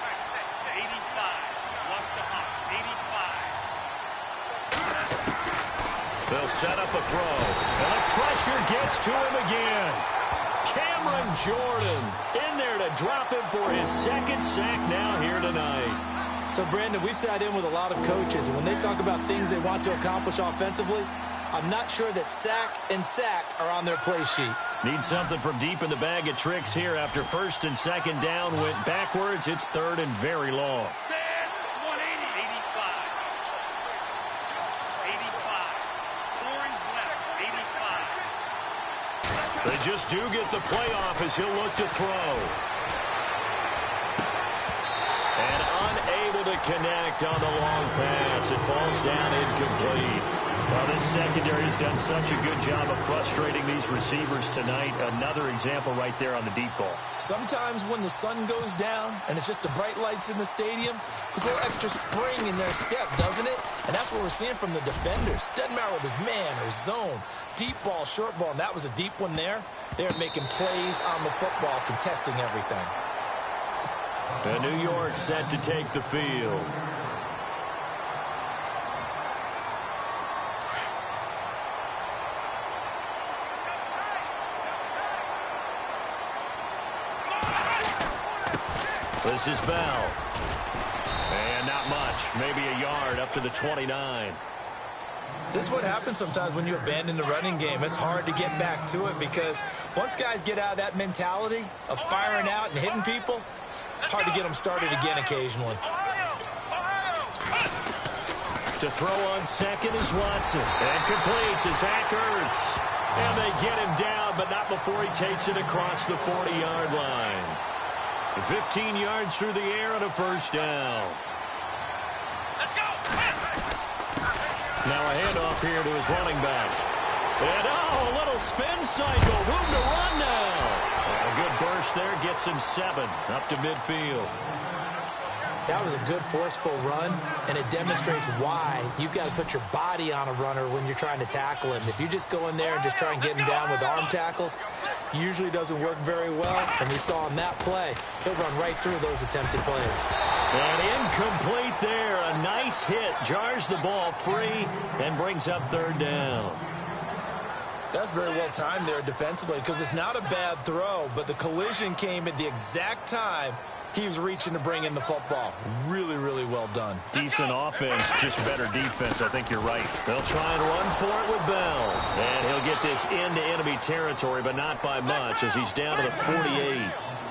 85. Watch the hop. 85. They'll set up a throw. And the pressure gets to him again. Cameron Jordan in there to drop him for his second sack now here tonight. So, Brandon, we sat in with a lot of coaches, and when they talk about things they want to accomplish offensively, I'm not sure that sack and sack are on their play sheet. Need something from deep in the bag of tricks here after first and second down went backwards. It's third and very long. 180. 85. 85. Orange left. 85. They just do get the playoff as he'll look to throw. And unable to connect on the long pass. It falls down incomplete. Well, this secondary has done such a good job of frustrating these receivers tonight. Another example right there on the deep ball. Sometimes when the sun goes down and it's just the bright lights in the stadium, there's a little extra spring in their step, doesn't it? And that's what we're seeing from the defenders. Doesn't matter whether it's man or zone, deep ball, short ball, and that was a deep one there. They're making plays on the football, contesting everything. And New York set to take the field. This is Bell. And not much. Maybe a yard up to the 29. This is what happens sometimes when you abandon the running game. It's hard to get back to it because once guys get out of that mentality of firing out and hitting people, hard to get them started again occasionally. To throw on second is Watson. And complete to Zach Ertz. And they get him down, but not before he takes it across the 40-yard line. 15 yards through the air on a first down. Now a handoff here to his running back. And, a little spin cycle. Room to run now. And a good burst there gets him 7 up to midfield. That was a good, forceful run, and it demonstrates why you've got to put your body on a runner when you're trying to tackle him. If you just go in there and just try and get him down with arm tackles, usually doesn't work very well, and we saw in that play, he'll run right through those attempted plays. And incomplete there. A nice hit. Jars the ball free and brings up third down. That's very well timed there defensively because it's not a bad throw, but the collision came at the exact time he was reaching to bring in the football. Really, really well done. Decent offense, just better defense. I think you're right. They'll try and run for it with Bell. And he'll get this into enemy territory, but not by much as he's down to the 48.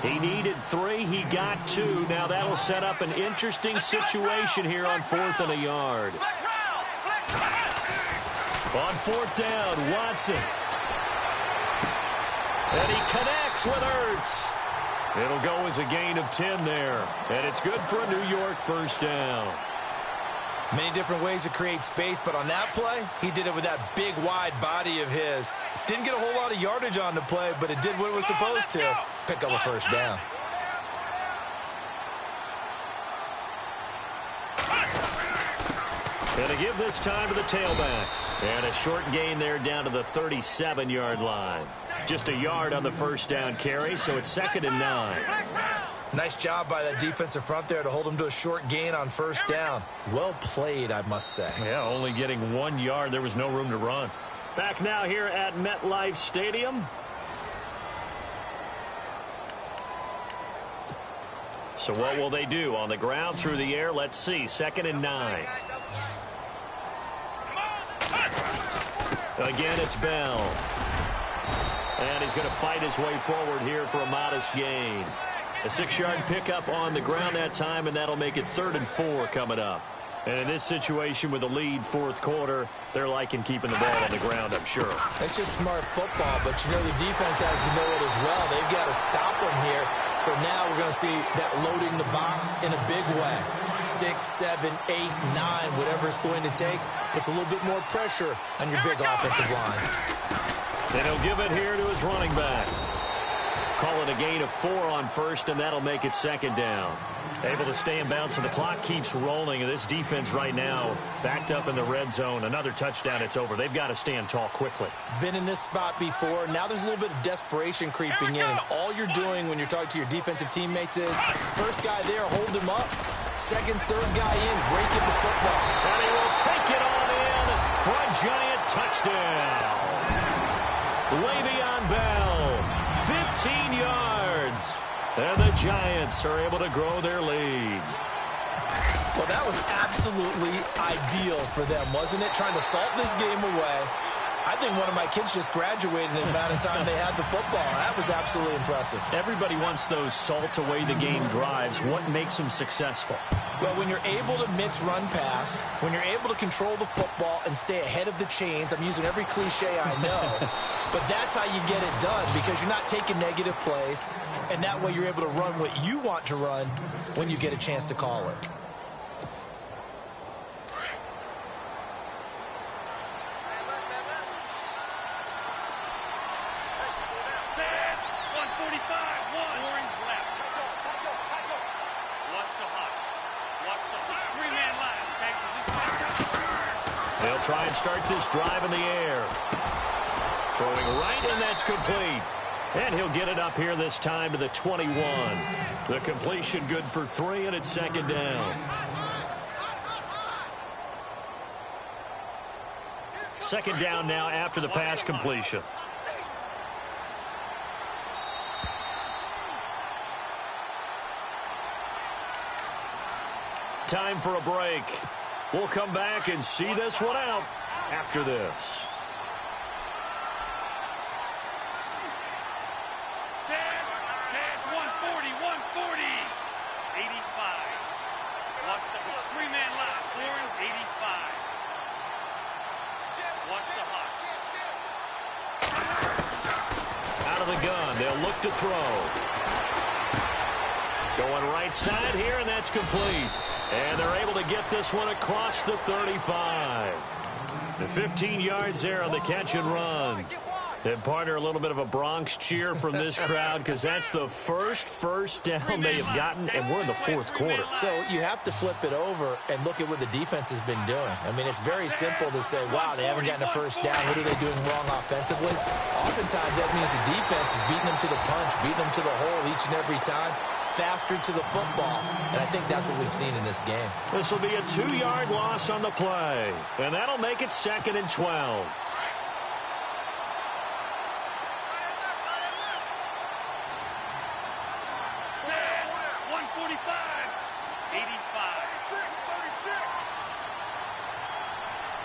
He needed 3. He got 2. Now that'll set up an interesting situation here on 4th and a yard. On 4th down, Watson. And he connects with Ertz. It'll go as a gain of 10 there. And it's good for a New York first down. Many different ways to create space, but on that play, he did it with that big, wide body of his. Didn't get a whole lot of yardage on the play, but it did what it was supposed to. Pick up a first down. And to give this time to the tailback. And a short gain there down to the 37-yard line. Just a yard on the first down carry, so it's 2nd and 9. Nice job by that defensive front there to hold him to a short gain on first down. Well played, I must say. Yeah, only getting 1 yard. There was no room to run. Back now here at MetLife Stadium. So what will they do? On the ground, through the air, let's see. 2nd and 9. Again, it's Bell. And he's going to fight his way forward here for a modest gain. A 6-yard pickup on the ground that time, and that'll make it 3rd and 4 coming up. And in this situation with a lead 4th quarter, they're liking keeping the ball on the ground, I'm sure. It's just smart football, but you know the defense has to know it as well. They've got to stop them here. So now we're going to see that loading the box in a big way. 6, 7, 8, 9, whatever it's going to take, puts a little bit more pressure on your big offensive line. And he'll give it here to his running back. Call it a gain of 4 on first, and that'll make it 2nd down. Able to stay in bounds, and the clock keeps rolling. And this defense right now backed up in the red zone. Another touchdown, it's over. They've got to stand tall quickly. Been in this spot before. Now there's a little bit of desperation creeping in. And all you're doing when you're talking to your defensive teammates is, first guy there, hold him up. Second, third guy in, break at the football. And he will take it on in for a giant touchdown. Le'Veon Bell, 15 yards. And the Giants are able to grow their lead. Well, that was absolutely ideal for them, wasn't it? Trying to salt this game away. I think one of my kids just graduated in the amount of time they had the football. That was absolutely impressive. Everybody wants those salt away the game drives. What makes them successful? Well, when you're able to mix run pass, when you're able to control the football and stay ahead of the chains, I'm using every cliche I know, but that's how you get it done because you're not taking negative plays, and that way you're able to run what you want to run when you get a chance to call it. They'll try and start this drive in the air. Throwing right, and that's complete. And he'll get it up here this time to the 21. The completion good for 3, and it's 2nd down. 2nd down now after the pass completion. time for a break. We'll come back and see this one out after this. Ted, 140, 140. 85. Watch that was three-man line. Orange, 85. Watch the hot. Out of the gun, they'll look to throw. Going right side here, and that's complete. And they're able to get this one across the 35. The 15 yards there on the catch and run. And, partner, a little bit of a Bronx cheer from this crowd because that's the first down they have gotten, and we're in the fourth quarter. So you have to flip it over and look at what the defense has been doing. I mean, it's very simple to say, wow, they haven't gotten a first down. What are they doing wrong offensively? Oftentimes that means the defense is beating them to the punch, beating them to the hole each and every time, faster to the football. And I think that's what we've seen in this game. This will be a 2-yard loss on the play, and that'll make it 2nd and 12.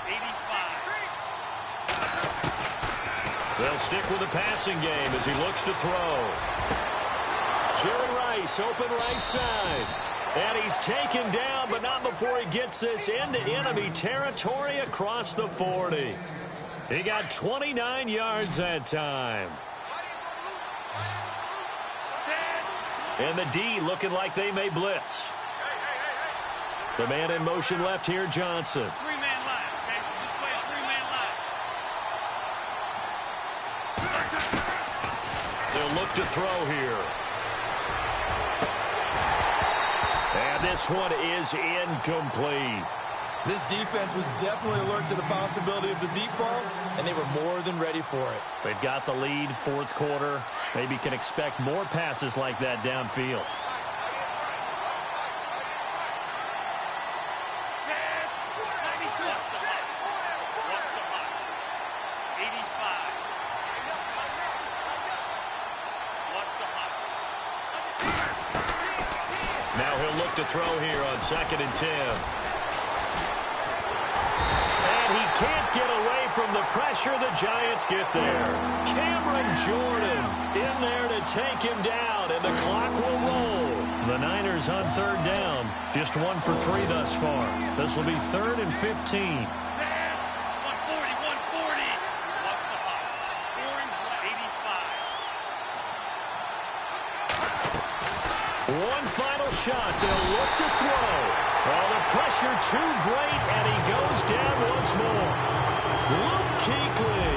85. They'll stick with the passing game as he looks to throw. Jerry Rice, open right side. And he's taken down, but not before he gets this into enemy territory across the 40. He got 29 yards that time. And the D looking like they may blitz. The man in motion left here, Johnson. Three-man line, okay? Just play a three-man line. They'll look to throw here. And this one is incomplete. This defense was definitely alert to the possibility of the deep ball, and they were more than ready for it. They've got the lead, fourth quarter. Maybe can expect more passes like that downfield. Now he'll look to throw here on 2nd and 10. And he can't get away from the pressure. The Giants get there. Cameron Jordan in there to take him down, and the clock will roll. The Niners on 3rd down. Just 1 for 3 thus far. This will be 3rd and 15. One final shot. They'll look to throw. Oh, the pressure too great, and he goes down once more. Luke Kuechly.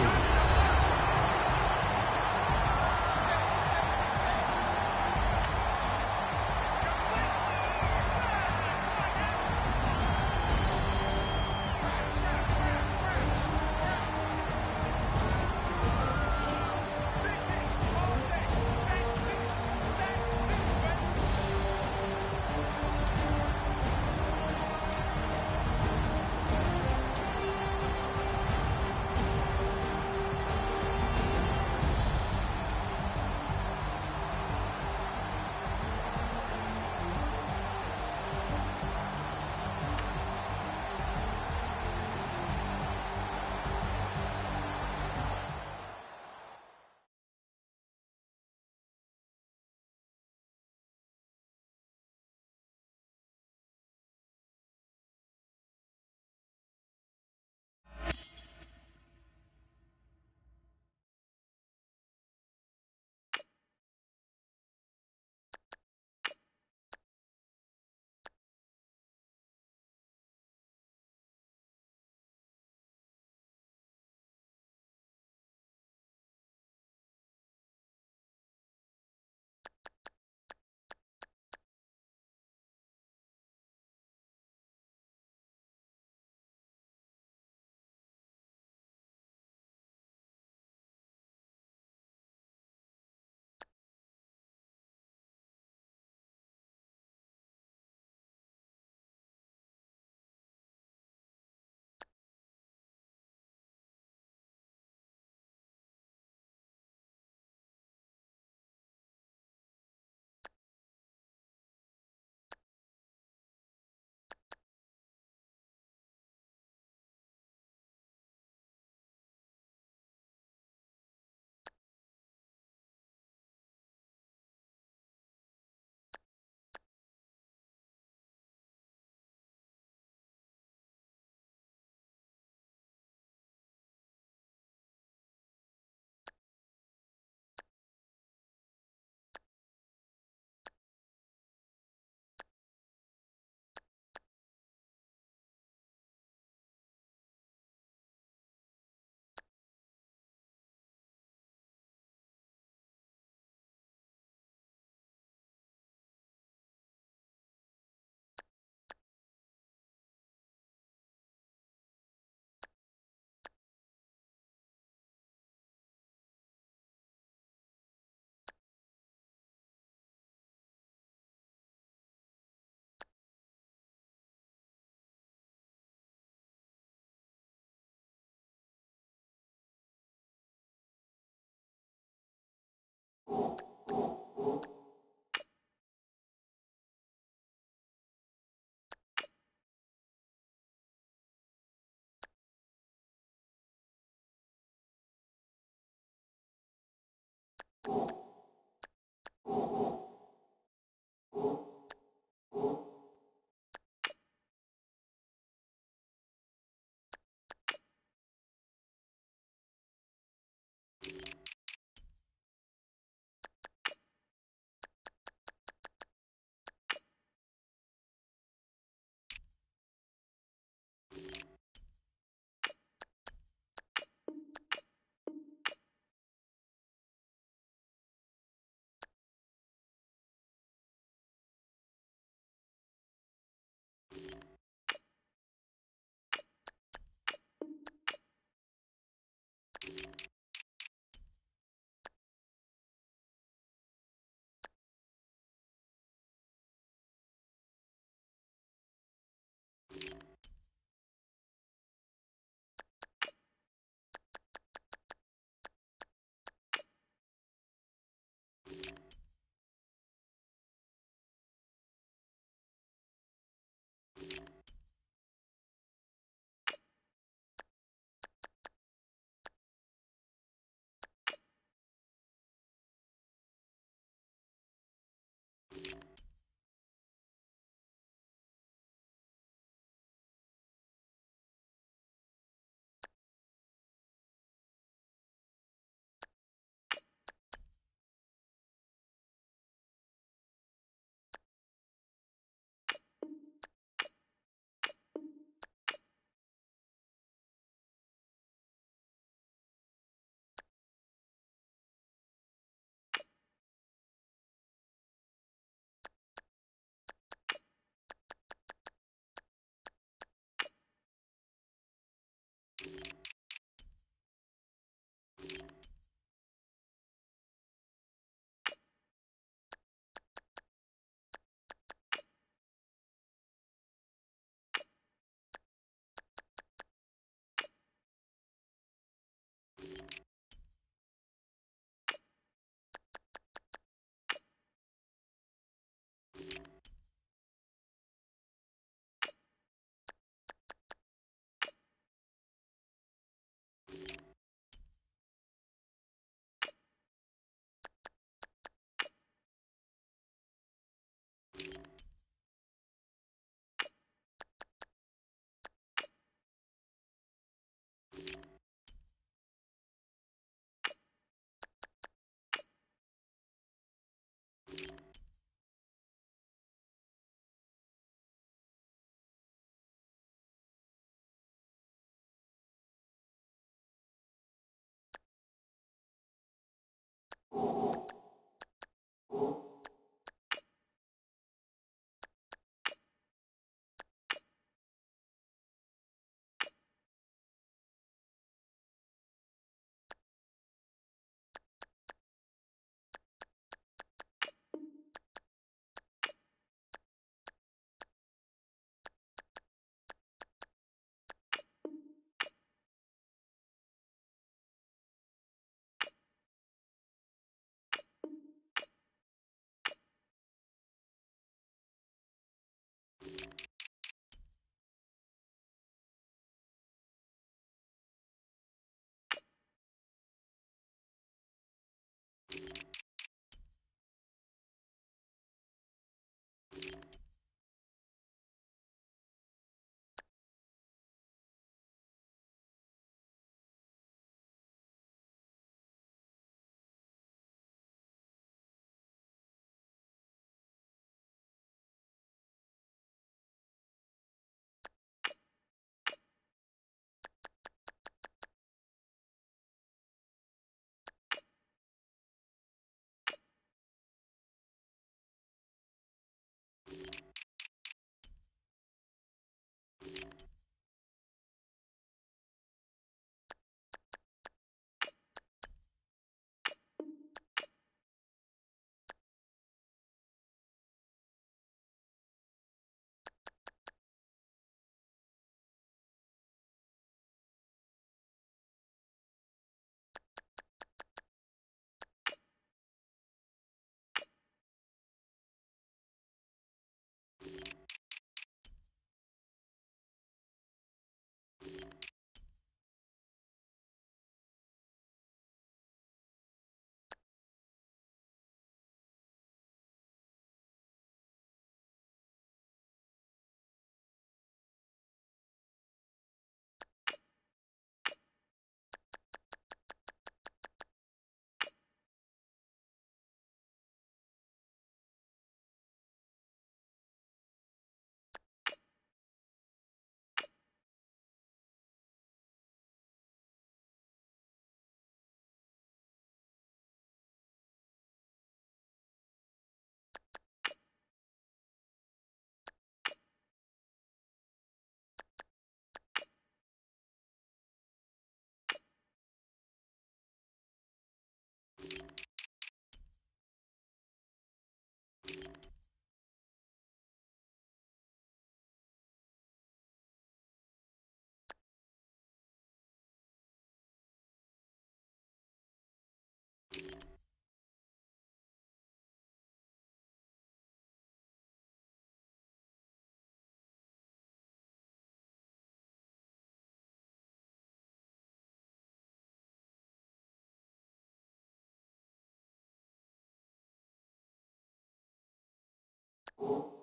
you.